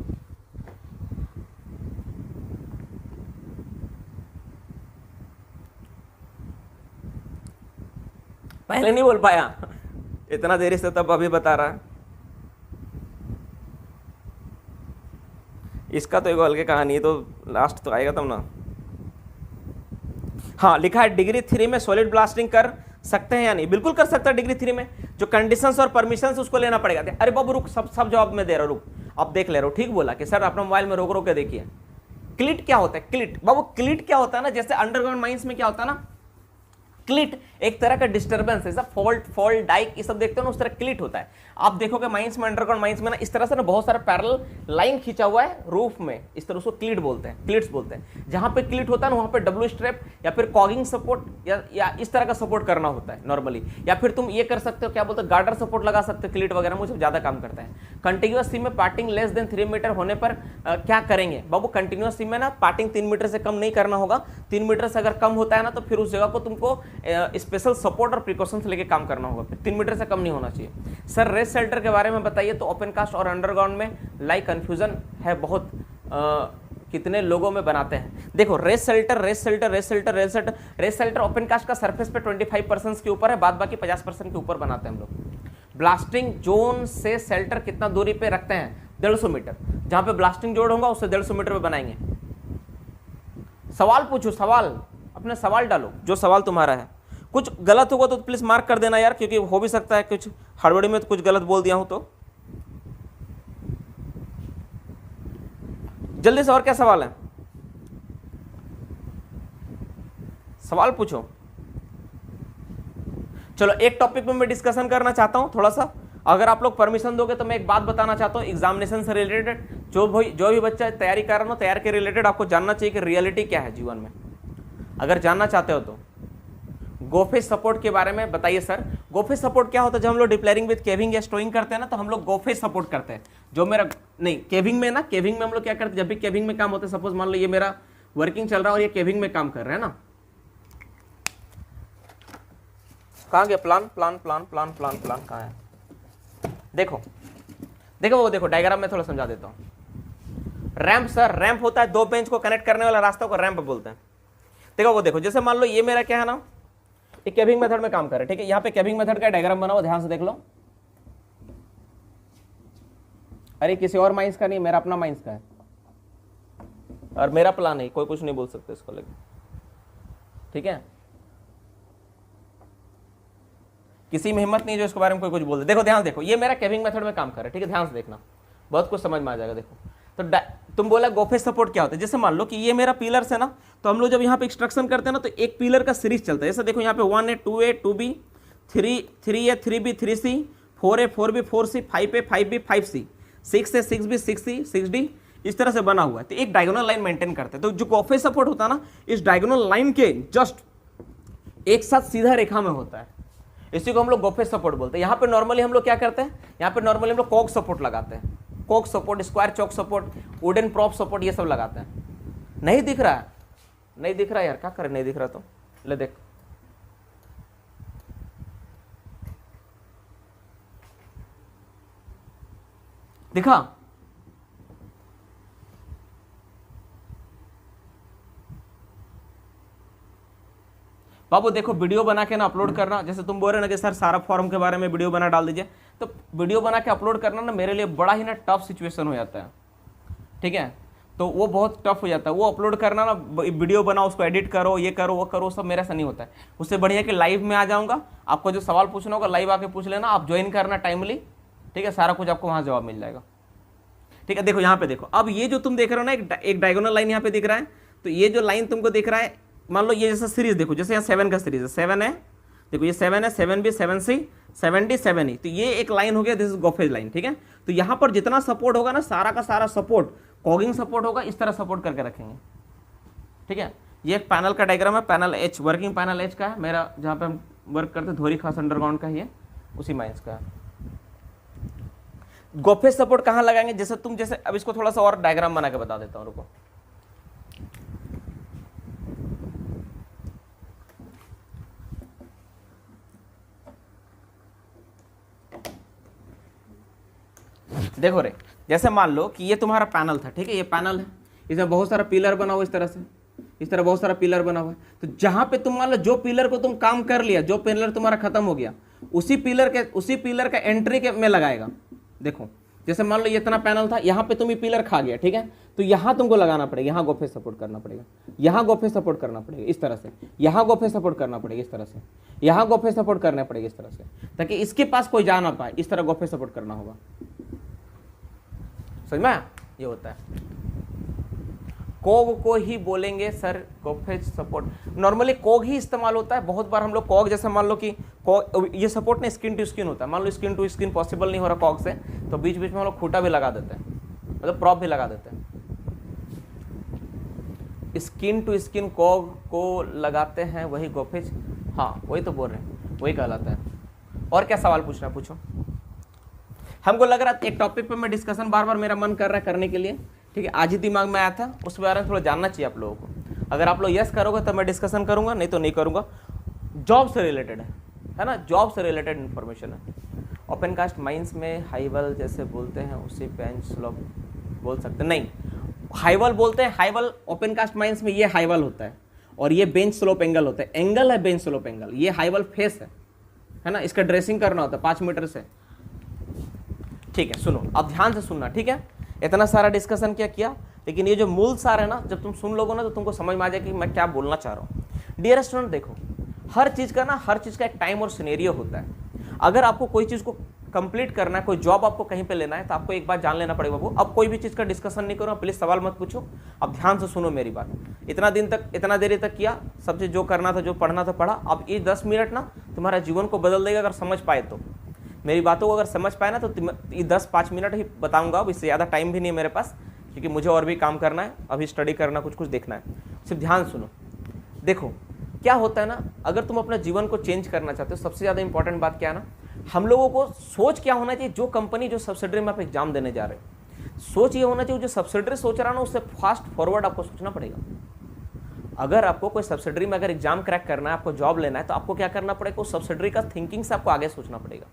पहले नहीं बोल पाया, इतना देरी से तब अभी बता रहा है। इसका तो एक अलग कहानी है, तो लास्ट तो आएगा तब ना। हाँ लिखा है डिग्री 3 में सॉलिड ब्लास्टिंग कर सकते हैं या नहीं, बिल्कुल कर सकता है डिग्री 3 में, जो कंडीशंस और परमिशंस उसको लेना पड़ेगा। अरे बाबू रुक, सब जवाब में दे रहा हूं, रुक अब देख ले रहा हूं, ठीक बोला कि सर अपना मोबाइल में रोक रोक के देखिए। क्लिट क्या होता है, क्लिट बाबू, क्लिट क्या होता है ना, जैसे अंडरग्राउंड माइंस में क्या होता है ना, क्लिट एक तरह का डिस्टर्बेंस है, सब फॉल्ट डाइक ये सब देखते हो ना, उस तरह क्लिट होता है। आप देखोगे माइंस में, अंडरग्राउंड माइंस में ना इस तरह से ना बहुत सारा पैरेलल लाइन खींचा हुआ है रूफ में, इस तरह उसको क्लिट बोलते हैं, क्लिट्स बोलते हैं। जहां पे क्लिट होता है ना वहां पे डब्ल्यू स्ट्रैप या फिर कॉगिंग सपोर्ट या इस तरह का सपोर्ट करना होता है नॉर्मली, या फिर तुम ये कर सकते हो, क्या बोलते हैं, गार्डर सपोर्ट लगा सकते हो, क्लिट वगैरह मुझे ज्यादा काम करता है। कंटिन्यूअस सीम में पार्टिंग लेस देन 3 मीटर होने पर क्या करेंगे बाबू, कंटिन्यूअस सीम में ना पार्टिंग 3 मीटर से कम नहीं करना होगा, 3 मीटर से अगर कम होता है ना तो फिर उस जगह को तुमको स्पेशल सपोर्ट और प्रिकॉशंस लेके काम करना होगा, फिर 3 मीटर से कम नहीं होना चाहिए। सर रेस शेल्टर के बारे में बताइए, तो ओपन कास्ट और अंडरग्राउंड में लाइक कंफ्यूजन है बहुत, कितने लोगों में बनाते हैं। देखो रेस शेल्टर ओपन कास्ट का सरफेस पे 25% के ऊपर है, बाद बाकी 50% के ऊपर बनाते हैं हम लोग। ब्लास्टिंग जोन से शेल्टर कितना दूरी पे रखते हैं, 150 मीटर, जहां पे ब्लास्टिंग जोन होगा उससे 150 मीटर पे बनाएंगे। सवाल पूछो, सवाल अपने सवाल डालो, जो सवाल तुम्हारा है। कुछ गलत होगा तो प्लीज मार्क कर देना यार, क्योंकि हो भी सकता है कुछ हड़बड़ी में तो कुछ गलत बोल दिया हूं तो। जल्दी से और क्या सवाल है, सवाल पूछो। चलो एक टॉपिक पे मैं डिस्कशन करना चाहता हूं थोड़ा सा, अगर आप लोग परमिशन दोगे तो मैं एक बात बताना चाहता हूं एग्जामिनेशन से रिलेटेड। जो भी बच्चा तैयारी कर रहा हो, तैयार के रिलेटेड आपको जानना चाहिए कि रियलिटी क्या है जीवन में। अगर जानना चाहते हो तो गोफेज सपोर्ट के बारे में बताइए सर। गोफेज सपोर्ट क्या होता है, जब हम लोग डिप्लेयरिंग विद केविंग या स्टोइंग करते हैं ना, तो हम लोग गोफेज सपोर्ट करते हैं। जो मेरा नहीं केविंग में ना, केविंग में हम लोग क्या करते हैं, जब भी केविंग में काम होता है, सपोज मान लो ये मेरा वर्किंग चल रहा है और ये केविंग में काम कर रहे हैं ना, कहाँ गया प्लान कहाँ है, देखो वो देखो डायग्राम में थोड़ा समझा देता हूँ। रैंप सर, रैंप होता है 2 बेंच को कनेक्ट करने वाला रास्ता को रैंप बोलते हैं। देखो वो देखो, जैसे मान लो ये मेरा क्या है ना, एक केविंग मेथड में काम कर रहा है, ठीक है। यहाँ पे केविंग मेथड का डायग्राम बना हुआ, ध्यान से देख लो। अरे किसी और माइंस का नहीं, मेरा अपना माइंस का है और मेरा प्लान है, कोई कुछ नहीं बोल सकते इसको लेकर, ठीक है। किसी में हिम्मत नहीं जो इसके बारे में कोई कुछ बोल दे। देखो ध्यान देखो, ये मेरा केविंग मेथड में काम कर रहा है, ठीक है, ध्यान से देखना, बहुत कुछ समझ में आ जाएगा। देखो तो तुम बोला गोफेज सपोर्ट क्या होता है, जैसे मान लो कि ये मेरा पिलर्स है ना, तो हम लोग जब यहाँ पे एक्सट्रक्शन करते हैं ना, तो एक पिलर का सीरीज चलता है। जैसे देखो यहाँ पे 1A 2A 2B 3A 3B 3C 4A 4B 4C 5A 5B 5C 6A 6B 6C 6D, इस तरह से बना हुआ है। तो एक डायगोनल लाइन मेंटेन करते हैं। तो जो गोफेज सपोर्ट होता है ना, इस डायगोनल लाइन के जस्ट एक साथ सीधा रेखा में होता है, इसी को हम लोग गोफेज सपोर्ट बोलते हैं। यहाँ पे नॉर्मली हम लोग क्या करते हैं, यहाँ पे नॉर्मली हम लोग कॉक सपोर्ट लगाते हैं, कॉक सपोर्ट, स्क्वायर चौक सपोर्ट, वुडन प्रॉप सपोर्ट, ये सब लगाते हैं। नहीं दिख रहा है, नहीं दिख रहा यार, क्या करें, नहीं दिख रहा तो ले देख, दिखा? बाबू देखो, वीडियो बना के ना अपलोड करना, जैसे तुम बोल रहे ना कि सर सारा फॉर्म के बारे में वीडियो बना डाल दीजिए, तो वीडियो बना के अपलोड करना ना मेरे लिए बड़ा ही ना टफ सिचुएशन हो जाता है, ठीक है? तो वो बहुत टफ हो जाता है, वो अपलोड करना ना, वीडियो बनाओ, उसको एडिट करो, ये करो वो करो, सब मेरा से नहीं होता है। उससे बढ़िया कि लाइव में आ जाऊंगा, आपको जो सवाल पूछना होगा लाइव आके पूछ लेना, आप ज्वाइन करना टाइमली, ठीक है? सारा कुछ आपको वहां जवाब मिल जाएगा, ठीक है? देखो यहाँ पे देखो, अब ये जो तुम देख रहे हो ना, एक डायगोनल लाइन यहाँ पे दिख रहा है, तो ये जो लाइन तुमको दिख रहा है, मान लो ये जैसा सीरीज देखो, जैसे यहाँ 7 का सीरीज है, 7 है, देखो ये 7 है, 7B, 7C, 7D, 7E, तो ये एक लाइन हो गया, दिस इज गोफेज लाइन, ठीक है? तो यहाँ पर जितना सपोर्ट होगा ना, सारा का सारा सपोर्ट कॉगिंग सपोर्ट होगा, इस तरह सपोर्ट करके रखेंगे, ठीक है? ये एक पैनल का डायग्राम है, panel H, working panel H का है मेरा, जहाँ पे हम वर्क करते, धोरी खास अंडरग्राउंड का ही है, उसी माइंस का है। गोफेज सपोर्ट कहाँ लगाएंगे? जैसे तुम, जैसे अब इसको थोड़ा सा और डायग्राम बना के बता देता हूँ, रुको। देखो रे, जैसे मान लो कि ये तुम्हारा पैनल था, ठीक है? ये पैनल है, इसमें बहुत सारा पिलर बना हुआ, इस तरह से, इस तरह बहुत सारा पिलर बना हुआ है। तो जहां पे तुम मान लो जो पिलर को तुम काम कर लिया, जो पिलर तुम्हारा खत्म हो गया, उसी पिलर का एंट्री के में लगाएगा। देखो जैसे मान लो ये इतना पैनल था, यहाँ पे तुम ये पिलर खा गया, ठीक है? तो यहाँ तुमको लगाना पड़ेगा, यहाँ गोफेज सपोर्ट करना पड़ेगा, यहाँ गोफेज सपोर्ट करना पड़ेगा इस तरह से, यहाँ गोफेज सपोर्ट करना पड़ेगा इस तरह से, यहाँ गोफेज सपोर्ट करना पड़ेगा इस तरह से, ताकि इसके पास कोई जा ना पाए, इस तरह गोफेज सपोर्ट करना होगा। समझ में? ये होता है। कोग को ही बोलेंगे सर गोफेज सपोर्ट, नॉर्मली कोग ही इस्तेमाल होता है। बहुत बार हम लोग कोग, जैसे मान लो कि ये सपोर्ट ना स्किन टू स्किन होता है, मान लो स्किन टू स्किन पॉसिबल नहीं हो रहा कोग से, तो बीच बीच में हम लोग खूंटा भी लगा देते हैं, मतलब प्रॉप भी लगा देते हैं। स्किन टू स्किन कोग को लगाते हैं, वही गोफेज, हाँ वही तो बोल रहे हैं, वही कहलाता है। और क्या सवाल पूछना, पूछो। हमको लग रहा है एक टॉपिक पे मैं डिस्कशन बार बार मेरा मन कर रहा है करने के लिए, ठीक है? आज ही दिमाग में आया था, उस बारे में थोड़ा जानना चाहिए आप लोगों को। अगर आप लोग यस करोगे तो मैं डिस्कशन करूंगा, नहीं तो नहीं करूंगा। जॉब से रिलेटेड है ना, जॉब से रिलेटेड इन्फॉर्मेशन है। ओपन कास्ट माइंस में हाईवल जैसे बोलते हैं उसी बेंच स्लोप बोल सकते नहीं, हाईवल बोलते हैं। हाईवल ओपन कास्ट माइंस में ये हाईवल होता है और ये बेंच स्लोप एंगल होता है। एंगल है बेंच स्लोप एंगल, ये हाईवल फेस है ना, इसका ड्रेसिंग करना होता है 5 मीटर से, ठीक है? सुनो, अब ध्यान से सुनना, ठीक है? इतना सारा डिस्कशन क्या किया, लेकिन ये जो मूल सार है ना, जब तुम सुन लोगे ना तो तुमको समझ में आ जाए कि मैं क्या बोलना चाह रहा हूँ। डियर स्टूडेंट, देखो हर चीज़ का एक टाइम और सिनेरियो होता है। अगर आपको कोई चीज़ को कंप्लीट करना है, कोई जॉब आपको कहीं पे लेना है, तो आपको एक बात जान लेना पड़ेगा बाबू। अब कोई भी चीज़ का डिस्कशन नहीं करो, प्लीज़ सवाल मत पूछो, अब ध्यान से सुनो मेरी बात। इतना देरी तक किया, सब चीज़ जो करना था, जो पढ़ना था पढ़ा। अब ये 10 मिनट ना तुम्हारा जीवन को बदल देगा, अगर समझ पाए तो। मेरी बातों को अगर समझ पाए ना तो ये 10-5 मिनट ही बताऊंगा, अब इससे ज़्यादा टाइम भी नहीं है मेरे पास, क्योंकि मुझे और भी काम करना है, अभी स्टडी करना, कुछ देखना है। सिर्फ ध्यान सुनो। देखो क्या होता है ना, अगर तुम अपने जीवन को चेंज करना चाहते हो, सबसे ज़्यादा इंपॉर्टेंट बात क्या है ना, हम लोगों को सोच क्या होना चाहिए, जो कंपनी जो सब्सिडरी में आप एग्जाम देने जा रहे हो, सोच ये होना चाहिए, जो सब्सिडरी सोच रहा है ना, उससे फास्ट फॉरवर्ड आपको सोचना पड़ेगा। अगर आपको कोई सब्सिडरी में अगर एग्जाम क्रैक करना है, आपको जॉब लेना है, तो आपको क्या करना पड़ेगा, उस सब्सिडरी का थिंकिंग से आपको आगे सोचना पड़ेगा।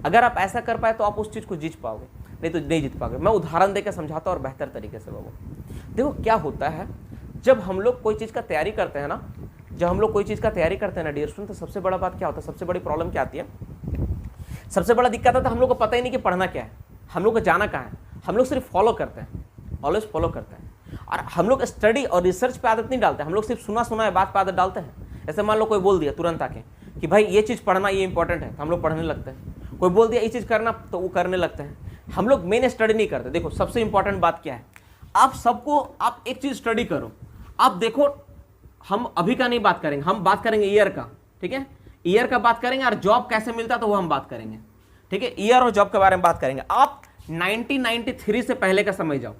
अगर आप ऐसा कर पाए तो आप उस चीज़ को जीत पाओगे, नहीं तो नहीं जीत पाओगे। मैं उदाहरण देकर समझाता हूँ और बेहतर तरीके से बाबू। देखो क्या होता है, जब हम लोग कोई चीज़ का तैयारी करते हैं ना, डियर स्टूडेंट, तो सबसे बड़ा बात क्या होता है, सबसे बड़ी प्रॉब्लम क्या आती है, सबसे बड़ा दिक्कत आता है, हम लोग को पता ही नहीं कि पढ़ना क्या है, हम लोग को जाना कहाँ है। हम लोग सिर्फ फॉलो करते हैं, ऑलवेज फॉलो करते हैं, और हम लोग स्टडी और रिसर्च पे आदत नहीं डालते, हम लोग सिर्फ सुना है बात पे आदत डालते हैं। ऐसे मान लो कोई बोल दिया तुरंत आके कि भाई ये चीज़ पढ़ना, ये इंपॉर्टेंट है, तो हम लोग पढ़ने लगते हैं। कोई बोल दिया ये चीज़ करना, तो वो करने लगते हैं। हम लोग मेन स्टडी नहीं करते। देखो सबसे इंपॉर्टेंट बात क्या है, आप एक चीज़ स्टडी करो। आप देखो, हम अभी का नहीं बात करेंगे, हम बात करेंगे ईयर का, ठीक है? ईयर का बात करेंगे, और जॉब कैसे मिलता तो वो हम बात करेंगे, ठीक है? ईयर और जॉब के बारे में बात करेंगे। आप 1993 से पहले का समय जाओ,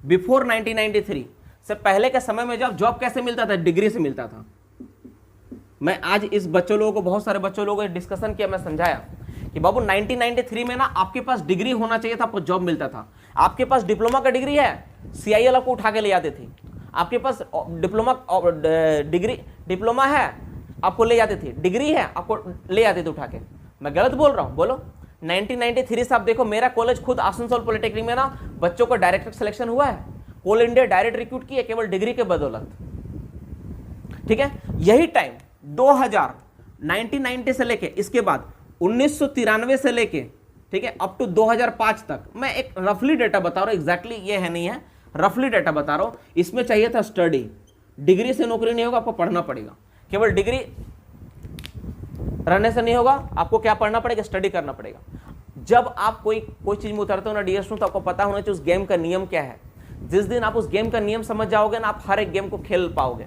बिफोर 1993 से पहले के समय में जाओ, जॉब कैसे मिलता था, डिग्री से मिलता था। मैं आज इस बच्चों लोगों को, बहुत सारे बच्चों लोगों को डिस्कशन किया, मैं समझाया कि बाबू 1993 में ना आपके पास डिग्री होना चाहिए था, आपको जॉब मिलता था। आपके पास डिप्लोमा का डिग्री है, CIL आपको उठा के ले जाते थे। आपके पास डिप्लोमा है, आपको ले जाते थे। डिग्री है, आपको ले जाते थे उठा के। मैं गलत बोल रहा हूँ, बोलो? 1993 से आप देखो, मेरा कॉलेज खुद आसनसोल पॉलिटेक्निक में ना बच्चों को डायरेक्ट सिलेक्शन हुआ है, ऑल इंडिया डायरेक्ट रिक्रूट किया केवल डिग्री के बदौलत। ठीक है, यही टाइम 2000 1990 से लेके इसके बाद 1993 से लेके, ठीक है, अप टू 2005 तक, मैं एक रफली डेटा बता रहा हूं, एग्जैक्टली ये है नहीं है, रफली डेटा बता रहा हूं। इसमें चाहिए था स्टडी, डिग्री से नौकरी नहीं होगा, आपको पढ़ना पड़ेगा। केवल डिग्री रहने से नहीं होगा, आपको क्या पढ़ना पड़ेगा, स्टडी करना पड़ेगा। जब आप कोई चीज में उतरते हो ना डियर स्टूडेंट, तो आपको पता होना चाहिए उस गेम का नियम क्या है। जिस दिन आप उस गेम का नियम समझ जाओगे ना, आप हर एक गेम को खेल पाओगे।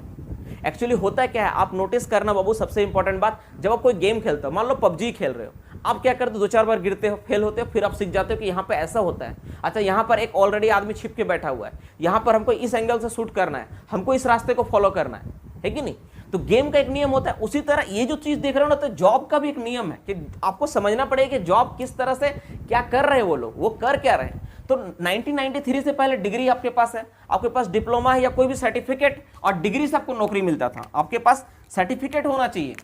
एक्चुअली होता है क्या है, आप नोटिस करना बाबू, सबसे इंपॉर्टेंट बात, जब आप कोई गेम खेलते हो, मान लो पबजी खेल रहे हो, आप क्या करते हो, 2-4 बार गिरते हो, फेल होते हो, फिर आप सीख जाते हो कि यहाँ पे ऐसा होता है। अच्छा, यहाँ पर एक ऑलरेडी आदमी छिप के बैठा हुआ है, यहाँ पर हमको इस एंगल से शूट करना है, हमको इस रास्ते को फॉलो करना है कि नहीं। तो गेम का एक नियम होता है। उसी तरह ये जो चीज देख रहे हो ना, तो जॉब का भी एक नियम है कि आपको समझना पड़ेगा कि जॉब किस तरह से क्या कर रहे हैं वो लोग, वो कर क्या रहे हैं। तो 1993 से पहले डिग्री आपके पास है, आपके पास डिप्लोमा है या कोई भी सर्टिफिकेट, और डिग्री से आपको नौकरी मिलता था। आपके पास सर्टिफिकेट होना चाहिए,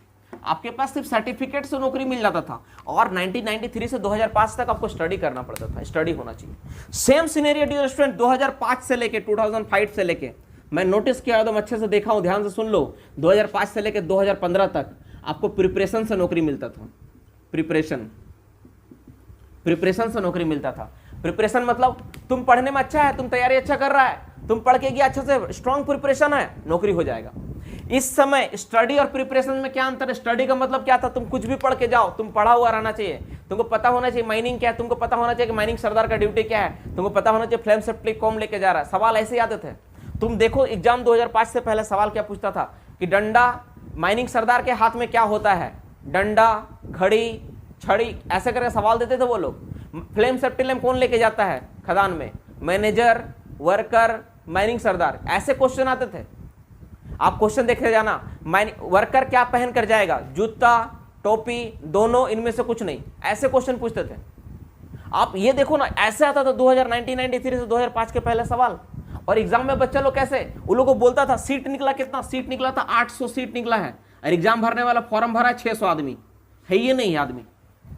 आपके पास सिर्फ सर्टिफिकेट से नौकरी मिल जाता था। और 1993 से 2005 तक आपको स्टडी करना पड़ता था, स्टडी होना चाहिए। सेम सिनेरियो डियर स्टूडेंट 2005 से लेके 2005 से लेके, मैं नोटिस किया एकदम अच्छे से देखा हूं, ध्यान से सुन लो, 2005 से लेके 2015 तक आपको प्रिपरेशन से नौकरी मिलता था। प्रिपरेशन से नौकरी मिलता था। प्रिपरेशन मतलब तुम पढ़ने में अच्छा है, तुम तैयारी अच्छा कर रहा है, तुम पढ़ के गया अच्छे से, स्ट्रॉन्ग प्रिपरेशन है, नौकरी हो जाएगा। इस समय स्टडी और प्रिपरेशन में क्या अंतर है? स्टडी का मतलब क्या था, तुम कुछ भी पढ़ के जाओ, तुम पढ़ा हुआ रहना चाहिए, तुमको पता होना चाहिए माइनिंग क्या है, तुमको पता होना चाहिए कि माइनिंग सरदार का ड्यूटी क्या है, तुमको पता होना चाहिए फ्लेम सेफ्टी कौन लेके जा रहा है। सवाल ऐसे आते थे। तुम देखो एग्जाम 2005 से पहले सवाल क्या पूछता था कि डंडा, माइनिंग सरदार के हाथ में क्या होता है, डंडा, घड़ी, छड़ी, ऐसे करके सवाल देते थे वो लोग। फ्लेम सेफ्टी लैम्प कौन लेके जाता है खदान में, मैनेजर, वर्कर, माइनिंग सरदार, ऐसे क्वेश्चन आते थे। आप क्वेश्चन देखते जाना, वर्कर क्या पहन कर जाएगा, जूता, टोपी, दोनों, इनमें से कुछ नहीं, ऐसे क्वेश्चन पूछते थे। आप ये देखो ना, ऐसे आता था 1993 से 2005 के पहले सवाल। और एग्जाम में बच्चा लोग कैसे, उन लोगों को बोलता था सीट निकला कितना, सीट निकला था 800 सीट निकला है, और एग्जाम भरने वाला फॉर्म भरा है 600 आदमी है, ये नहीं आदमी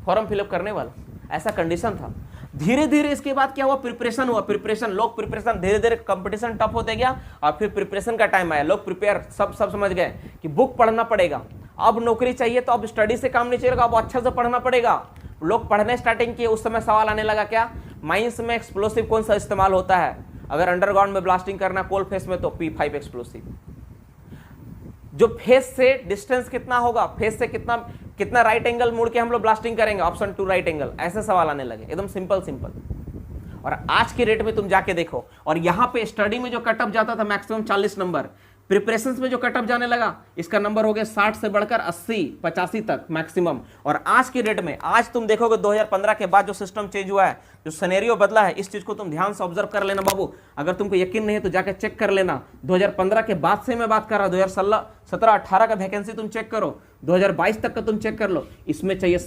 फॉर्म फिलअप करने वाला, ऐसा कंडीशन था। धीरे धीरे इसके बाद क्या हुआ, प्रिपरेशन हुआ, प्रिपरेशन, लोग प्रिपरेशन, धीरे धीरे कंपटीशन टफ होते गया, और फिर प्रिपरेशन का टाइम आया, लोग प्रिपेयर सब समझ गए कि बुक पढ़ना पड़ेगा, अब नौकरी चाहिए तो अब स्टडी से काम नहीं चलेगा, अब अच्छा से पढ़ना पड़ेगा। लोग पढ़ने स्टार्टिंग किए, उस समय सवाल आने लगा क्या, माइंस में एक्सप्लोसिव कौन सा इस्तेमाल होता है, अगर अंडरग्राउंड में ब्लास्टिंग करना कोल फेस में तो P5 एक्सप्लोसिव। जो फेस से डिस्टेंस कितना होगा, फेस से कितना राइट एंगल मुड़ के हम लोग ब्लास्टिंग करेंगे, ऑप्शन 2 राइट एंगल, ऐसे सवाल आने लगे, एकदम सिंपल। और आज के रेट में तुम जाके देखो, और यहां पे स्टडी में जो कटअप जाता था मैक्सिमम 40 नंबर, प्रिपरेशन में जो कटअप जाने लगा, इसका नंबर हो गया 60 से बढ़कर 80, 85 तक मैक्सिमम। और आज की डेट में, आज तुम देखोगे 2015 के बाद जो सिस्टम चेंज हुआ है, जो सिनेरियो बदला है, इस चीज को तुम ध्यान से ऑब्जर्व कर लेना बाबू। अगर तुमको यकीन नहीं है तो जाकर चेक कर लेना। 2015 के बाद से मैं बात कर रहा हूं, 2016, 17, 18 का वैकेंसी तुम चेक करो, 2022 तक का तुम चेक कर लो। इसमें चाहिए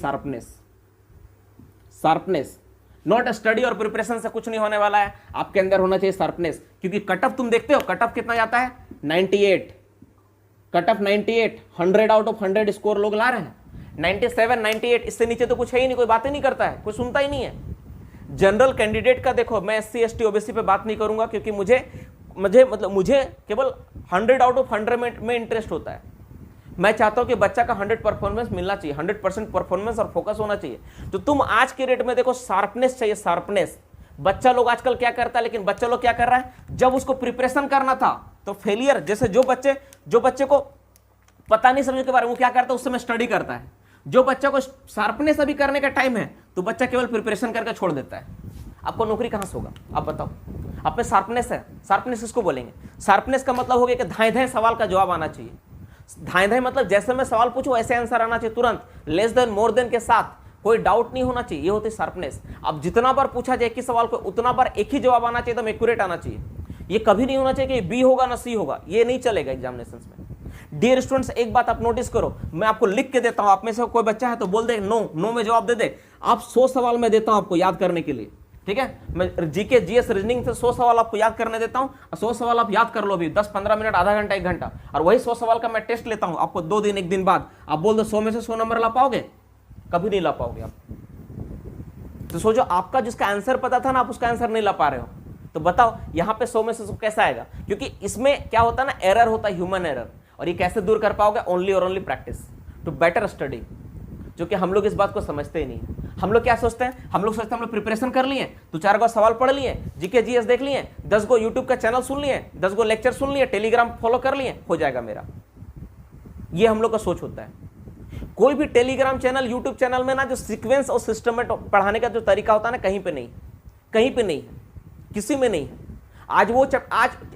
शार्पनेस, नॉट स्टडी और प्रिपरेशन से कुछ नहीं होने वाला है, आपके अंदर होना चाहिए शार्पनेस। क्योंकि कटअप तुम देखते हो, कटअप कितना जाता है, 98, कटअप 98, 100 आउट ऑफ 100 स्कोर लोग ला रहे हैं, 97, 98, इससे नीचे तो कुछ है ही नहीं, कोई बात ही नहीं करता है, कोई सुनता ही नहीं है। जनरल कैंडिडेट का देखो, मैं SC ST OBC पे बात नहीं करूंगा, क्योंकि मुझे केवल 100 आउट ऑफ 100 में इंटरेस्ट होता है। मैं चाहता हूं कि बच्चा का 100 परफॉर्मेंस मिलना चाहिए, 100% परफॉर्मेंस और फोकस होना चाहिए। तो तुम आज के रेट में देखो, शार्पनेस चाहिए, शार्पनेस। बच्चा लोग आजकल क्या करता है, लेकिन बच्चा लोग क्या कर रहा है, जब उसको प्रिपरेशन करना था तो फेलियर, जैसे जो बच्चे को पता नहीं समझ के बारे में, वो क्या करता है, उस समय स्टडी करता है। जो बच्चा को शार्पनेस अभी करने का टाइम है, तो बच्चा केवल प्रिपरेशन करके छोड़ देता है। आपको नौकरी कहां से होगा, आप बताओ। आप में शार्पनेस है, शार्पनेस किसको बोलेंगे? शार्पनेस का मतलब हो गया कि धाए सवाल का जवाब आना चाहिए। धाए मतलब जैसे मैं सवाल पूछूं ऐसे आंसर आना चाहिए तुरंत, लेस देन मोर देन के साथ, कोई डाउट नहीं होना चाहिए, ये होती शार्पनेस। अब जितना बार पूछा जाए एक ही सवाल को, उतना बार एक ही जवाब आना चाहिए, एकदम एक्यूरेट आना चाहिए। ये कभी नहीं होना चाहिए कि बी होगा ना सी होगा, ये नहीं चलेगा एग्जामिनेशंस में। डियर स्टूडेंट्स, एक बात आप नोटिस करो, मैं आपको लिख के देता हूं, आप में से कोई बच्चा है तो बोल दे नो में जवाब दे दे। आप 100 सवाल मैं देता हूं आपको याद करने के लिए, ठीक है? मैं जीके जीएस रीजनिंग से 100 सवाल आपको याद करने देता हूं, 100 सवाल आप याद कर लो अभी 10-15 मिनट, आधा घंटा, 1 घंटा, और वही 100 सवाल का मैं टेस्ट लेता हूं आपको 2 दिन 1 दिन बाद। आप बोल दो 100 में से 100 नंबर ला पाओगे? कभी नहीं ला पाओगे आप। तो सोचो आपका जिसका आंसर पता था ना, आप उसका आंसर नहीं ला पा रहे हो, तो बताओ यहाँ पे 100 में से 100 कैसा आएगा? क्योंकि इसमें क्या होता है ना, एरर होता है, ह्यूमन एरर। और ये कैसे दूर कर पाओगे? ओनली और only practice to better study, जो कि हम लोग इस बात को समझते ही नहीं। हम लोग क्या सोचते हैं? हम लोग सोचते हैं हम लोग प्रिपरेशन कर लिए, 2-4 गो सवाल पढ़ लिए, जीके जीएस देख लिए, 10 गो यूट्यूब का चैनल सुन लिए, 10 गो लेक्चर सुन लिए, टेलीग्राम फॉलो कर लिए, हो जाएगा मेरा। ये हम लोग का सोच होता है। कोई भी टेलीग्राम चैनल, यूट्यूब चैनल में ना जो सीक्वेंस और सिस्टम में पढ़ाने का जो तरीका होता है ना, कहीं पे नहीं, कहीं पे नहीं है, किसी में नहीं है। आज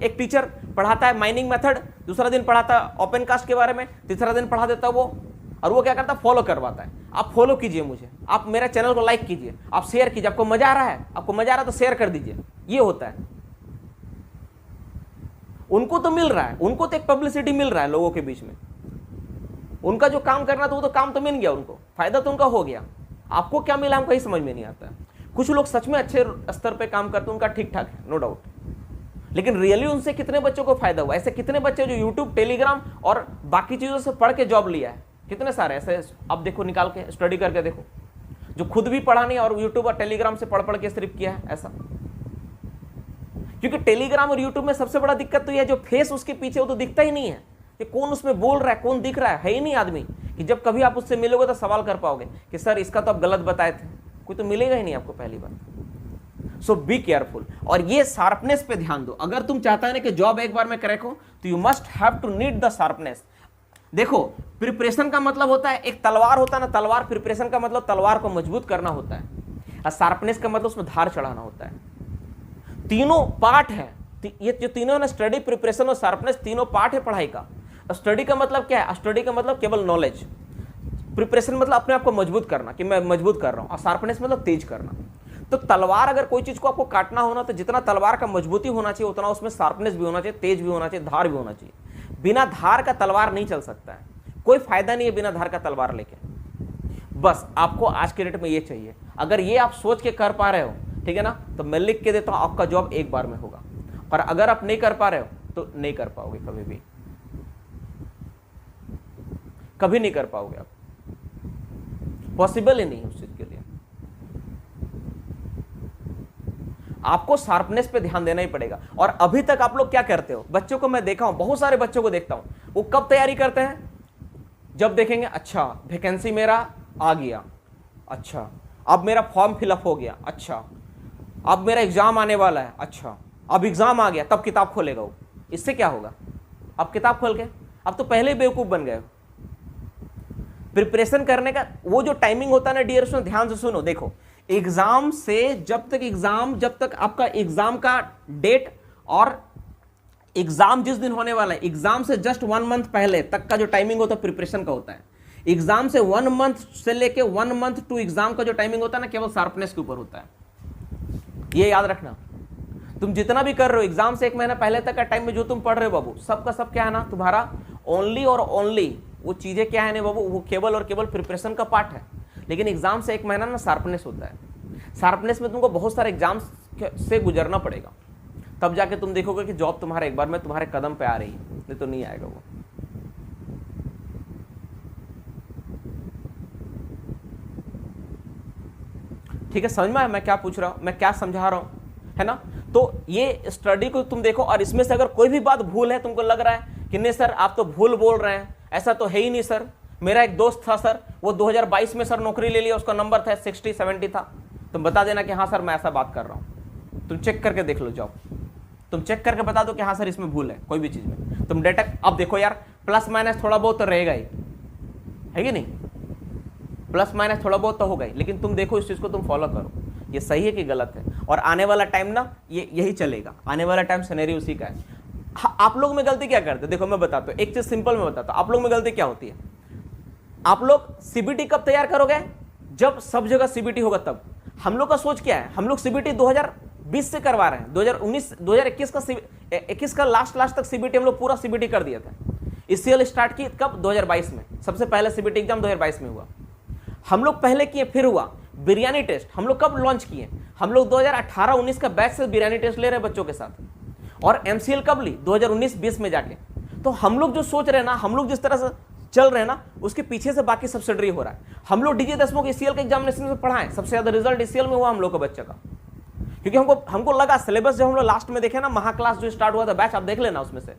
एक टीचर पढ़ाता है माइनिंग मेथड, दूसरा दिन पढ़ाता है ओपन कास्ट के बारे में, तीसरा दिन पढ़ा देता है वो, और वो क्या करता है? फॉलो करवाता है। आप फॉलो कीजिए मुझे, आप मेरा चैनल को लाइक कीजिए, आप शेयर कीजिए, आपको मजा आ रहा है, आपको मजा आ रहा है तो शेयर कर दीजिए। ये होता है। उनको तो मिल रहा है, उनको तो एक पब्लिसिटी मिल रहा है लोगों के बीच में, उनका जो काम करना था वो तो काम तो मिल गया, उनको फायदा तो उनका हो गया। आपको क्या मिला हमको ही समझ में नहीं आता है। कुछ लोग सच में अच्छे स्तर पे काम करते हैं, उनका ठीक ठाक है, नो डाउट, लेकिन रियली उनसे कितने बच्चों को फायदा हुआ? ऐसे कितने बच्चे जो यूट्यूब, टेलीग्राम और बाकी चीजों से पढ़ के जॉब लिया है, कितने सारे ऐसे आप देखो, निकाल के स्टडी करके देखो, जो खुद भी पढ़ा नहीं और यूट्यूब और टेलीग्राम से पढ़ के सिर्फ किया है ऐसा। क्योंकि टेलीग्राम और यूट्यूब में सबसे बड़ा दिक्कत तो यह है, जो फेस उसके पीछे वो तो दिखता ही नहीं है कि कौन उसमें बोल रहा है, कौन दिख रहा है ही नहीं आदमी, कि जब कभी आप उससे मिलोगे तो सवाल कर पाओगे कि सर इसका तो आप गलत बताए थे। कोई तो मिलेगा ही नहीं आपको, पहली बात। सो बी केयरफुल, और ये शार्पनेस पे ध्यान दो। अगर तुम चाहता है ना कि जॉब एक बार में क्रैक हो, तो you must have to need the sharpness. देखो, प्रिपरेशन का मतलब होता है, एक तलवार होता है ना, तलवार, प्रिपरेशन का मतलब तलवार को मजबूत करना होता है, और शार्पनेस का मतलब उसमें धार चढ़ाना होता है। तीनों पार्ट है, ये जो तीनों ना, स्टडी, प्रिपरेशन और शार्पनेस, तीनों पार्ट है पढ़ाई का। स्टडी का मतलब क्या है? स्टडी का मतलब केवल नॉलेज, प्रिपरेशन मतलब अपने आप को मजबूत करना कि मैं मजबूत कर रहा हूं, और शार्पनेस मतलब तेज करना। तो तलवार, अगर कोई चीज को आपको काटना होना, तो जितना तलवार का मजबूती होना चाहिए उतना उसमें शार्पनेस भी होना चाहिए, तेज भी होना चाहिए, धार भी होना चाहिए। बिना धार का तलवार नहीं चल सकता है, कोई फायदा नहीं है बिना धार का तलवार लेके। बस आपको आज के डेट में ये चाहिए। अगर ये आप सोच के कर पा रहे हो, ठीक है ना, तो मैं लिख के देता हूं आपका जॉब एक बार में होगा। और अगर आप नहीं कर पा रहे हो तो नहीं कर पाओगे, कभी भी, कभी नहीं कर पाओगे आप, पॉसिबल ही नहीं उस चीज के लिए। आपको शार्पनेस पे ध्यान देना ही पड़ेगा। और अभी तक आप लोग क्या करते हो? बच्चों को मैं देखा हूं, बहुत सारे बच्चों को देखता हूं, वो कब तैयारी करते हैं? जब देखेंगे अच्छा वैकेंसी मेरा आ गया, अच्छा अब मेरा फॉर्म फिलअप हो गया, अच्छा अब मेरा एग्जाम आने वाला है, अच्छा अब एग्जाम आ गया, तब किताब खोलेगा वो। इससे क्या होगा? अब किताब खोल के अब तो पहले ही बेवकूफ बन गए। प्रिपरेशन करने का वो जो टाइमिंग होता है ना डियर स्टूडेंट, ध्यान से सुनो। देखो, एग्जाम से जब तक आपका एग्जाम का डेट और एग्जाम जिस दिन होने वाला है, एग्जाम से जस्ट 1 मंथ पहले तक का जो टाइमिंग होता है प्रिपरेशन का होता है। एग्जाम से 1 मंथ से लेके 1 मंथ टू एग्जाम का जो टाइमिंग होता है ना, केवल शार्पनेस के ऊपर होता है। ये याद रखना। तुम जितना भी कर रहे हो, एग्जाम से 1 महीना पहले तक का टाइम में जो तुम पढ़ रहे हो बाबू, सबका सब क्या है ना, तुम्हारा ओनली और ओनली वो चीजें क्या है ना बाबू, वो केवल और केवल प्रिपरेशन का पार्ट है। लेकिन एग्जाम से 1 महीना ना शार्पनेस होता है। शार्पनेस में तुमको बहुत सारे एग्जाम से गुजरना पड़ेगा, तब जाके तुम देखोगे कि जॉब तुम्हारे एक बार में तुम्हारे कदम पे आ रही है, नहीं तो नहीं आएगा वो। ठीक है, समझ में आया मैं क्या पूछ रहा हूं, मैं क्या समझा रहा हूं, है ना? तो ये स्टडी को तुम देखो, और इसमें से अगर कोई भी बात भूल है, तुमको लग रहा है कि नहीं सर आप तो भूल बोल रहे हैं, ऐसा तो है ही नहीं सर, मेरा एक दोस्त था सर, वो 2022 में सर नौकरी ले लिया, उसका नंबर था 60-70 था, तुम बता देना कि हाँ सर मैं ऐसा बात कर रहा हूँ। तुम चेक करके देख लो जॉब, तुम चेक करके बता दो कि हाँ सर इसमें भूल है कोई भी चीज में। तुम डेटा अब देखो यार, प्लस माइनस थोड़ा बहुत तो रहेगा ही, है कि नहीं? प्लस माइनस थोड़ा बहुत तो होगा ही, लेकिन तुम देखो इस चीज को, तुम फॉलो करो, ये सही है कि गलत है। और आने वाला टाइम ना ये यही चलेगा, आने वाला टाइम सिनेरियो उसी का है। आप लोग में गलती क्या करते हैं? देखो मैं बताता हूँ, एक चीज सिंपल में बताता हूँ। आप लोग में गलती क्या होती है? आप लोग सीबीटी कब तैयार करोगे? जब सब जगह सीबीटी होगा तब। हम लोग का सोच क्या है? हम लोग सीबीटी 2020 से करवा रहे हैं, 2021 का लास्ट तक सीबीटी हम लोग पूरा सीबीटी कर दिया था। इससीएल स्टार्ट की कब? 2022 में, सबसे पहले सीबीटी एग्जाम 2022 में हुआ। हम लोग पहले किए, फिर हुआ बिरयानी टेस्ट। हम लोग कब लॉन्च किए? हम लोग 2018-19 का बैच से बिरयानी टेस्ट ले रहे हैं बच्चों के साथ। और एमसीएल कब ली? 2019-20 में जाके। तो हम लोग जो सोच रहे हैं ना, हम लोग जिस तरह से चल रहे हैं ना, उसके पीछे से बाकी सब्सिडरी हो रहा है। हम लोग डीजे देशमुख ईसीएल के एग्जामिनेशन में पढ़ाएं, सबसे ज्यादा रिजल्ट ईसीएल में हुआ हम लोग का बच्चे का, क्योंकि हमको लगा सिलेबस जब हम लोग लास्ट में देखे ना, महाक्लास जो स्टार्ट हुआ था बैच, आप देख लेना उसमें से,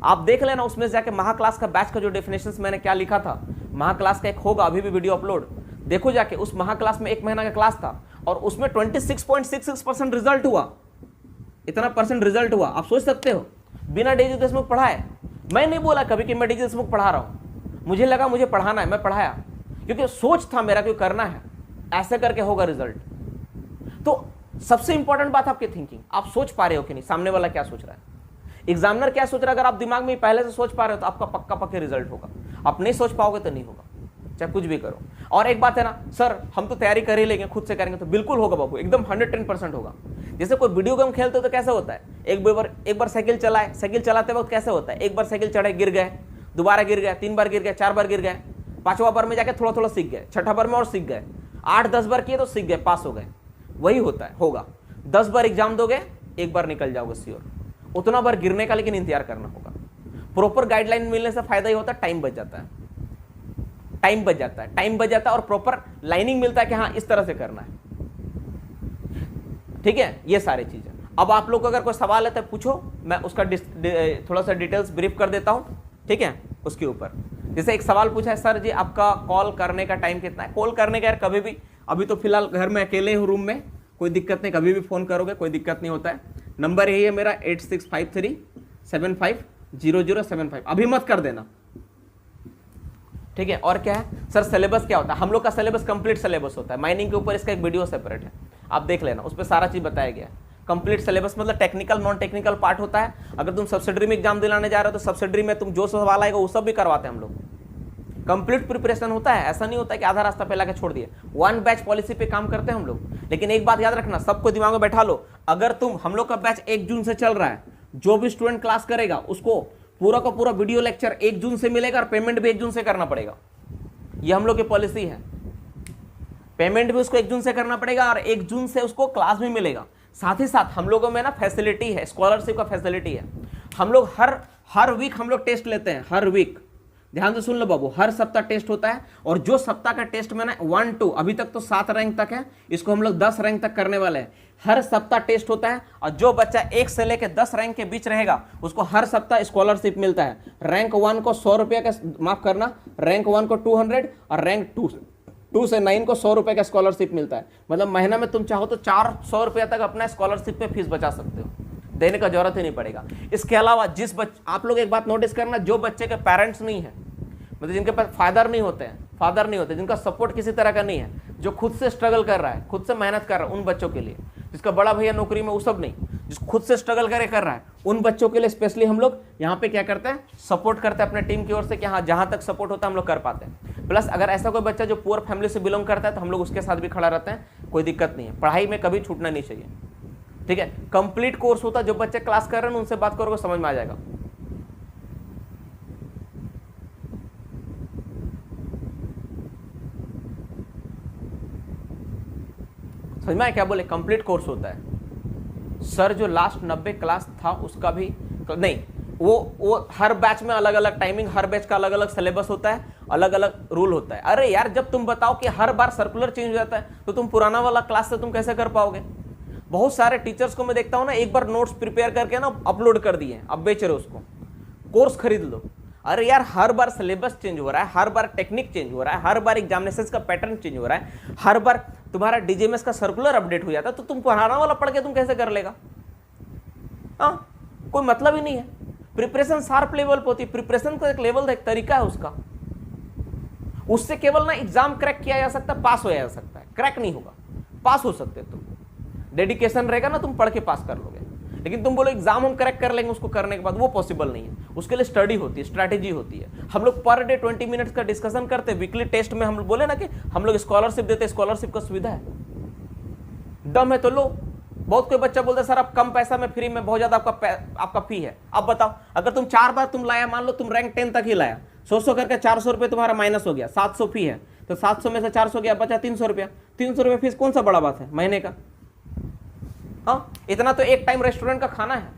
आप देख लेना उसमें से जाके महाक्लास का बैच का जो डेफिनेशंस मैंने क्या लिखा था। महाक्लास का एक होगा अभी भी वीडियो अपलोड, देखो जाके। उस महाक्लास में 1 महीना का क्लास था और उसमें 26.66% रिजल्ट हुआ, इतना परसेंट रिजल्ट हुआ। आप सोच सकते हो, बिना डीजे देशमुख पढ़ाए। मैं नहीं बोला कभी कि मैं डीजे देशमुख पढ़ा रहा हूं, मुझे लगा मुझे पढ़ाना है, मैं पढ़ाया, क्योंकि सोच था मेरा कि करना है, ऐसे करके होगा रिजल्ट। तो सबसे इंपॉर्टेंट बात आपकी थिंकिंग, आप सोच पा रहे हो कि नहीं, सामने वाला क्या सोच रहा है, एग्जामिनर क्या सोच रहा है। अगर आप दिमाग में पहले से सोच पा रहे हो तो आपका पक्का पक्के रिजल्ट होगा। आप नहीं सोच पाओगे तो नहीं होगा, चाहे कुछ भी करो। और एक बात है ना सर, हम तो तैयारी कर ही लेंगे, खुद से करेंगे, तो बिल्कुल होगा बाबू, एकदम 110% होगा। जैसे कोई वीडियो गेम खेलते हो तो कैसे होता है, एक बार साइकिल चलाए, साइकिल चलाते वक्त कैसे होता है, एक बार साइकिल चढ़े गिर गए, दोबारा गिर गए, 3 बार गिर गए, 4 बार गिर गए, 5वां बार में जाके थोड़ा थोड़ा सीख गए, 6ठा बार में और सीख गए, 8-10 बार किए तो सीख गए, पास हो गए। वही होता है, होगा 10 बार एग्जाम दोगे, 1 बार निकल जाओगे श्योर। उतना बार गिरने का लेकिन इंतजार करना होगा। प्रॉपर गाइडलाइन मिलने से फायदा ही होता है, टाइम बच जाता है, टाइम बच जाता है, टाइम बच जाता है और प्रॉपर लाइनिंग मिलता है कि हाँ इस तरह से करना है। ठीक है, ये सारी चीजें। अब आप लोग को अगर कोई सवाल है तो पूछो, मैं उसका थोड़ा सा डिटेल्स ब्रीफ कर देता हूं, ठीक है। उसके ऊपर जैसे एक सवाल पूछा है, सर जी आपका कॉल करने का टाइम कितना है। कॉल करने का यार कभी भी, अभी तो फिलहाल घर में अकेले हूँ रूम में, कोई दिक्कत नहीं, कभी भी फोन करोगे कोई दिक्कत नहीं होता है। नंबर यही है मेरा 8653750075, अभी मत कर देना, ठीक है। और क्या है सर, सिलेबस क्या होता है। हम लोग का सिलेबस कंप्लीट सिलेबस होता है, माइनिंग के ऊपर इसका एक वीडियो सेपरेट है, आप देख लेना, उस पर सारा चीज बताया गया है। कंप्लीट सिलेबस मतलब टेक्निकल नॉन टेक्निकल पार्ट होता है। अगर तुम सब्सिडरी में एग्जाम दिलाने जा रहे हो तो सब्सिडरी में तुम जो सवाल आएगा वो सब भी करवाते हैं हम लोग। कंप्लीट प्रिपरेशन होता है, ऐसा नहीं होता है कि आधा रास्ता पे लाके छोड़ दिए। 1 बैच पॉलिसी पे काम करते हैं हम लोग। लेकिन एक बात याद रखना, सबको दिमाग में बैठा लो, अगर हम लोग का बैच 1 जून से चल रहा है, जो भी स्टूडेंट क्लास करेगा उसको पूरा का पूरा वीडियो लेक्चर 1 जून से मिलेगा और पेमेंट भी 1 जून से करना पड़ेगा। ये हम लोग की पॉलिसी है, पेमेंट भी उसको 1 जून से करना पड़ेगा और 1 जून से उसको क्लास भी मिलेगा। साथ ही साथ हम लोगों में ना फैसिलिटी है, स्कॉलरशिप का फैसिलिटी है। हम लोग हर वीक हम लोग टेस्ट लेते हैं, हर वीक, ध्यान से सुन लो बाबू, हर सप्ताह टेस्ट होता है। और जो सप्ताह का टेस्ट में ना 1 2 अभी तक तो 7 रैंक तक है, इसको हम लोग 10 रैंक तक करने वाले हैं। हर सप्ताह टेस्ट होता है और जो बच्चा 1 से लेकर 10 रैंक के बीच रहेगा उसको हर सप्ताह स्कॉलरशिप मिलता है। रैंक 1 को 100 रुपये का, माफ करना, रैंक 1 को 200 और रैंक 2 से 9 को 100 रुपये का स्कॉलरशिप मिलता है। मतलब महीना में तुम चाहो तो 400 रुपये तक अपना स्कॉलरशिप पे फीस बचा सकते हो, देने का जरूरत ही नहीं पड़ेगा। इसके अलावा आप लोग एक बात नोटिस करना, जो बच्चे के पेरेंट्स नहीं है, मतलब जिनके पास फादर नहीं होते, जिनका सपोर्ट किसी तरह का नहीं है, जो खुद से स्ट्रगल कर रहा है, खुद से मेहनत कर रहा है, उन बच्चों के लिए, जिसका बड़ा भैया नौकरी में वो सब नहीं, जिस खुद से स्ट्रगल कर रहा है, उन बच्चों के लिए स्पेशली हम लोग यहाँ पे क्या करते हैं, सपोर्ट करते हैं अपने टीम की ओर से कि हाँ जहाँ तक सपोर्ट होता है हम लोग कर पाते हैं। प्लस अगर ऐसा कोई बच्चा जो पुअर फैमिली से बिलोंग करता है तो हम लोग उसके साथ भी खड़ा रहते हैं, कोई दिक्कत नहीं है, पढ़ाई में कभी छूटना नहीं चाहिए, ठीक है। कंप्लीट कोर्स होता है, जो बच्चे क्लास कर रहे हैं उनसे बात करोगे समझ में आ जाएगा। समझ में आया क्या बोले, कंप्लीट कोर्स होता है सर। जो लास्ट 90 क्लास था उसका भी नहीं, वो हर बैच में अलग अलग टाइमिंग, हर बैच का अलग अलग सिलेबस होता है, अलग अलग रूल होता है। अरे यार जब तुम बताओ कि हर बार सर्कुलर चेंज हो जाता है तो तुम पुराना वाला क्लास से तुम कैसे कर पाओगे। बहुत सारे टीचर्स को मैं देखता हूं ना, एक बार नोट्स प्रिपेयर करके ना अपलोड कर दिए, अब बेच रहे हो उसको, कोर्स खरीद लो। अरे यार हर बार सिलेबस चेंज हो रहा है, हर बार टेक्निक चेंज हो रहा है, हर बार एग्जामिनेशन का पैटर्न चेंज हो रहा है, हर बार तुम्हारा डीजीएमएस का सर्कुलर अपडेट हो जाता है, तो तुम पुराना वाला पढ़ के तुम कैसे कर लेगा। हाँ, कोई मतलब ही नहीं है। प्रिपरेशन शार्प लेवल पर होती है, प्रिपरेशन का एक लेवल, एक तरीका है उसका, उससे केवल ना एग्जाम क्रैक किया जा सकता है, पास होया जा सकता है, क्रैक नहीं होगा, पास हो सकते तुम, डेडिकेशन रहेगा ना तुम पढ़ के पास कर लोगे। लेकिन तुम बोलो एग्जाम हम क्रैक कर लेंगे उसको करने के बाद, वो पॉसिबल नहीं है। उसके लिए स्टडी होती है, स्ट्रैटेजी होती है। हम लोग पर डे 20 मिनट्स का डिस्कशन करते हैं। वीकली टेस्ट में हम लोग बोले ना कि हम लोग स्कॉलरशिप देते हैं, स्कॉलरशिप का सुविधा है, दम है तो लो। बहुत कोई बच्चा बोलता है सर आप कम पैसा में फ्री में, बहुत ज्यादा आपका फी है। अब बताओ अगर तुम 4 बार तुम लाया, मान लो तुम रैंक 10 तक ही लाया, 100 करके 400 रुपये तुम्हारा माइनस हो गया, 700 फी है, तो 700 में से 400 गया, बचा 300 रुपया। 300 रुपये फीस कौन सा बड़ा बात है महीने का। हाँ, इतना तो एक टाइम रेस्टोरेंट का खाना है।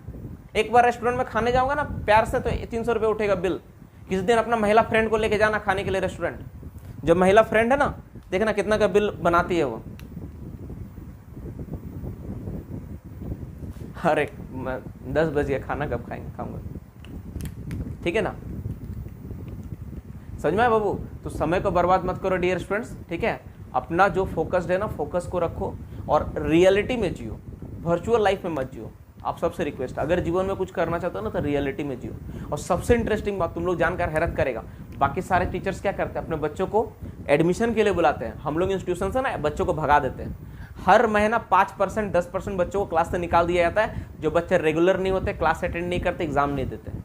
एक बार रेस्टोरेंट में खाने जाऊंगा ना प्यार से तो 300 रुपये उठेगा बिल, किसी दिन अपना महिला फ्रेंड को लेके जाना खाने के लिए रेस्टोरेंट, जब महिला फ्रेंड है ना, देखना कितना का बिल बनाती है वो। अरे 10 बज गया, खाना कब खाऊंगा, ठीक है ना, समझ में आया बाबू। तो समय को बर्बाद मत करो डियर स्टूडेंट्स, ठीक है। अपना जो फोकस्ड है ना, फोकस को रखो और रियलिटी में जियो, वर्चुअल लाइफ में मत जियो। आप सबसे रिक्वेस्ट, अगर जीवन में कुछ करना चाहते हो ना तो रियलिटी में जियो। और सबसे इंटरेस्टिंग बात तुम लोग जानकर हैरत करेगा, बाकी सारे टीचर्स क्या करते हैं, अपने बच्चों को एडमिशन के लिए बुलाते हैं, हम लोग इंस्टीट्यूशन से ना बच्चों को भगा देते हैं। हर महीना 5% 10% बच्चों को क्लास से निकाल दिया जाता है। जो बच्चे रेगुलर नहीं होते, क्लास अटेंड नहीं करते, एग्जाम नहीं देते।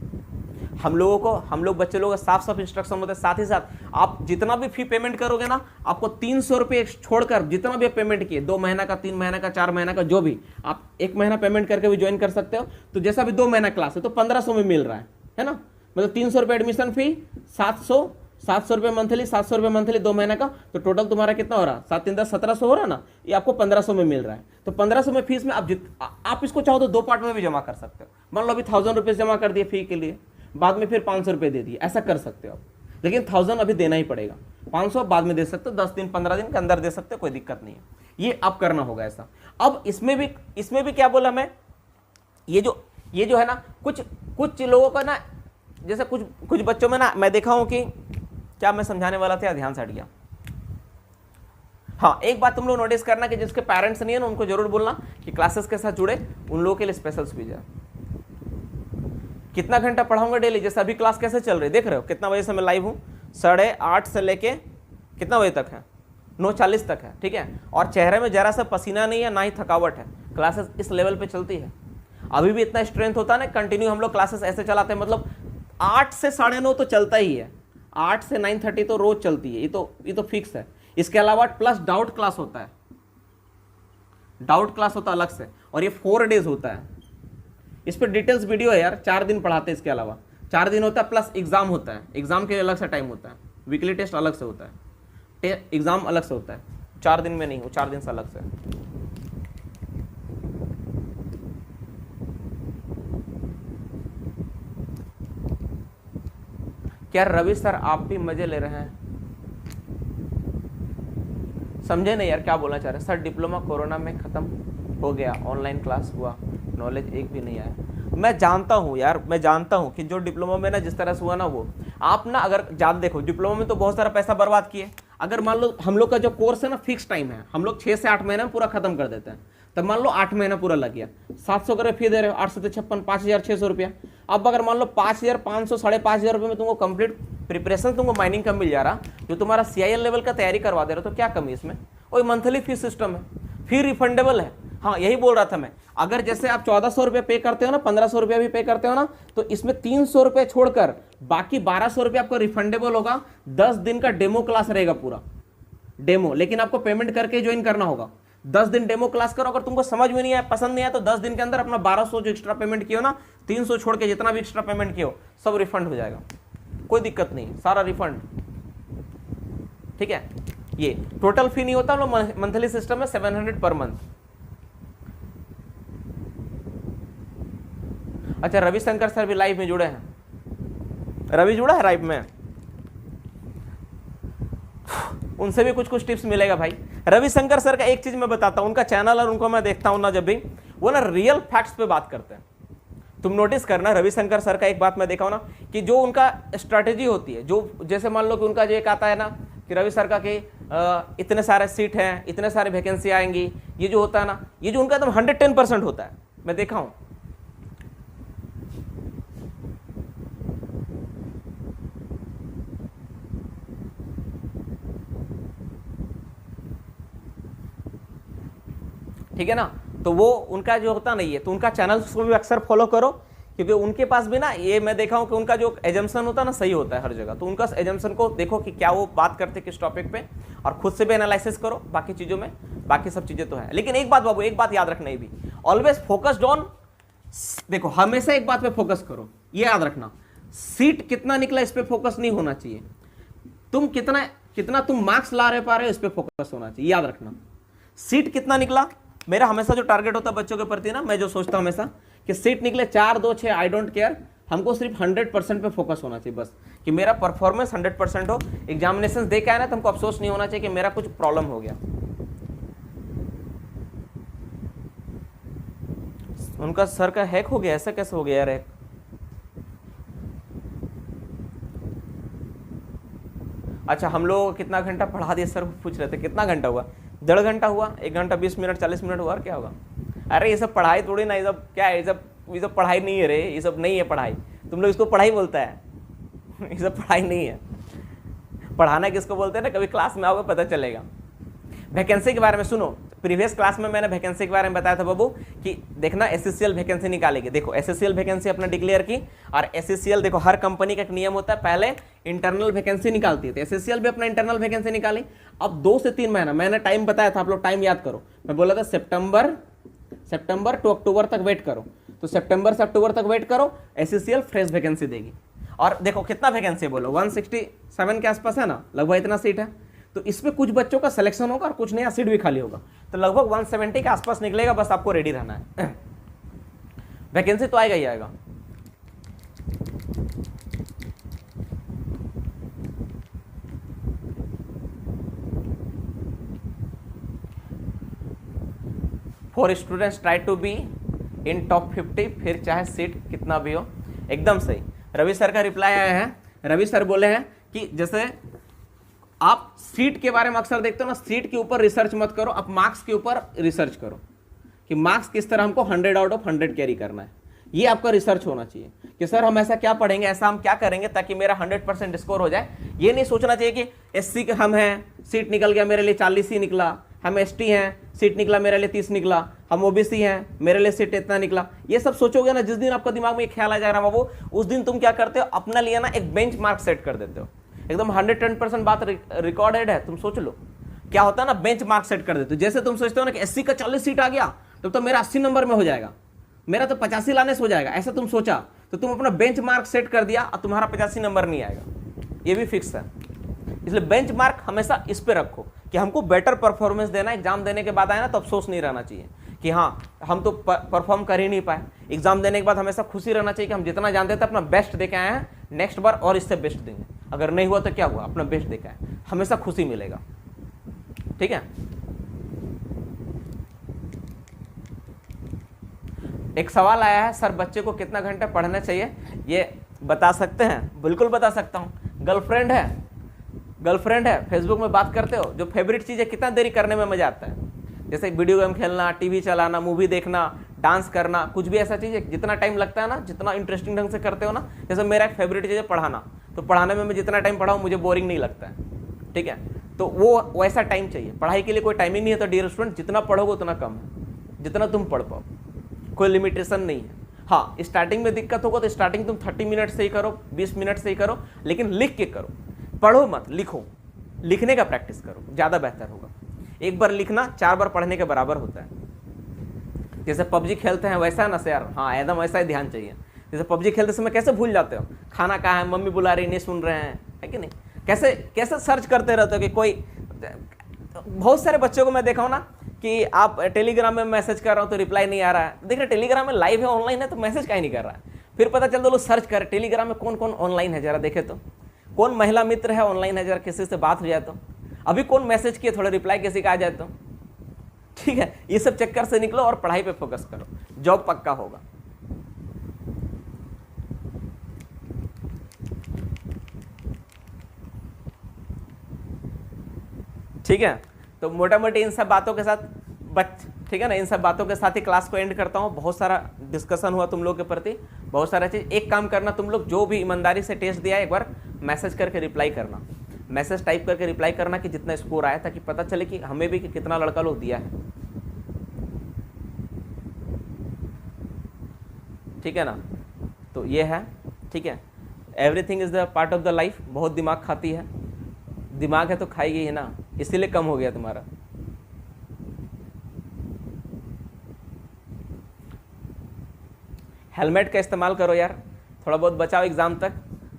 हम लोग बच्चे लोगों का साफ इंस्ट्रक्शन होते हैं। साथ ही साथ आप जितना भी फी पेमेंट करोगे ना, आपको 300 रुपये छोड़कर जितना भी पेमेंट किए, 2 महीना का, 3 महीना का, 4 महीना का, जो भी, आप 1 महीना पेमेंट करके भी ज्वाइन कर सकते हो। तो जैसा भी 2 महीना क्लास है तो 1500 में मिल रहा है ना। मतलब 300 रुपये एडमिशन फी, 700 रुपये मंथली, 700 रुपये मंथली 2 महीना का, तो टोटल तुम्हारा कितना हो रहा है, 7 3 10 1700 हो रहा है ना। ये आपको 1500 में मिल रहा है। तो 1500 में फीस में आप इसको चाहो तो 2 पार्ट में भी जमा कर सकते हो। मान लो अभी 1000 रुपये जमा कर दिए फी के लिए, बाद में फिर 500 रुपये दे दिए, ऐसा कर सकते हो आप। लेकिन 1000 अभी देना ही पड़ेगा, 500 बाद में दे सकते हो, 10 दिन 15 दिन के अंदर दे सकते हो, कोई दिक्कत नहीं है। ये आप करना होगा ऐसा। अब इसमें भी क्या बोला मैं, ये जो है ना, कुछ लोगों का ना, जैसे कुछ बच्चों में ना मैं देखा हूं कि, क्या मैं समझाने वाला था, ध्यान से हट गया। हाँ, एक बात तुम लोग नोटिस करना कि जिसके पेरेंट्स नहीं है ना, उनको जरूर बोलना कि क्लासेस के साथ जुड़े, उन लोगों के लिए स्पेशल सुविधा। कितना घंटा पढ़ाऊंगा डेली, जैसे अभी क्लास कैसे चल रही है, देख रहे हो कितना बजे से मैं लाइव हूं, 8:30 से लेके कितना बजे तक है, 9:40 तक है, ठीक है। और चेहरे में जरा सा पसीना नहीं है, ना ही थकावट है। क्लासेस इस लेवल पे चलती है। अभी भी इतना स्ट्रेंथ होता है ना, कंटिन्यू हम लोग क्लासेस ऐसे चलाते हैं, मतलब 8 से 9:30 तो चलता ही है, 8 से 9:30 तो रोज चलती है, ये तो फिक्स है। इसके अलावा प्लस डाउट क्लास होता है, डाउट क्लास होता है अलग से, और ये 4 डेज होता है। इस पर डिटेल्स वीडियो है यार, 4 दिन पढ़ाते हैं। इसके अलावा 4 दिन होता है, प्लस एग्जाम होता है, एग्जाम के लिए अलग से टाइम होता है, वीकली टेस्ट अलग से होता है, एग्जाम अलग से होता है। 4 दिन में नहीं, वो 4 दिन से अलग से। क्या रवि सर आप भी मजे ले रहे हैं? समझे नहीं यार क्या बोलना चाह रहे हैं। सर डिप्लोमा कोरोना में खत्म हो गया, ऑनलाइन क्लास हुआ, नॉलेज एक भी नहीं आया। मैं जानता हूँ यार, मैं जानता हूँ कि जो डिप्लोमा में ना जिस तरह से हुआ ना, वो आप ना अगर ज्यादा देखो, डिप्लोमा में तो बहुत सारा पैसा बर्बाद किए। अगर मान लो हम लोग का जो कोर्स है ना फिक्स टाइम है, हम लोग 6 से 8 महीने में पूरा खत्म कर देते हैं, तब मान लो 8 महीना पूरा लग गया, 700 करे फी दे रहे हो, 8 से 56 5,600 रुपया। अब अगर मान लो 5,500 5,500 रुपये में तुमको कंप्लीट प्रिपरेशन तुमको माइनिंग का मिल जा रहा, जो तुम्हारा CIL लेवल का तैयारी करवा दे रहे हो, तो क्या कमी है इसमें? वही मंथली फीस सिस्टम है, फी रिफंडेबल है। हाँ यही बोल रहा था मैं, अगर जैसे आप 1400 रुपये पे करते हो ना, 1500 रुपये भी पे करते हो ना, तो इसमें 300 रुपये छोड़कर बाकी 1200 रुपये आपको रिफंडेबल होगा। 10 दिन का डेमो क्लास रहेगा, पूरा डेमो, लेकिन आपको पेमेंट करके ज्वाइन करना होगा। 10 दिन डेमो क्लास करो, अगर तुमको समझ में नहीं आया, पसंद नहीं आया, तो 10 दिन के अंदर अपना 1200 जो एक्स्ट्रा पेमेंट किया ना, 300 छोड़ के जितना भी एक्स्ट्रा पेमेंट किया सब रिफंड हो जाएगा, कोई दिक्कत नहीं, सारा रिफंड, ठीक है। ये टोटल फी नहीं होता, हम लोग मंथली सिस्टम में 700 पर मंथ। अच्छा, रविशंकर सर भी लाइव में जुड़े हैं, रवि जुड़ा है लाइव में, उनसे भी कुछ टिप्स मिलेगा भाई। रविशंकर सर का एक चीज मैं बताता हूं, उनका चैनल और उनको मैं देखता हूं ना, जब भी वो ना रियल फैक्ट्स पे बात करते हैं। तुम नोटिस करना, रविशंकर सर का एक बात मैं देखा हूं ना, कि जो उनका स्ट्रैटेजी होती है, जो जैसे मान लो कि उनका जो एक आता है ना कि रवि सर का कि इतने सारे सीट हैं, इतने सारे वैकेंसी आएंगी, ये जो होता है ना, ये जो उनका एकदम 110% होता है, मैं देखा हूं। ठीक है ना, तो वो उनका जो होता नहीं है, तो उनका चैनल को भी अक्सर फॉलो करो, क्योंकि उनके पास भी ना ये मैं देखा हूं कि उनका जो एजम्पशन होता है ना सही होता है हर जगह। तो उनका एजम्पशन को देखो कि क्या वो बात करते किस टॉपिक पे, और खुद से भी एनालिसिस करो बाकी चीजों में, बाकी सब चीजें तो है। लेकिन एक बात बाबू, एक बात याद रखना, ये भी ऑलवेज फोकस्ड ऑन, देखो हमेशा एक बात पे फोकस करो, ये याद रखना, सीट कितना निकला इस पे फोकस नहीं होना चाहिए, तुम कितना तुम मार्क्स ला रहे पा रहे हो इस पे फोकस होना चाहिए, याद रखना। सीट कितना निकला, मेरा हमेशा जो टारगेट होता है बच्चों के प्रति ना, मैं जो सोचता हूं हमेशा कि सीट निकले 4 2 6, आई डोंट केयर, हमको सिर्फ 100% पे फोकस होना चाहिए बस, कि मेरा परफॉर्मेंस 100% हो। एग्जामिनेशन दे के आया ना तो हमको अफसोस नहीं होना चाहिए कि मेरा कुछ प्रॉब्लम हो गया। उनका सर का हैक हो गया, ऐसा कैसे हो गया यार हैक? अच्छा, हम लोग कितना घंटा पढ़ा दिया सर पूछ रहे थे, कितना घंटा हुआ? 1.5 घंटा हुआ, 1 घंटा 20 मिनट 40 मिनट हुआ, और क्या होगा? अरे ये सब पढ़ाई थोड़ी ना, ये सब क्या है, ये सब पढ़ाई नहीं है रे, ये सब नहीं है पढ़ाई। तुम लोग इसको पढ़ाई बोलता है ये सब पढ़ाई नहीं है। पढ़ाना किसको बोलते हैं ना, कभी क्लास में आओगे पता चलेगा। वैकेंसी के बारे में सुनो, प्रीवियस क्लास में मैंने वैकेंसी के बारे में बताया था बाबू कि देखना एसएससीएल वैकेंसी निकालेगी। देखो एसएससीएल वैकेंसी अपना डिक्लेयर की, और एसएससीएल देखो हर कंपनी का एक नियम होता है, पहले इंटरनल वैकेंसी निकालती है, तो एसएससीएल भी अपना इंटरनल वैकेंसी निकाली। अब 2 से 3 महीना, मैंने टाइम बताया था, आप लोग टाइम याद करो, मैं बोला था सितंबर टू अक्टूबर तक वेट करो, तो सितंबर से अक्टूबर तक वेट करो, एसएससीएल फ्रेश वैकेंसी देगी। और देखो कितना वैकेंसी बोलो, 167 के आसपास है ना, लगभग इतना सीट है। तो इसमें कुछ बच्चों का सिलेक्शन होगा और कुछ नया सीट भी खाली होगा, तो लगभग 170 के आसपास निकलेगा, बस आपको रेडी रहना है। वैकेंसी तो आएगा ही आएगा। For students try to be in top 50, फिर चाहे सीट कितना भी हो। एकदम सही। रवि सर का रिप्लाई आया है, रवि सर बोले हैं कि जैसे आप सीट के बारे में अक्सर देखते हो ना, सीट के ऊपर रिसर्च मत करो, आप मार्क्स के ऊपर रिसर्च करो कि मार्क्स किस तरह हमको 100 आउट ऑफ 100 कैरी करना है। ये आपका रिसर्च होना चाहिए कि सर हम ऐसा क्या पढ़ेंगे, ऐसा हम क्या करेंगे ताकि मेरा 100% स्कोर हो जाए। ये नहीं सोचना चाहिए कि एससी के हम हैं, सीट निकल गया मेरे लिए 40 ही निकला, हम एसटी हैं, सीट निकला मेरे लिए 30 निकला, हम ओबीसी हैं, मेरे लिए सीट इतना निकला। ये सब सोचोगे ना, जिस दिन आपका दिमाग में एक ख्याल आ जाएगा ना बाबू, उस दिन तुम क्या करते हो, अपना लिए ना एक बेंच मार्क सेट कर देते हो। एकदम 110% बात रिकॉर्डेड है, तुम सोच लो क्या होता है ना, बेंच मार्क सेट कर देते हो। जैसे तुम सोचते हो ना कि एससी का 40 सीट आ गया तो मेरा 80 नंबर में हो जाएगा, मेरा तो 85 लाने से हो जाएगा, ऐसा तुम सोचा तो तुम अपना बेंच मार्क सेट कर दिया और तुम्हारा 85 नंबर नहीं आएगा, ये भी फिक्स है। इसलिए बेंच मार्क हमेशा इस पे रखो कि हमको बेटर परफॉर्मेंस देना, एग्जाम देने के बाद आए ना तो अफसोस नहीं रहना चाहिए कि हाँ हम तो परफॉर्म कर ही नहीं पाए। एग्जाम देने के बाद हमेशा खुशी रहना चाहिए कि हम जितना जानते थे अपना बेस्ट दे के आए हैं, नेक्स्ट बार और इससे बेस्ट देंगे। अगर नहीं हुआ तो क्या हुआ, अपना बेस्ट दे के आए, हमेशा खुशी मिलेगा। ठीक है। एक सवाल आया है, सर बच्चे को कितना घंटा पढ़ना चाहिए, ये बता सकते हैं? बिल्कुल बता सकता हूं। गर्लफ्रेंड है, फेसबुक में बात करते हो, जो फेवरेट चीज है, कितना देरी करने में मजा आता है, जैसे वीडियो गेम खेलना, टीवी चलाना, मूवी देखना, डांस करना, कुछ भी ऐसा चीज है जितना टाइम लगता है ना, जितना इंटरेस्टिंग ढंग से करते हो ना। जैसे मेरा एक फेवरेट चीज है पढ़ाना, तो पढ़ाने में मैं जितना टाइम पढ़ाऊं मुझे बोरिंग नहीं लगता है। ठीक है, तो वो वैसा टाइम चाहिए। पढ़ाई के लिए कोई टाइमिंग नहीं है, तो डियर स्टूडेंट जितना पढ़ोगे उतना कम है, जितना तुम पढ़ पाओ, कोई लिमिटेशन नहीं है। हाँ, स्टार्टिंग में दिक्कत होगा तो स्टार्टिंग तुम 30 मिनट से ही करो, 20 मिनट से ही करो, लेकिन लिख के करो, पढ़ो मत, लिखो, लिखने का प्रैक्टिस करो, ज़्यादा बेहतर होगा। एक बार लिखना 4 बार पढ़ने के बराबर होता है। जैसे पबजी खेलते हैं वैसा ना यार, हाँ एकदम वैसा ही ध्यान चाहिए। जैसे पबजी खेलते समय कैसे भूल जाते हो, खाना कहाँ है, मम्मी बुला रही, नहीं सुन रहे हैं, है कि नहीं, कैसे कैसे सर्च करते रहते हो कि कोई। बहुत सारे बच्चों को मैं देखा हूँ ना कि आप टेलीग्राम में मैसेज कर रहा हूँ तो रिप्लाई नहीं आ रहा है। देख रहे टेलीग्राम में लाइव है, ऑनलाइन है, तो मैसेज काहे नहीं कर रहा है। फिर पता चलता लोग सर्च कर टेलीग्राम में कौन कौन ऑनलाइन है, जरा देखे तो कौन महिला मित्र है ऑनलाइन है, जरा किसी से बात हो जाए तो, अभी कौन मैसेज किए, थोड़ा रिप्लाई किसी का आ जाए तो। ठीक है, ये सब चक्कर से निकलो और पढ़ाई पे फोकस करो, जॉब पक्का होगा। ठीक है, तो मोटा मोटी इन सब बातों के साथ ठीक है ना, इन सब बातों के साथ ही क्लास को एंड करता हूँ। बहुत सारा डिस्कशन हुआ तुम लोग के प्रति, बहुत सारा चीज। एक काम करना, तुम लोग जो भी ईमानदारी से टेस्ट दिया एक बार मैसेज करके रिप्लाई करना, मैसेज टाइप करके रिप्लाई करना कि जितना स्कोर आया, ताकि पता चले कि हमें भी कि कितना लड़का लोग दिया है। ठीक है ना, तो ये है। ठीक है, everything is the part of the life. बहुत दिमाग खाती है, दिमाग है तो खाएगी ही ना, इसीलिए कम हो गया तुम्हारा। हेलमेट का इस्तेमाल करो यार, थोड़ा बहुत बचाओ एग्जाम तक।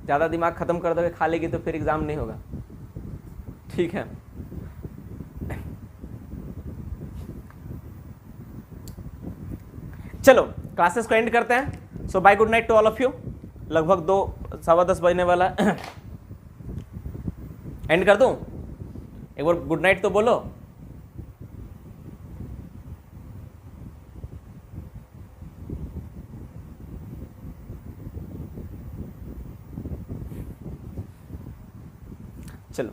ज़्यादा दिमाग खत्म कर दोगे, खा लेगी तो फिर एग्जाम नहीं होगा। ठीक है, चलो क्लासेस को एंड करते हैं। So bye, good night to all of you. लगभग 2 सवा 10 बजने वाला है। एंड कर दूं? एक बार गुड नाइट तो बोलो। चलो,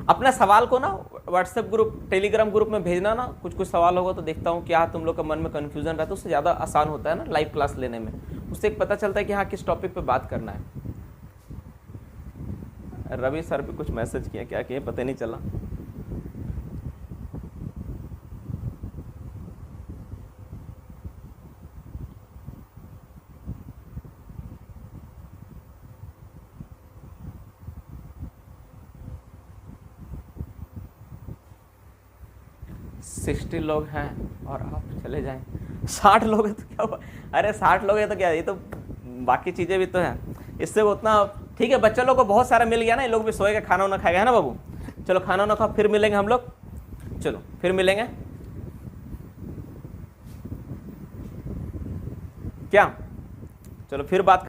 अपना सवाल को ना व्हाट्सएप ग्रुप, टेलीग्राम ग्रुप में भेजना ना, कुछ कुछ सवाल होगा तो देखता हूँ क्या तुम लोग का मन में कन्फ्यूजन रहता है, उससे ज़्यादा आसान होता है ना लाइव क्लास लेने में, उससे एक पता चलता है कि हाँ किस टॉपिक पे बात करना है। रवि सर भी कुछ मैसेज किया, क्या किए पता नहीं चला। सिक्सटी लोग हैं और आप चले जाएं, 60 लोग हैं तो क्या हुआ? अरे 60 लोग हैं तो क्या, ये तो बाकी चीज़ें भी तो हैं, इससे उतना ठीक है। बच्चा लोग को बहुत सारा मिल गया ना, ये लोग भी सोएगा, खाना वाना खाएगा, है ना बाबू? चलो खाना वाना खाओ, फिर मिलेंगे हम लोग। चलो फिर मिलेंगे क्या? चलो फिर बात